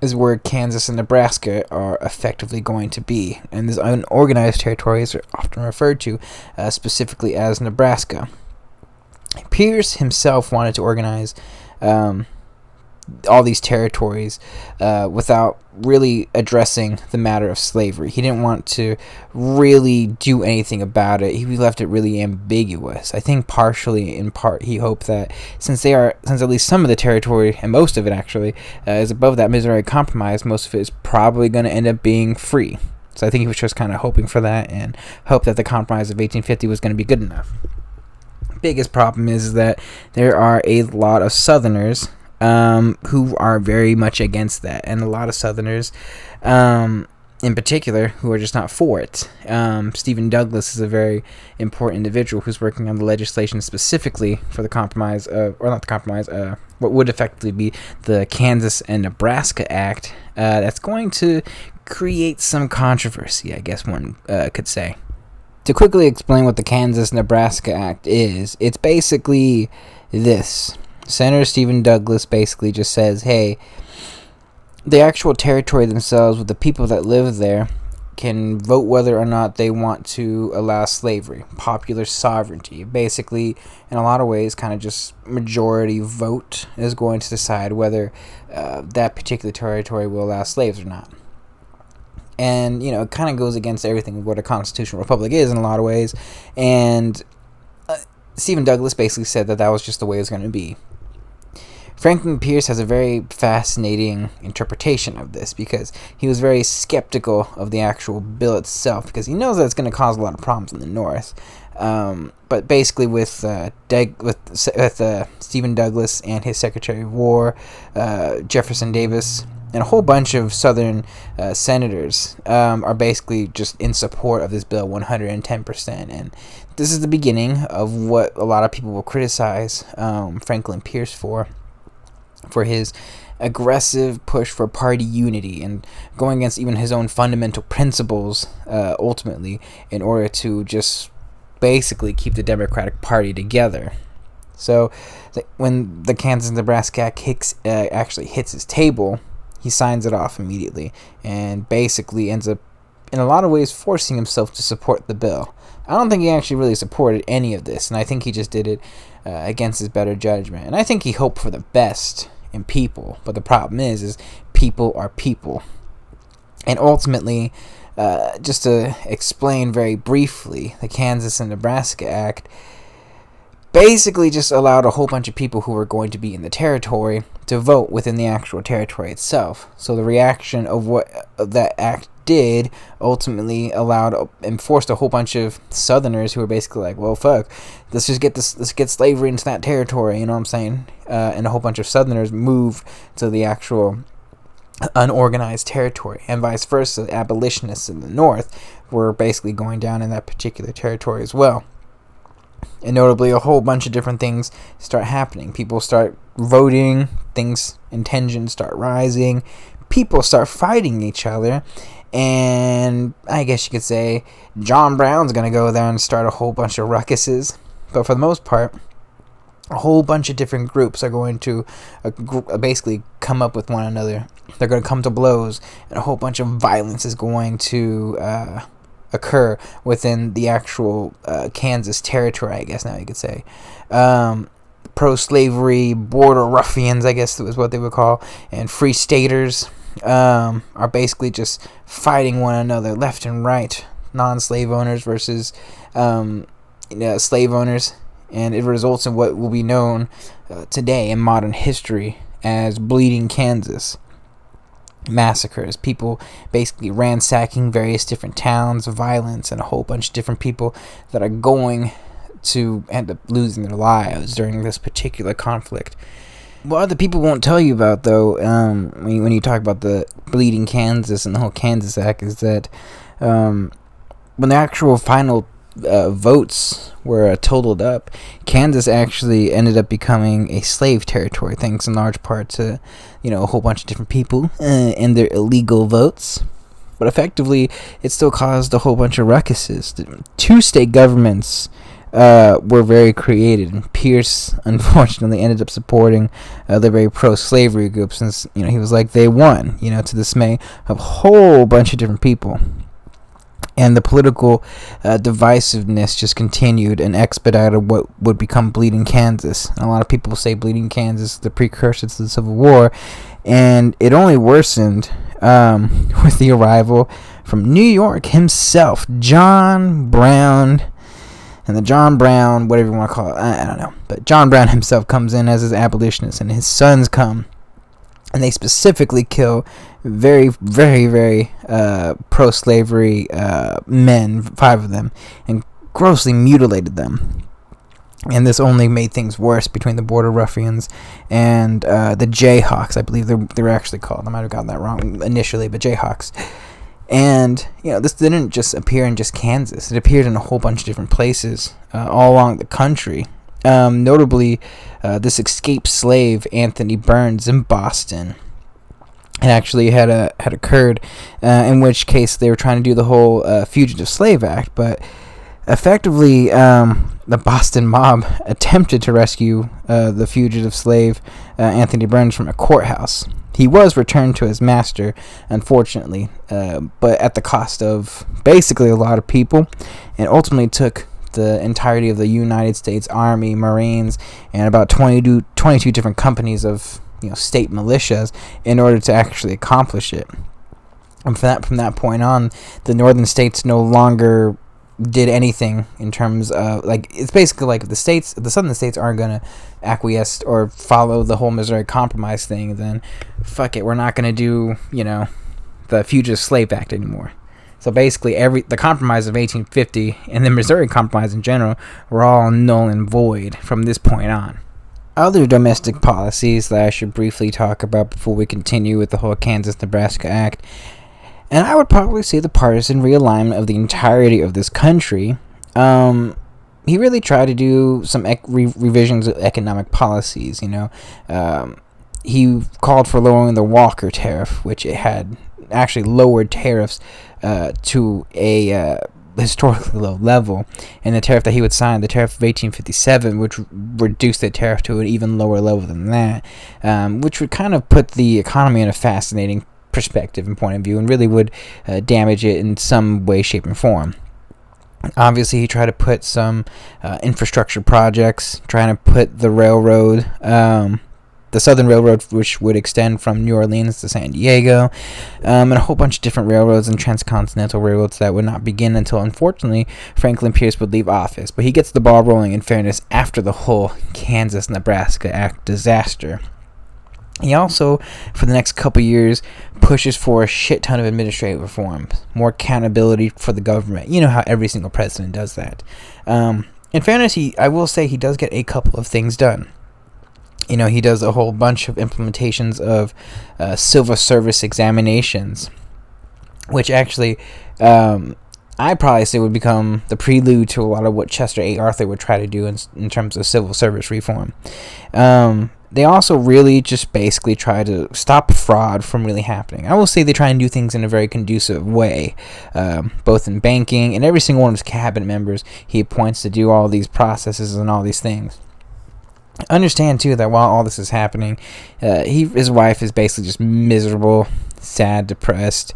is where Kansas and Nebraska are effectively going to be. And these unorganized territories are often referred to specifically as Nebraska. Pierce himself wanted to organize all these territories without really addressing the matter of slavery. He didn't want to really do anything about it. He left it really ambiguous. I think partially, in part, he hoped that since at least some of the territory, and most of it actually, is above that Missouri Compromise, most of it is probably going to end up being free. So I think he was just kind of hoping for that and hoped that the Compromise of 1850 was going to be good enough. Biggest problem is that there are a lot of Southerners who are very much against that, and a lot of Southerners in particular who are just not for it. Stephen Douglas is a very important individual who's working on the legislation specifically for the compromise, or not the compromise, what would effectively be the Kansas and Nebraska Act, that's going to create some controversy, I guess one could say. To quickly explain what the Kansas-Nebraska Act is, it's basically this. Senator Stephen Douglas basically just says, hey, the actual territory themselves, with the people that live there, can vote whether or not they want to allow slavery. Popular sovereignty. Basically, in a lot of ways, kind of just majority vote is going to decide whether that particular territory will allow slaves or not. And, it kind of goes against everything what a constitutional republic is in a lot of ways. And Stephen Douglas basically said that was just the way it was going to be. Franklyn Pierce has a very fascinating interpretation of this because he was very skeptical of the actual bill itself because he knows that it's going to cause a lot of problems in the North. But basically, with Stephen Douglas and his Secretary of War, Jefferson Davis, and a whole bunch of Southern senators are basically just in support of this bill 110%. And this is the beginning of what a lot of people will criticize Franklyn Pierce for his aggressive push for party unity and going against even his own fundamental principles, ultimately, in order to just basically keep the Democratic Party together. So when the Kansas-Nebraska Act actually hits his table, he signs it off immediately and basically ends up, in a lot of ways, forcing himself to support the bill. I don't think he actually really supported any of this, and I think he just did it against his better judgment. And I think he hoped for the best in people, but the problem is people are people. And ultimately, just to explain very briefly, the Kansas and Nebraska Act basically just allowed a whole bunch of people who were going to be in the territory to vote within the actual territory itself. So the reaction of what that act did ultimately allowed and forced a whole bunch of Southerners who were basically like, well, fuck, let's get slavery into that territory, you know what I'm saying? And a whole bunch of Southerners moved to the actual unorganized territory, and vice versa. Abolitionists in the North were basically going down in that particular territory as well. And notably, a whole bunch of different things start happening. People start voting, intentions start rising, people start fighting each other, and I guess you could say John Brown's going to go there and start a whole bunch of ruckuses. But for the most part, a whole bunch of different groups are going to basically come up with one another. They're going to come to blows, and a whole bunch of violence is going to occur within the actual Kansas territory, I guess now you could say. Pro-slavery border ruffians, I guess was what they would call, and free staters are basically just fighting one another left and right. Non-slave owners versus slave owners. And it results in what will be known today in modern history as Bleeding Kansas massacres. People basically ransacking various different towns, violence, and a whole bunch of different people that are going to end up losing their lives during this particular conflict. What other people won't tell you about, though, when you talk about the Bleeding Kansas and the whole Kansas Act, is that when the actual final votes were totaled up, Kansas actually ended up becoming a slave territory, thanks in large part to a whole bunch of different people and their illegal votes. But effectively, it still caused a whole bunch of ruckuses. The two state governments were very created, and Pierce unfortunately ended up supporting the very pro-slavery group, since he was like, they won, to the dismay of a whole bunch of different people. And the political divisiveness just continued and expedited what would become Bleeding Kansas. And a lot of people say Bleeding Kansas is the precursor to the Civil War. And it only worsened with the arrival from New York himself, John Brown. And the John Brown, whatever you want to call it, I don't know. But John Brown himself comes in as his abolitionist, and his sons come. And they specifically kill very, very, very pro-slavery men, 5 of them, and grossly mutilated them. And this only made things worse between the border ruffians and the Jayhawks, I believe they were actually called. I might have gotten that wrong initially, but Jayhawks. And, this didn't just appear in just Kansas. It appeared in a whole bunch of different places all along the country. Notably, this escaped slave, Anthony Burns, in Boston. It actually had occurred, in which case they were trying to do the whole Fugitive Slave Act, but effectively the Boston mob attempted to rescue the fugitive slave Anthony Burns from a courthouse. He was returned to his master, unfortunately, but at the cost of basically a lot of people, and ultimately took the entirety of the United States Army, Marines, and about 22 different companies of state militias in order to actually accomplish it. And from that point on, the northern states no longer did anything in terms of, like, it's basically like if the southern states aren't going to acquiesce or follow the whole Missouri Compromise thing, then fuck it, we're not going to do, the Fugitive Slave Act anymore. So basically the Compromise of 1850 and the Missouri Compromise in general were all null and void from this point on. Other domestic policies that I should briefly talk about before we continue with the whole Kansas-Nebraska Act, and I would probably say the partisan realignment of the entirety of this country. He really tried to do some revisions of economic policies, He called for lowering the Walker tariff, which it had actually lowered tariffs to a historically low level, and the tariff that he would sign, the tariff of 1857, which reduced the tariff to an even lower level than that, which would kind of put the economy in a fascinating perspective and point of view, and really would damage it in some way, shape, and form. Obviously, he tried to put some infrastructure projects, trying to put the railroad, the Southern Railroad, which would extend from New Orleans to San Diego, and a whole bunch of different railroads and transcontinental railroads that would not begin until, unfortunately, Franklyn Pierce would leave office. But he gets the ball rolling, in fairness, after the whole Kansas-Nebraska Act disaster. He also, for the next couple years, pushes for a shit ton of administrative reforms, more accountability for the government. You know how every single president does that. In fairness, I will say he does get a couple of things done. He does a whole bunch of implementations of civil service examinations, which actually I probably say would become the prelude to a lot of what Chester A. Arthur would try to do in terms of civil service reform. They also really just basically try to stop fraud from really happening. I will say they try and do things in a very conducive way, both in banking and every single one of his cabinet members he appoints to do all these processes and all these things. Understand, too, that while all this is happening, his wife is basically just miserable, sad, depressed.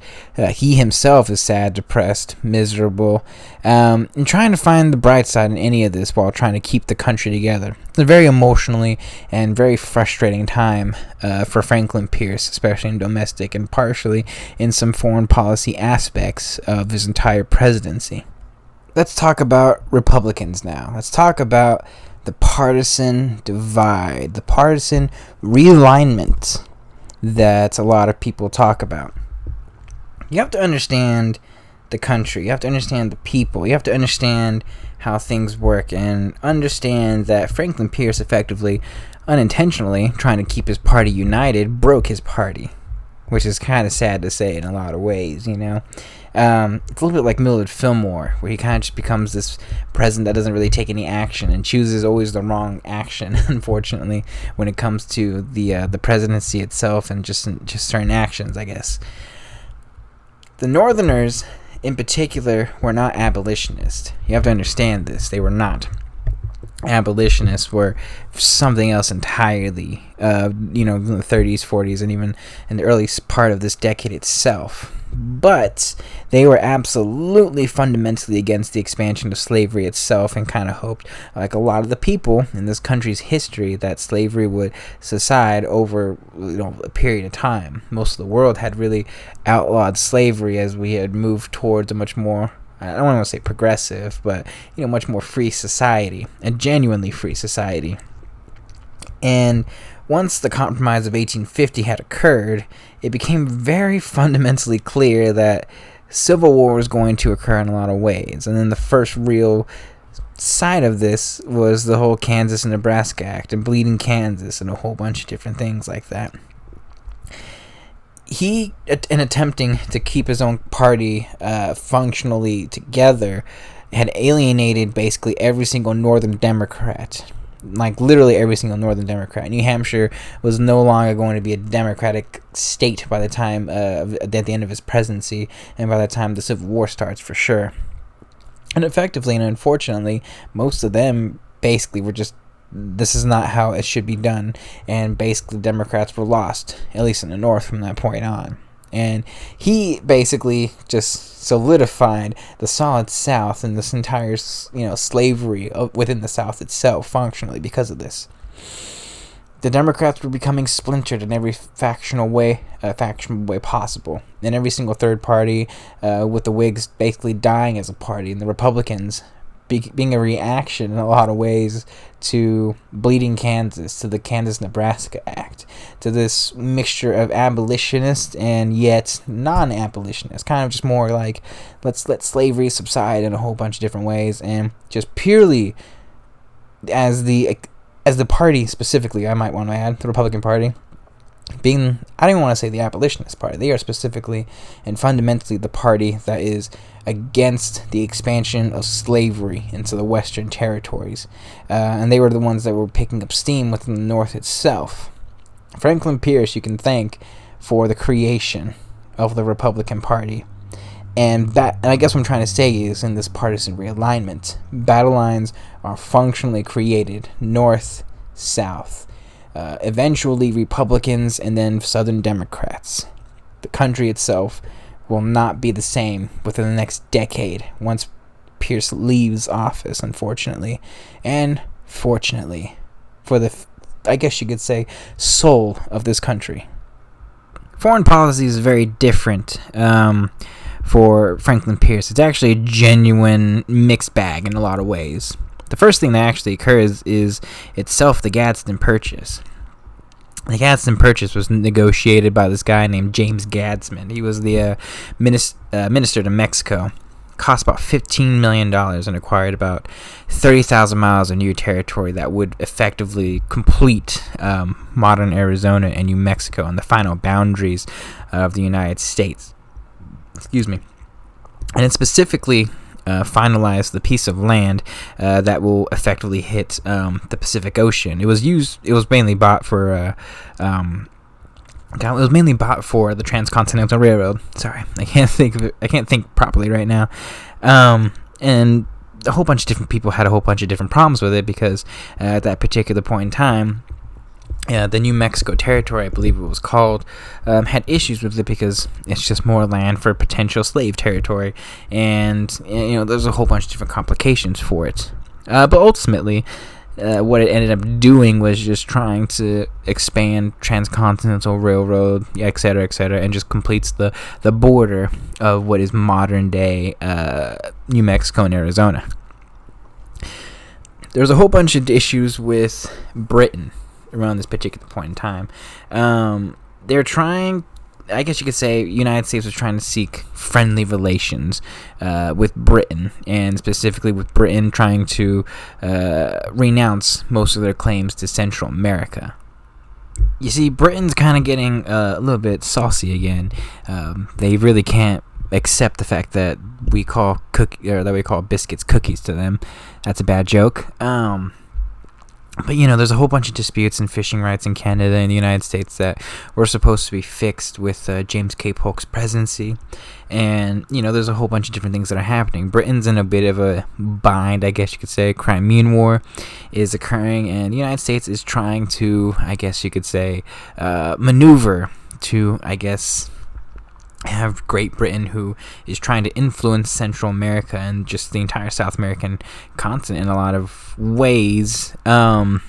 He himself is sad, depressed, miserable, and trying to find the bright side in any of this while trying to keep the country together. It's a very emotionally and very frustrating time for Franklyn Pierce, especially in domestic and partially in some foreign policy aspects of his entire presidency. Let's talk about Republicans now. Let's talk about the partisan divide, the partisan realignment that a lot of people talk about. You have to understand the country. You have to understand the people. You have to understand how things work and understand that Franklyn Pierce effectively, unintentionally, trying to keep his party united, broke his party, which is kind of sad to say in a lot of ways, It's a little bit like Millard Fillmore, where he kind of just becomes this president that doesn't really take any action and chooses always the wrong action, unfortunately, when it comes to the presidency itself and just certain actions, I guess. The Northerners, in particular, were not abolitionists. You have to understand this. They were not. Abolitionists were something else entirely, in the 30s, 40s, and even in the early part of this decade itself. But they were absolutely fundamentally against the expansion of slavery itself and kind of hoped, like a lot of the people in this country's history, that slavery would subside over a period of time. Most of the world had really outlawed slavery as we had moved towards a much more, I don't want to say progressive, but much more free society, a genuinely free society. And once the Compromise of 1850 had occurred, it became very fundamentally clear that civil war was going to occur in a lot of ways. And then the first real side of this was the whole Kansas and Nebraska Act and Bleeding Kansas and a whole bunch of different things like that. He, in attempting to keep his own party functionally together, had alienated basically every single Northern Democrat. Like literally every single Northern Democrat. New Hampshire was no longer going to be a Democratic state by the time at the end of his presidency, and by the time the Civil War starts, for sure. And effectively and unfortunately, most of them basically were just, this is not how it should be done, and basically Democrats were lost, at least in the North, from that point on. And he basically just solidified the solid South and this entire, slavery within the South itself, functionally, because of this. the Democrats were becoming splintered in every factional way possible. In every single third party, with the Whigs basically dying as a party, and the Republicans being a reaction in a lot of ways to Bleeding Kansas, to the Kansas-Nebraska Act, to this mixture of abolitionist and yet non-abolitionist, kind of just more like, let's let slavery subside in a whole bunch of different ways, and just purely as the party specifically, I might want to add, the Republican Party, being, I don't even want to say the abolitionist party, they are specifically and fundamentally the party that is against the expansion of slavery into the Western territories, and they were the ones that were picking up steam within the North itself. Franklyn Pierce you can thank for the creation of the Republican Party, and I guess what I'm trying to say is, in this partisan realignment, battle lines are functionally created north, south, eventually Republicans, and then Southern Democrats. The country itself will not be the same within the next decade once Pierce leaves office, unfortunately, and fortunately for the, I guess you could say, soul of this country. Foreign policy is very different for Franklyn Pierce. It's actually a genuine mixed bag in a lot of ways. The first thing that actually occurs is itself the Gadsden Purchase. The Gadsden Purchase was negotiated by this guy named James Gadsden. He was the minister to Mexico. Cost about $15 million and acquired about 30,000 miles of new territory that would effectively complete modern Arizona and New Mexico and the final boundaries of the United States. Excuse me. And it specifically finalized the piece of land that will effectively hit the Pacific Ocean. It was mainly bought for the Transcontinental Railroad. Sorry, I can't think properly right now. And a whole bunch of different people had a whole bunch of different problems with it because at that particular point in time, the New Mexico Territory, I believe it was called, had issues with it because it's just more land for potential slave territory, and there's a whole bunch of different complications for it. But ultimately, what it ended up doing was just trying to expand Transcontinental Railroad, et cetera, and just completes the border of what is modern day New Mexico and Arizona. There's a whole bunch of issues with Britain around this particular point in time. They're trying, I guess you could say, United States was trying to seek friendly relations with Britain, and specifically with Britain trying to renounce most of their claims to Central America. You see, Britain's kind of getting a little bit saucy again. They really can't accept the fact that we call biscuits cookies to them. That's a bad joke. But, there's a whole bunch of disputes and fishing rights in Canada and the United States that were supposed to be fixed with James K. Polk's presidency. And, there's a whole bunch of different things that are happening. Britain's in a bit of a bind, I guess you could say. Crimean War is occurring, and the United States is trying to, I guess you could say, maneuver to, I guess, have Great Britain, who is trying to influence Central America and just the entire South American continent in a lot of ways, to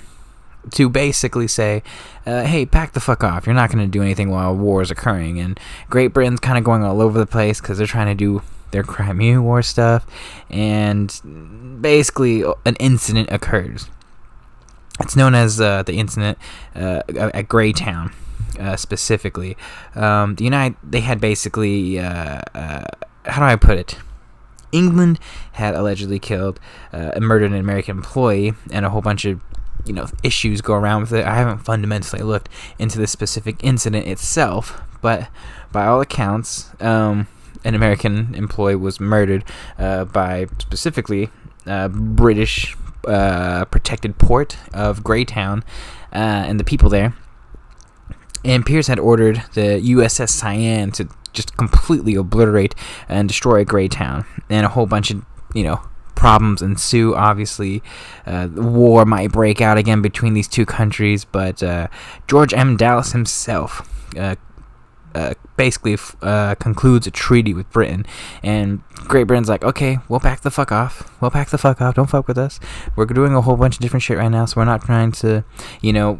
basically say, hey, back the fuck off. You're not going to do anything while war is occurring. And Great Britain's kind of going all over the place because they're trying to do their Crimean War stuff, and basically an incident occurs. It's known as the incident at Greytown. Specifically, they had basically, how do I put it? England had allegedly killed and murdered an American employee, and a whole bunch of issues go around with it. I haven't fundamentally looked into the specific incident itself, but by all accounts, an American employee was murdered by specifically British protected port of Greytown and the people there. And Pierce had ordered the USS Cyan to just completely obliterate and destroy Greytown. And a whole bunch of, problems ensue. Obviously, the war might break out again between these two countries. But George M. Dallas himself basically concludes a treaty with Britain, and Great Britain's like, okay, we'll back the fuck off. Don't fuck with us. We're doing a whole bunch of different shit right now, so we're not trying to,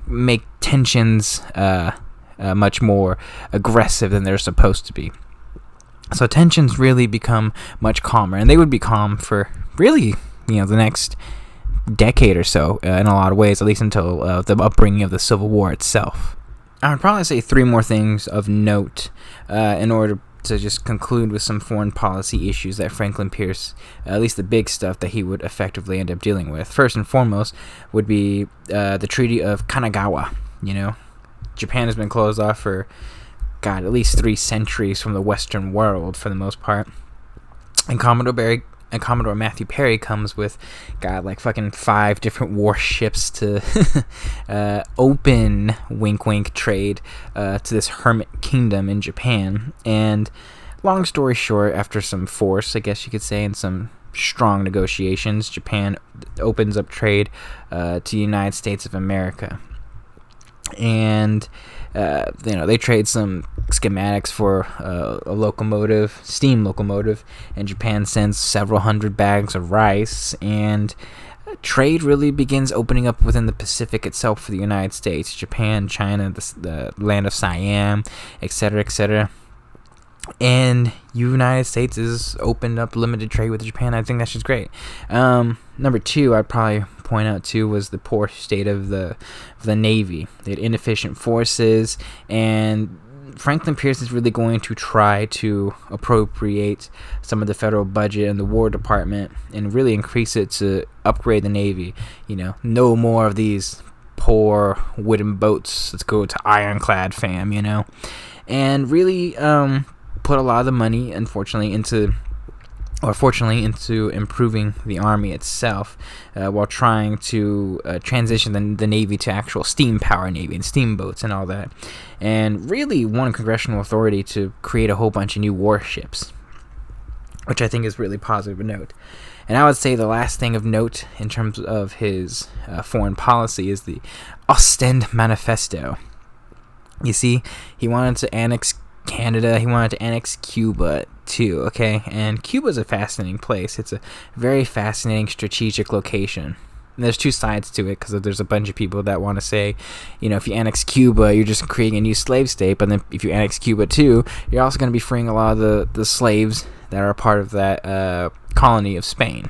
make tensions much more aggressive than they're supposed to be. So tensions really become much calmer, and they would be calm for really, the next decade or so, in a lot of ways, at least until the upbringing of the Civil War itself. I would probably say three more things of note in order to just conclude with some foreign policy issues that Franklyn Pierce, at least the big stuff that he would effectively end up dealing with. First and foremost would be the Treaty of Kanagawa. Japan has been closed off for at least 3 centuries from the Western world for the most part. And Commodore Matthew Perry comes with, like fucking 5 different warships to open, wink wink, trade to this hermit kingdom in Japan. And long story short, after some force, I guess you could say, and some strong negotiations, Japan opens up trade to the United States of America. And they trade some schematics for a steam locomotive, and Japan sends several hundred bags of rice, and trade really begins opening up within the Pacific itself for the United States, Japan, China, the land of Siam, etc., etc. And United States is opened up limited trade with Japan. I think that's just great. Number 2, I'd probably point out too, was the poor state of the Navy. They had inefficient forces, and Franklyn Pierce is really going to try to appropriate some of the federal budget and the War Department and really increase it to upgrade the Navy. No more of these poor wooden boats. Let's go to ironclad, fam. And really put a lot of the money, fortunately, into improving the Army itself, while trying to transition the Navy to actual steam power Navy and steamboats and all that, and really won congressional authority to create a whole bunch of new warships, which I think is really positive of note. And I would say the last thing of note in terms of his foreign policy is the Ostend Manifesto. You see, he wanted to annex Canada, he wanted to annex Cuba too, okay? And Cuba's a fascinating place. It's a very fascinating strategic location. And there's 2 sides to it, because there's a bunch of people that want to say, if you annex Cuba, you're just creating a new slave state, but then if you annex Cuba too, you're also going to be freeing a lot of the slaves that are a part of that colony of Spain.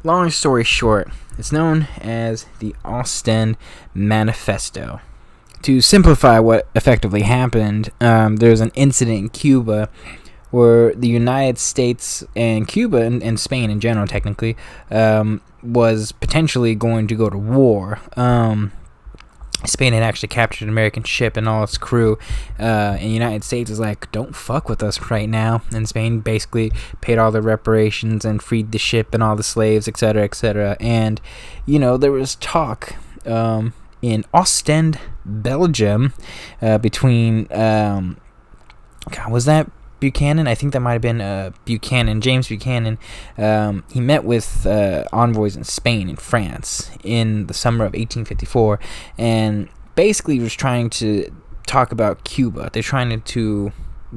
Long story short, it's known as the Ostend Manifesto. To simplify what effectively happened, there's an incident in Cuba where the United States and Cuba and Spain in general, technically, was potentially going to go to war. Spain had actually captured an American ship and all its crew, and the United States was like, don't fuck with us right now. And Spain basically paid all the reparations and freed the ship and all the slaves, etc., etc. And, there was talk in Ostend, Belgium, between was that Buchanan? I think that might have been James Buchanan. He met with envoys in Spain and France in the summer of 1854, and basically was trying to talk about Cuba. They're trying to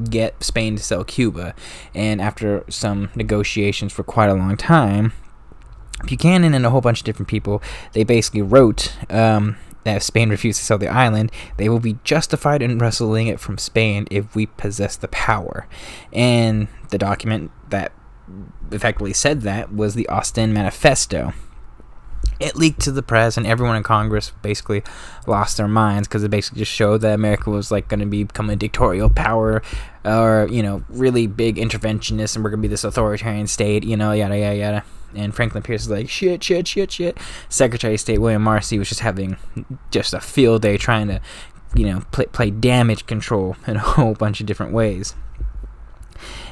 get Spain to sell Cuba, and after some negotiations for quite a long time, Buchanan and a whole bunch of different people, they basically wrote that if Spain refused to sell the island, they will be justified in wresting it from Spain if we possess the power. And the document that effectively said that was the Ostend Manifesto. It leaked to the press, and everyone in Congress basically lost their minds, because it basically just showed that America was like going to become a dictatorial power, or really big interventionist, and we're going to be this authoritarian state, yada yada yada. And Franklyn Pierce is like, shit. Secretary of State William Marcy was just having just a field day trying to, play damage control in a whole bunch of different ways.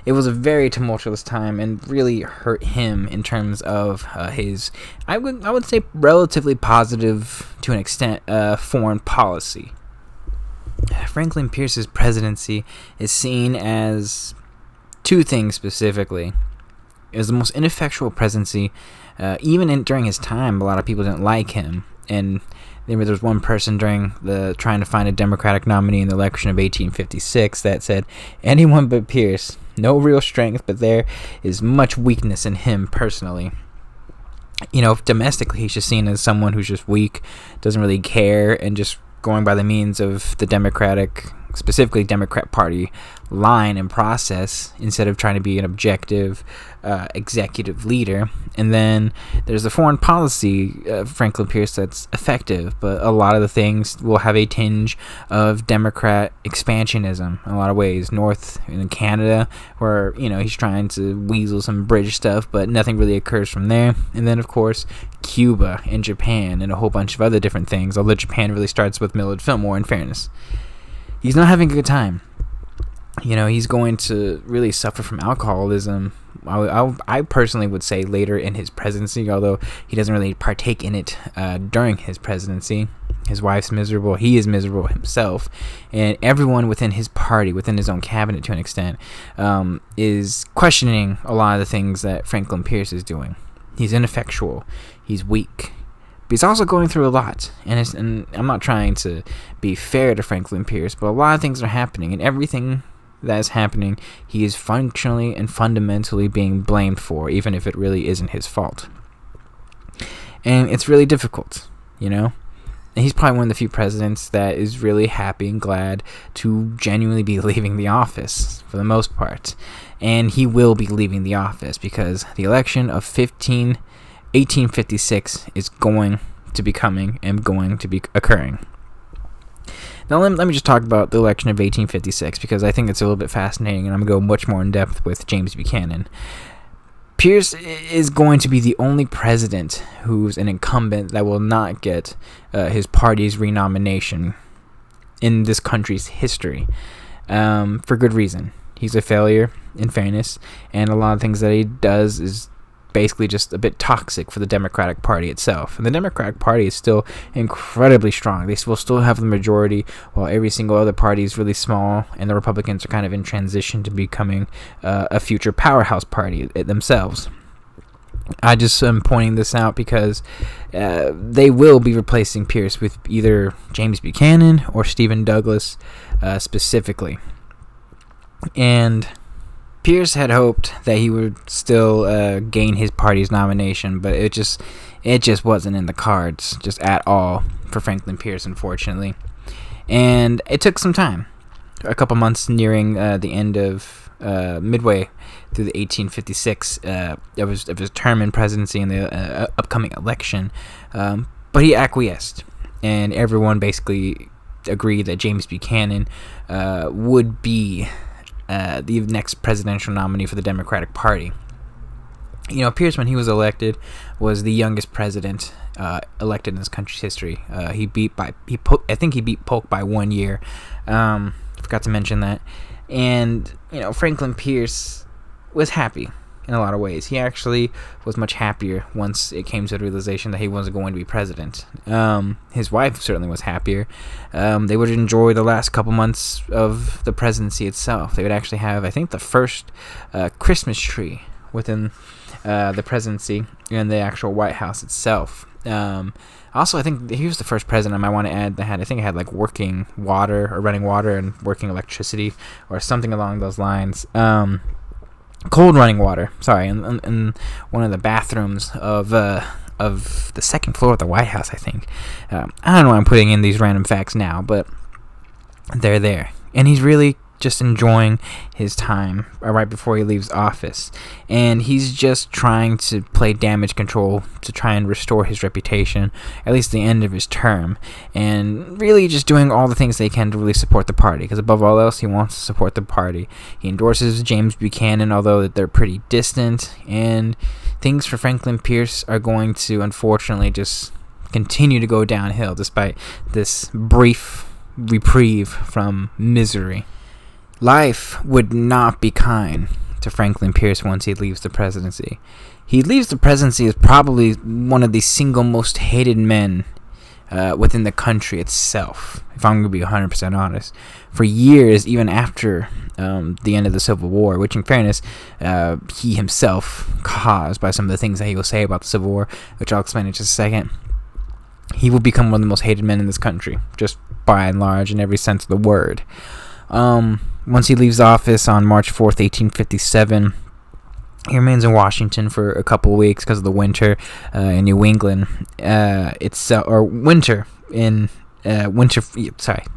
It was a very tumultuous time and really hurt him in terms of his, I would say, relatively positive to an extent, foreign policy. Franklyn Pierce's presidency is seen as 2 things specifically. It was the most ineffectual presidency. Even during his time, a lot of people didn't like him. And there was one person during the trying to find a Democratic nominee in the election of 1856 that said, anyone but Pierce, no real strength, but there is much weakness in him personally. Domestically, he's just seen as someone who's just weak, doesn't really care, and just going by the means of the specifically Democrat Party line and process instead of trying to be an objective executive leader. And then there's the foreign policy Franklyn Pierce that's effective, but a lot of the things will have a tinge of Democrat expansionism in a lot of ways. North in Canada, where he's trying to weasel some British stuff, but nothing really occurs from there. And then of course Cuba and Japan and a whole bunch of other different things, although Japan really starts with Millard Fillmore, in fairness. He's not having a good time. He's going to really suffer from alcoholism. I personally would say later in his presidency, although he doesn't really partake in it during his presidency. His wife's miserable. He is miserable himself. And everyone within his party, within his own cabinet to an extent, is questioning a lot of the things that Franklyn Pierce is doing. He's ineffectual. He's weak. But he's also going through a lot. And I'm not trying to be fair to Franklyn Pierce, but a lot of things are happening. And everything that is happening, he is functionally and fundamentally being blamed for, even if it really isn't his fault. And it's really difficult, And he's probably one of the few presidents that is really happy and glad to genuinely be leaving the office, for the most part. And he will be leaving the office because the election of 1856 is going to be coming and going to be occurring. Now let me just talk about the election of 1856 because I think it's a little bit fascinating, and I'm going to go much more in depth with James Buchanan. Pierce is going to be the only president who's an incumbent that will not get his party's renomination in this country's history, for good reason. He's a failure, in fairness, and a lot of things that he does is basically just a bit toxic for the Democratic Party itself. And the Democratic Party is still incredibly strong. They will still have the majority, while every single other party is really small, and the Republicans are kind of in transition to becoming a future powerhouse party themselves. I just am pointing this out because they will be replacing Pierce with either James Buchanan or Stephen Douglas specifically. And Pierce had hoped that he would still gain his party's nomination, but it just wasn't in the cards, just at all, for Franklyn Pierce, unfortunately. And it took some time, a couple months nearing the end of midway through the 1856 of his term in presidency and the upcoming election, but he acquiesced, and everyone basically agreed that James Buchanan would be the next presidential nominee for the Democratic Party. Pierce, when he was elected, was the youngest president elected in this country's history. I think he beat Polk by 1 year. Forgot to mention that. And Franklyn Pierce was happy in a lot of ways. He actually was much happier once it came to the realization that he wasn't going to be president. His wife certainly was happier. They would enjoy the last couple months of the presidency itself. They would actually have, I think, the first Christmas tree within the presidency in the actual White House itself. Also, I think he was the first president, I might want to add, that had like working water or running water and working electricity or something along those lines. Cold running water, sorry, in one of the bathrooms of the second floor of the White House, I think. I don't know why I'm putting in these random facts now, but they're there. And he's really just enjoying his time right before he leaves office. And he's just trying to play damage control to try and restore his reputation, at least the end of his term. And really just doing all the things they can to really support the party. Because above all else, he wants to support the party. He endorses James Buchanan, although they're pretty distant. And things for Franklyn Pierce are going to, unfortunately, just continue to go downhill despite this brief reprieve from misery. Life would not be kind to Franklyn Pierce once he leaves the presidency. He leaves the presidency as probably one of the single most hated men within the country itself, if I'm going to be 100% honest. For years, even after the end of the Civil War, which in fairness, he himself caused by some of the things that he will say about the Civil War, which I'll explain in just a second. he will become one of the most hated men in this country, just by and large, in every sense of the word. Once he leaves office on March 4th, 1857, he remains in Washington for a couple of weeks because of the winter in New England. The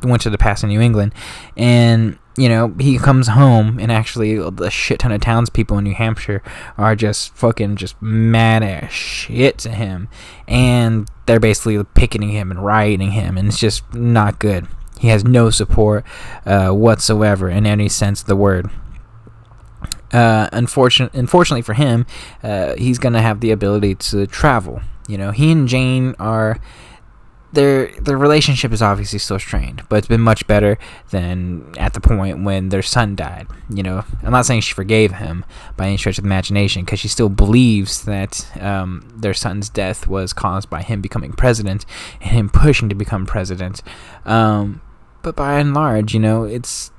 winter to pass in New England. And, he comes home, and actually a shit ton of townspeople in New Hampshire are just mad as shit to him. And they're basically picketing him and rioting him, and it's just not good. He has no support whatsoever in any sense of the word. Unfortunately for him, he's going to have the ability to travel. He and Jane are... Their relationship is obviously still strained, but it's been much better than at the point when their son died. I'm not saying she forgave him by any stretch of the imagination, because she still believes that their son's death was caused by him becoming president and him pushing to become president. But by and large, it's...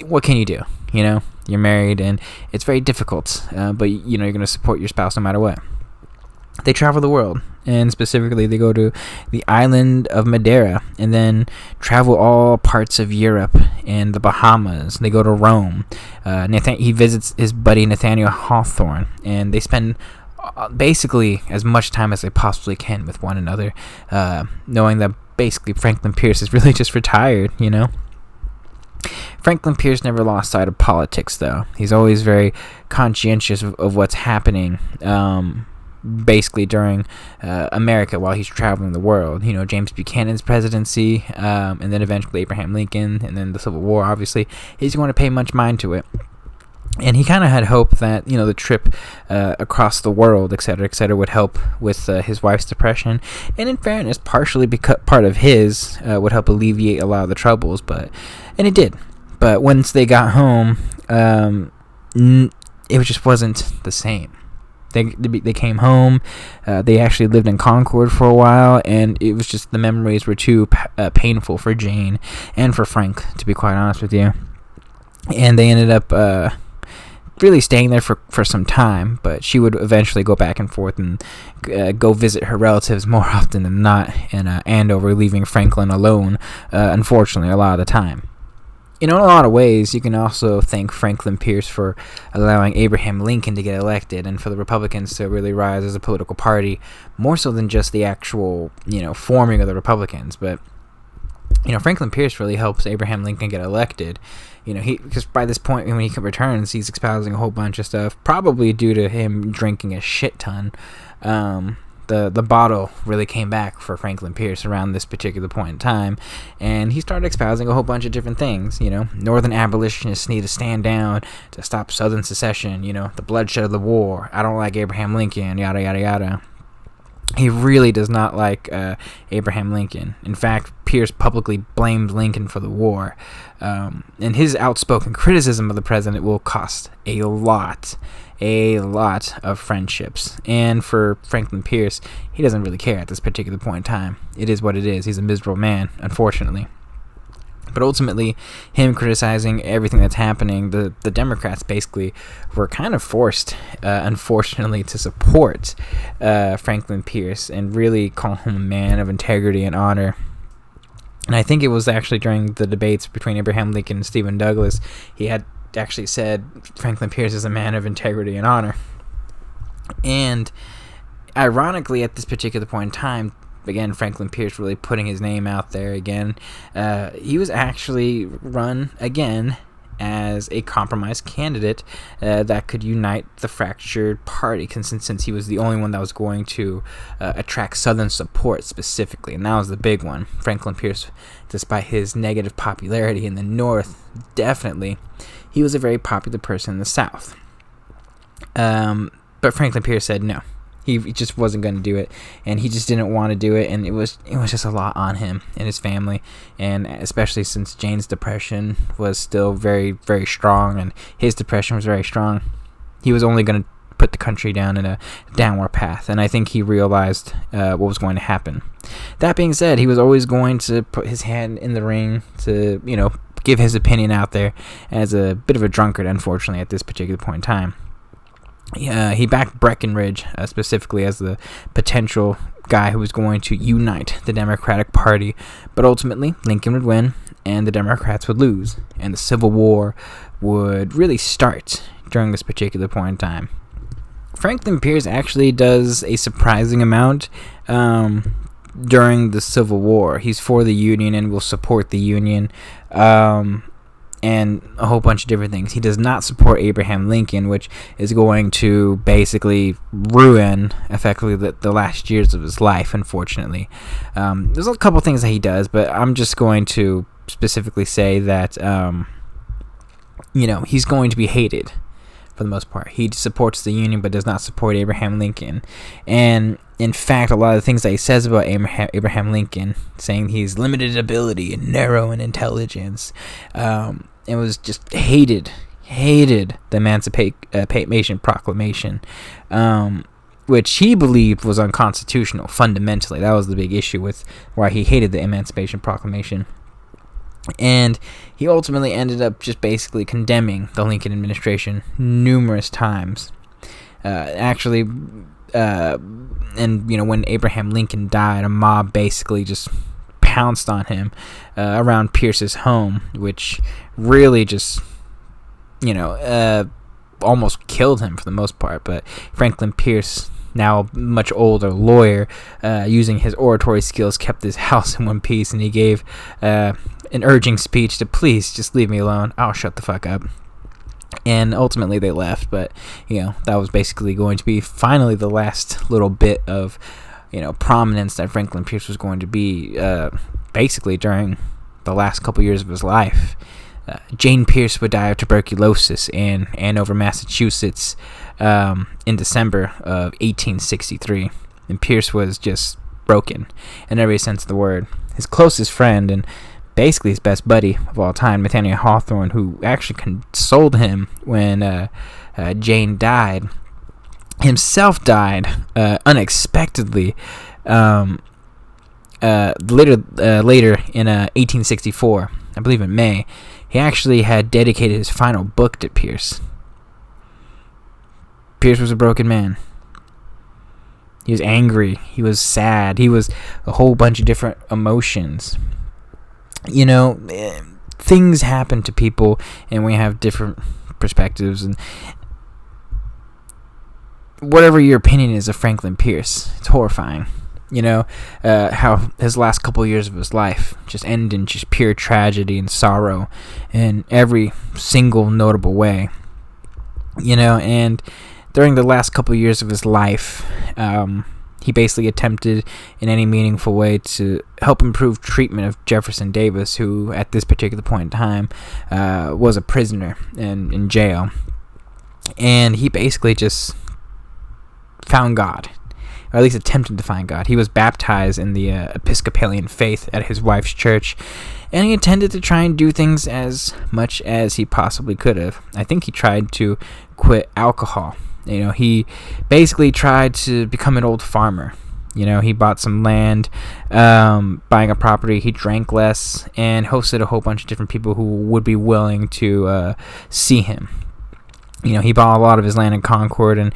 What can you do? You're married, and it's very difficult, but you're going to support your spouse no matter what. They travel the world, and specifically they go to the island of Madeira, and then travel all parts of Europe and the Bahamas. They go to Rome. He visits his buddy Nathaniel Hawthorne, and they spend basically as much time as they possibly can with one another, knowing that basically Franklyn Pierce is really just retired. Franklyn Pierce never lost sight of politics, though. He's always very conscientious of what's happening, basically during America while he's traveling the world. James Buchanan's presidency, and then eventually Abraham Lincoln, and then the Civil War, obviously. He's going to pay much mind to it. And he kind of had hope that, the trip across the world, etc., would help with his wife's depression. And in fairness, partially because part of his would help alleviate a lot of the troubles, and it did. But once they got home, it just wasn't the same. They came home. They actually lived in Concord for a while, and it was just the memories were too painful for Jane and for Frank, to be quite honest with you. And they ended up really staying there for some time, but she would eventually go back and forth and go visit her relatives more often than not in Andover, leaving Franklin alone, unfortunately, a lot of the time. In a lot of ways, you can also thank Franklyn Pierce for allowing Abraham Lincoln to get elected and for the Republicans to really rise as a political party, more so than just the actual, forming of the Republicans. But, Franklyn Pierce really helps Abraham Lincoln get elected. Because by this point, when he returns, he's espousing a whole bunch of stuff, probably due to him drinking a shit ton. The bottle really came back for Franklyn Pierce around this particular point in time, and he started espousing a whole bunch of different things. Northern abolitionists need to stand down to stop Southern secession, the bloodshed of the war. I don't like Abraham Lincoln, yada, yada, yada. He really does not like Abraham Lincoln. In fact, Pierce publicly blamed Lincoln for the war. And his outspoken criticism of the president will cost a lot of friendships. And for Franklyn Pierce, he doesn't really care at this particular point in time. It is what it is. He's a miserable man, unfortunately. But ultimately, him criticizing everything that's happening, the Democrats basically were kind of forced, unfortunately, to support Franklyn Pierce and really call him a man of integrity and honor. And I think it was actually during the debates between Abraham Lincoln and Stephen Douglas, he had actually said Franklyn Pierce is a man of integrity and honor. And ironically, at this particular point in time, again, Franklyn Pierce really putting his name out there again. He was actually run again as a compromise candidate that could unite the fractured party, since he was the only one that was going to attract Southern support specifically, and that was the big one. Franklyn Pierce, despite his negative popularity in the North, definitely, he was a very popular person in the South. But Franklyn Pierce said no. He just wasn't going to do it, and he just didn't want to do it, and it was just a lot on him and his family, and especially since Jane's depression was still very, very strong, and his depression was very strong. He was only going to put the country down in a downward path, and I think he realized what was going to happen. That being said, he was always going to put his hand in the ring to, give his opinion out there as a bit of a drunkard, unfortunately, at this particular point in time. He backed Breckinridge specifically as the potential guy who was going to unite the Democratic Party, but ultimately Lincoln would win and the Democrats would lose, and the Civil War would really start during this particular point in time. Franklyn Pierce actually does a surprising amount during the Civil War. He's for the Union and will support the Union, and a whole bunch of different things. He does not support Abraham Lincoln, which is going to basically ruin, effectively, the last years of his life, unfortunately. There's a couple things that he does, but I'm just going to specifically say that, he's going to be hated for the most part. He supports the Union, but does not support Abraham Lincoln. And in fact, a lot of the things that he says about Abraham Lincoln, saying he's limited ability and narrow in intelligence, it was just hated the Emancipation Proclamation, which he believed was unconstitutional fundamentally. That was the big issue with why he hated the Emancipation Proclamation. And he ultimately ended up just basically condemning the Lincoln administration numerous times. When Abraham Lincoln died, a mob basically just pounced on him around Pierce's home, which really just, almost killed him for the most part. But Franklyn Pierce, now a much older lawyer, using his oratory skills, kept his house in one piece, and he gave an urging speech to please just leave me alone. I'll shut the fuck up. And ultimately they left, but that was basically going to be finally the last little bit of prominence that Franklyn Pierce was going to be basically during the last couple years of his life. Jane Pierce would die of tuberculosis in Andover, Massachusetts, in December of 1863, and Pierce was just broken in every sense of the word. His closest friend and basically his best buddy of all time, Nathaniel Hawthorne, who actually consoled him when Jane died, himself died unexpectedly later in 1864, I believe in May. He actually had dedicated his final book to Pierce. Pierce was a broken man. He was angry. He was sad. He was a whole bunch of different emotions. Things happen to people, and we have different perspectives. And whatever your opinion is of Franklyn Pierce, it's horrifying. How his last couple years of his life just ended in just pure tragedy and sorrow in every single notable way. And during the last couple years of his life, he basically attempted in any meaningful way to help improve treatment of Jefferson Davis, who at this particular point in time was a prisoner in jail. And he basically just found God, or at least attempted to find God. He was baptized in the Episcopalian faith at his wife's church, and he intended to try and do things as much as he possibly could have. I think he tried to quit alcohol. He basically tried to become an old farmer. He bought some land, buying a property. He drank less and hosted a whole bunch of different people who would be willing to see him. He bought a lot of his land in Concord and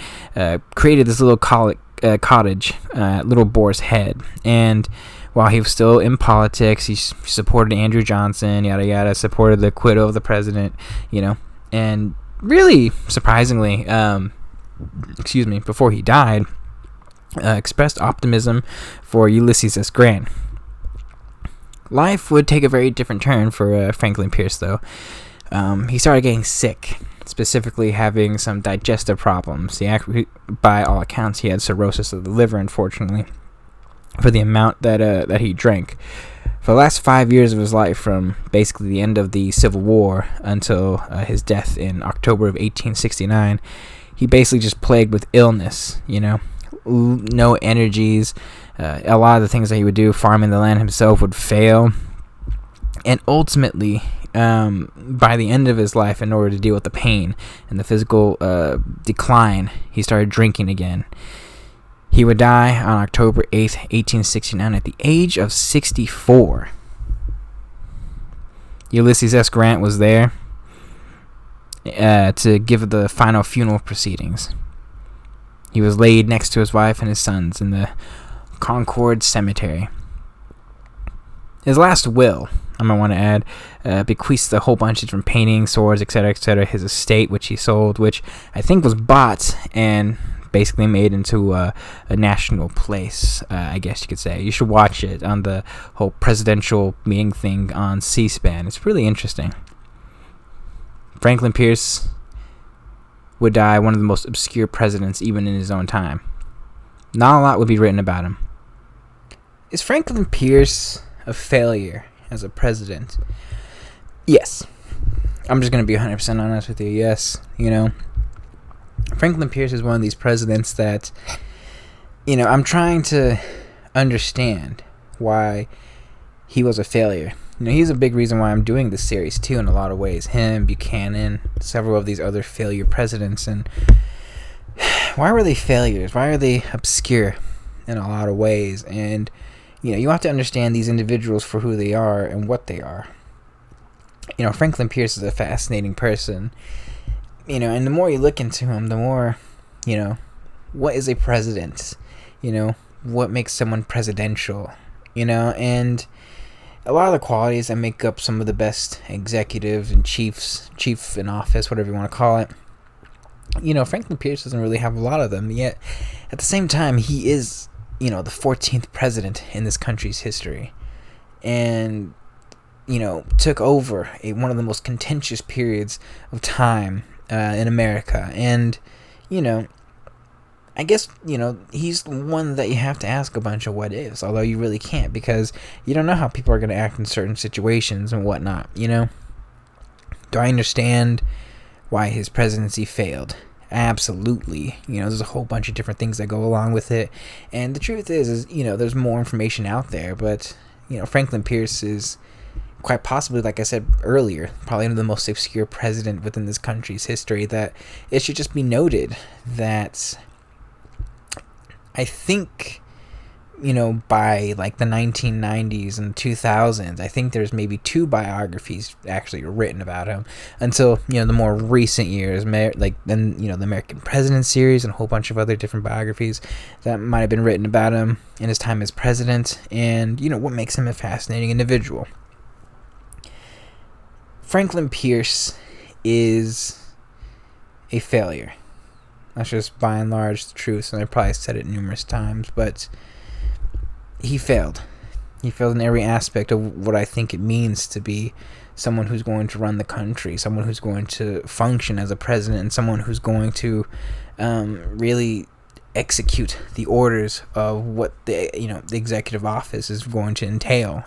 created this little cottage at Little Boar's Head. And while he was still in politics, he supported Andrew Johnson, yada yada, supported the acquittal of the president, and really surprisingly, before he died, expressed optimism for Ulysses S. Grant. Life would take a very different turn for Franklyn Pierce, though. He started getting sick, specifically having some digestive problems. By all accounts, he had cirrhosis of the liver, unfortunately, for the amount that he drank. For the last 5 years of his life, from basically the end of the Civil War until his death in October of 1869, he basically just plagued with illness, no energies. A lot of the things that he would do, farming the land himself, would fail. And ultimately, by the end of his life, in order to deal with the pain and the physical decline, he started drinking again. He would die on October 8th, 1869, at the age of 64. Ulysses S. Grant was there to give the final funeral proceedings. He was laid next to his wife and his sons in the Concord Cemetery. His last will, I might want to add, bequeaths a whole bunch of different paintings, swords, etc., his estate, which he sold, which I think was bought and basically made into a national place, I guess you could say. You should watch it on the whole presidential meeting thing on C-SPAN. It's really interesting. Franklyn Pierce would die one of the most obscure presidents even in his own time. Not a lot would be written about him. Is Franklyn Pierce a failure as a president? Yes. I'm just going to be 100% honest with you. Yes. Franklyn Pierce is one of these presidents that, I'm trying to understand why he was a failure. He's a big reason why I'm doing this series too, in a lot of ways. Him, Buchanan, several of these other failure presidents. And why were they failures? Why are they obscure in a lot of ways? And you have to understand these individuals for who they are and what they are. Franklyn Pierce is a fascinating person. And the more you look into him, the more, what is a president? What makes someone presidential? And a lot of the qualities that make up some of the best executives and chief in office, whatever you want to call it. Franklyn Pierce doesn't really have a lot of them, yet at the same time, he is, the 14th president in this country's history. And, took over one of the most contentious periods of time in America. And, I guess, he's one that you have to ask a bunch of what ifs, although you really can't, because you don't know how people are going to act in certain situations and whatnot, Do I understand why his presidency failed? Absolutely. There's a whole bunch of different things that go along with it. And the truth is, there's more information out there, but, Franklyn Pierce is quite possibly, like I said earlier, probably the most obscure president within this country's history, that it should just be noted that I think, by like the 1990s and 2000s, I think there's maybe 2 biographies actually written about him until, the more recent years, the American President series and a whole bunch of other different biographies that might have been written about him in his time as president and, what makes him a fascinating individual. Franklyn Pierce is a failure. That's just by and large the truth, and I probably said it numerous times, but he failed. He failed in every aspect of what I think it means to be someone who's going to run the country, someone who's going to function as a president, and someone who's going to really execute the orders of what the executive office is going to entail,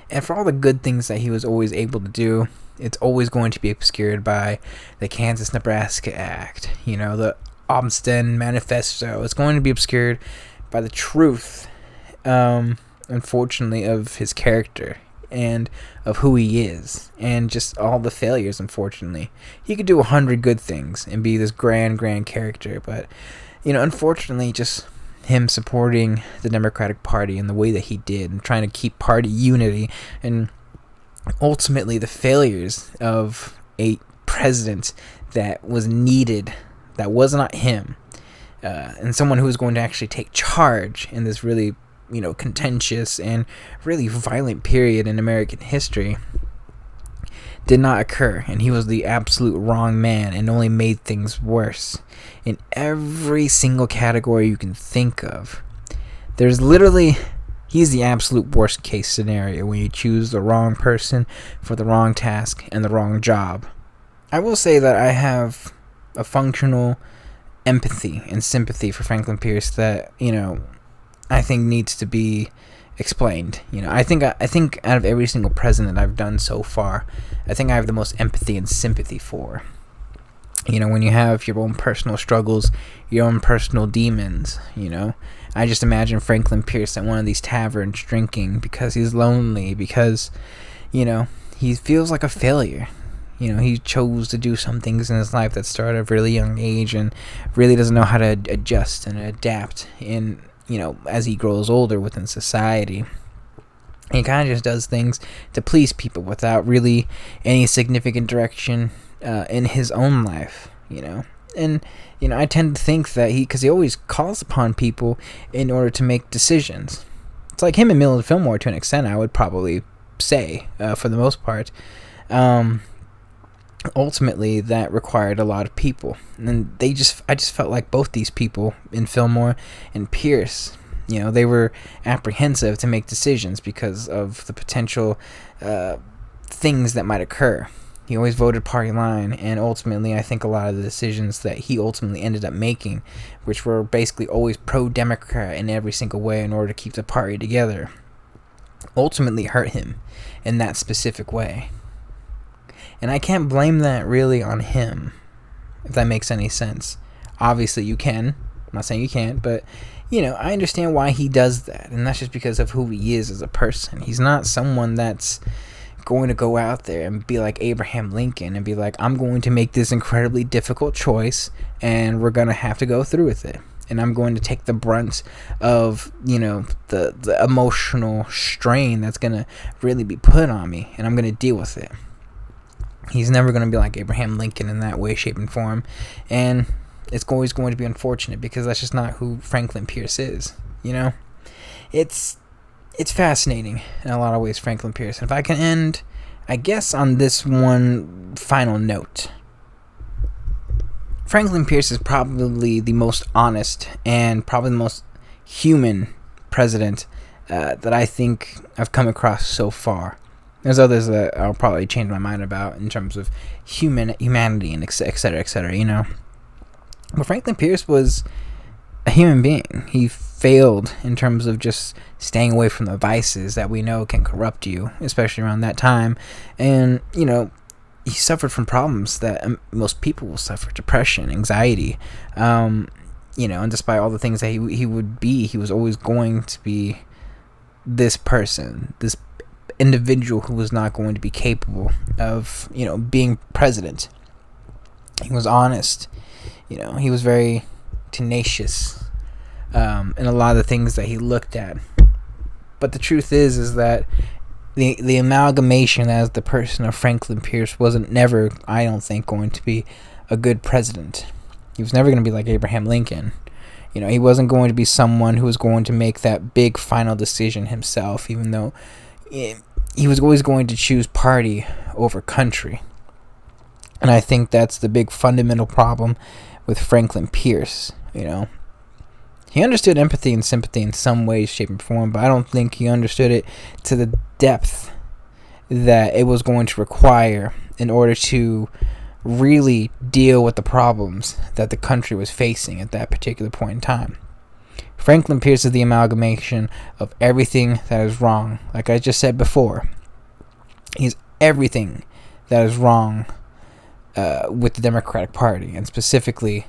And for all the good things that he was always able to do, it's always going to be obscured by the Kansas-Nebraska Act, the Olmsted Manifesto. It's going to be obscured by the truth, unfortunately, of his character and of who he is, and just all the failures, unfortunately. He could do 100 good things and be this grand character, but, unfortunately, just him supporting the Democratic Party in the way that he did and trying to keep party unity, and ultimately the failures of a president that was needed, that was not him, and someone who was going to actually take charge in this really, contentious and really violent period in American history, did not occur, and he was the absolute wrong man and only made things worse in every single category you can think of. He's the absolute worst case scenario when you choose the wrong person for the wrong task and the wrong job. I will say that I have a functional empathy and sympathy for Franklyn Pierce that, I think needs to be explained. I think out of every single president I've done so far, I think I have the most empathy and sympathy for. When you have your own personal struggles, your own personal demons, I just imagine Franklyn Pierce at one of these taverns drinking because he's lonely, because, he feels like a failure. He chose to do some things in his life that started at a really young age and really doesn't know how to adjust and adapt in, as he grows older within society. He kind of just does things to please people without really any significant direction in his own life, And, I tend to think that because he always calls upon people in order to make decisions. It's like him and Millard Fillmore to an extent, I would probably say, for the most part. Ultimately, that required a lot of people. And I just felt like both these people, in Fillmore and Pierce, they were apprehensive to make decisions because of the potential things that might occur. He always voted party line, and ultimately I think a lot of the decisions that he ultimately ended up making, which were basically always pro-Democrat in every single way in order to keep the party together, ultimately hurt him in that specific way. And I can't blame that really on him, if that makes any sense. Obviously you can. I'm not saying you can't, but I understand why he does that, and that's just because of who he is as a person. He's not someone that's going to go out there and be like Abraham Lincoln and be like, I'm going to make this incredibly difficult choice and we're going to have to go through with it. And I'm going to take the brunt of, the emotional strain that's going to really be put on me, and I'm going to deal with it. He's never going to be like Abraham Lincoln in that way, shape, and form. And it's always going to be unfortunate because that's just not who Franklyn Pierce is, It's fascinating in a lot of ways, Franklyn Pierce. And if I can end, I guess, on this one final note. Franklyn Pierce is probably the most honest and probably the most human president that I think I've come across so far. There's others that I'll probably change my mind about in terms of humanity and et cetera, But Franklyn Pierce was a human being. He failed in terms of just staying away from the vices that we know can corrupt you, especially around that time. And, he suffered from problems that most people will suffer: depression, anxiety, and despite all the things that he would be, he was always going to be this person, this individual who was not going to be capable of, being president. He was honest. He was very tenacious in a lot of the things that he looked at. But the truth is that the amalgamation as the person of Franklyn Pierce wasn't never, I don't think, going to be a good president. He was never going to be like Abraham Lincoln. He wasn't going to be someone who was going to make that big final decision himself, even though he was always going to choose party over country. And I think that's the big fundamental problem with Franklyn Pierce. He understood empathy and sympathy in some ways, shape, and form, but I don't think he understood it to the depth that it was going to require in order to really deal with the problems that the country was facing at that particular point in time. Franklyn Pierce is the amalgamation of everything that is wrong. Like I just said before, he's everything that is wrong with the Democratic Party, and specifically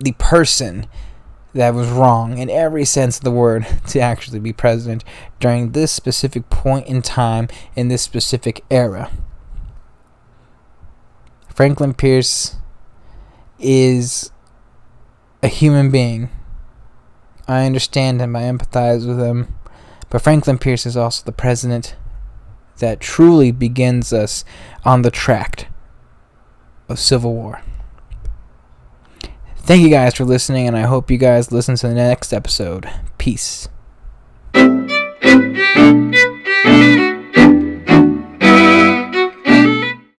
the person that was wrong in every sense of the word to actually be president during this specific point in time in this specific era. Franklyn Pierce is a human being. I understand him, I empathize with him, but Franklyn Pierce is also the president that truly begins us on the track of civil war. Thank you guys for listening, and I hope you guys listen to the next episode. Peace.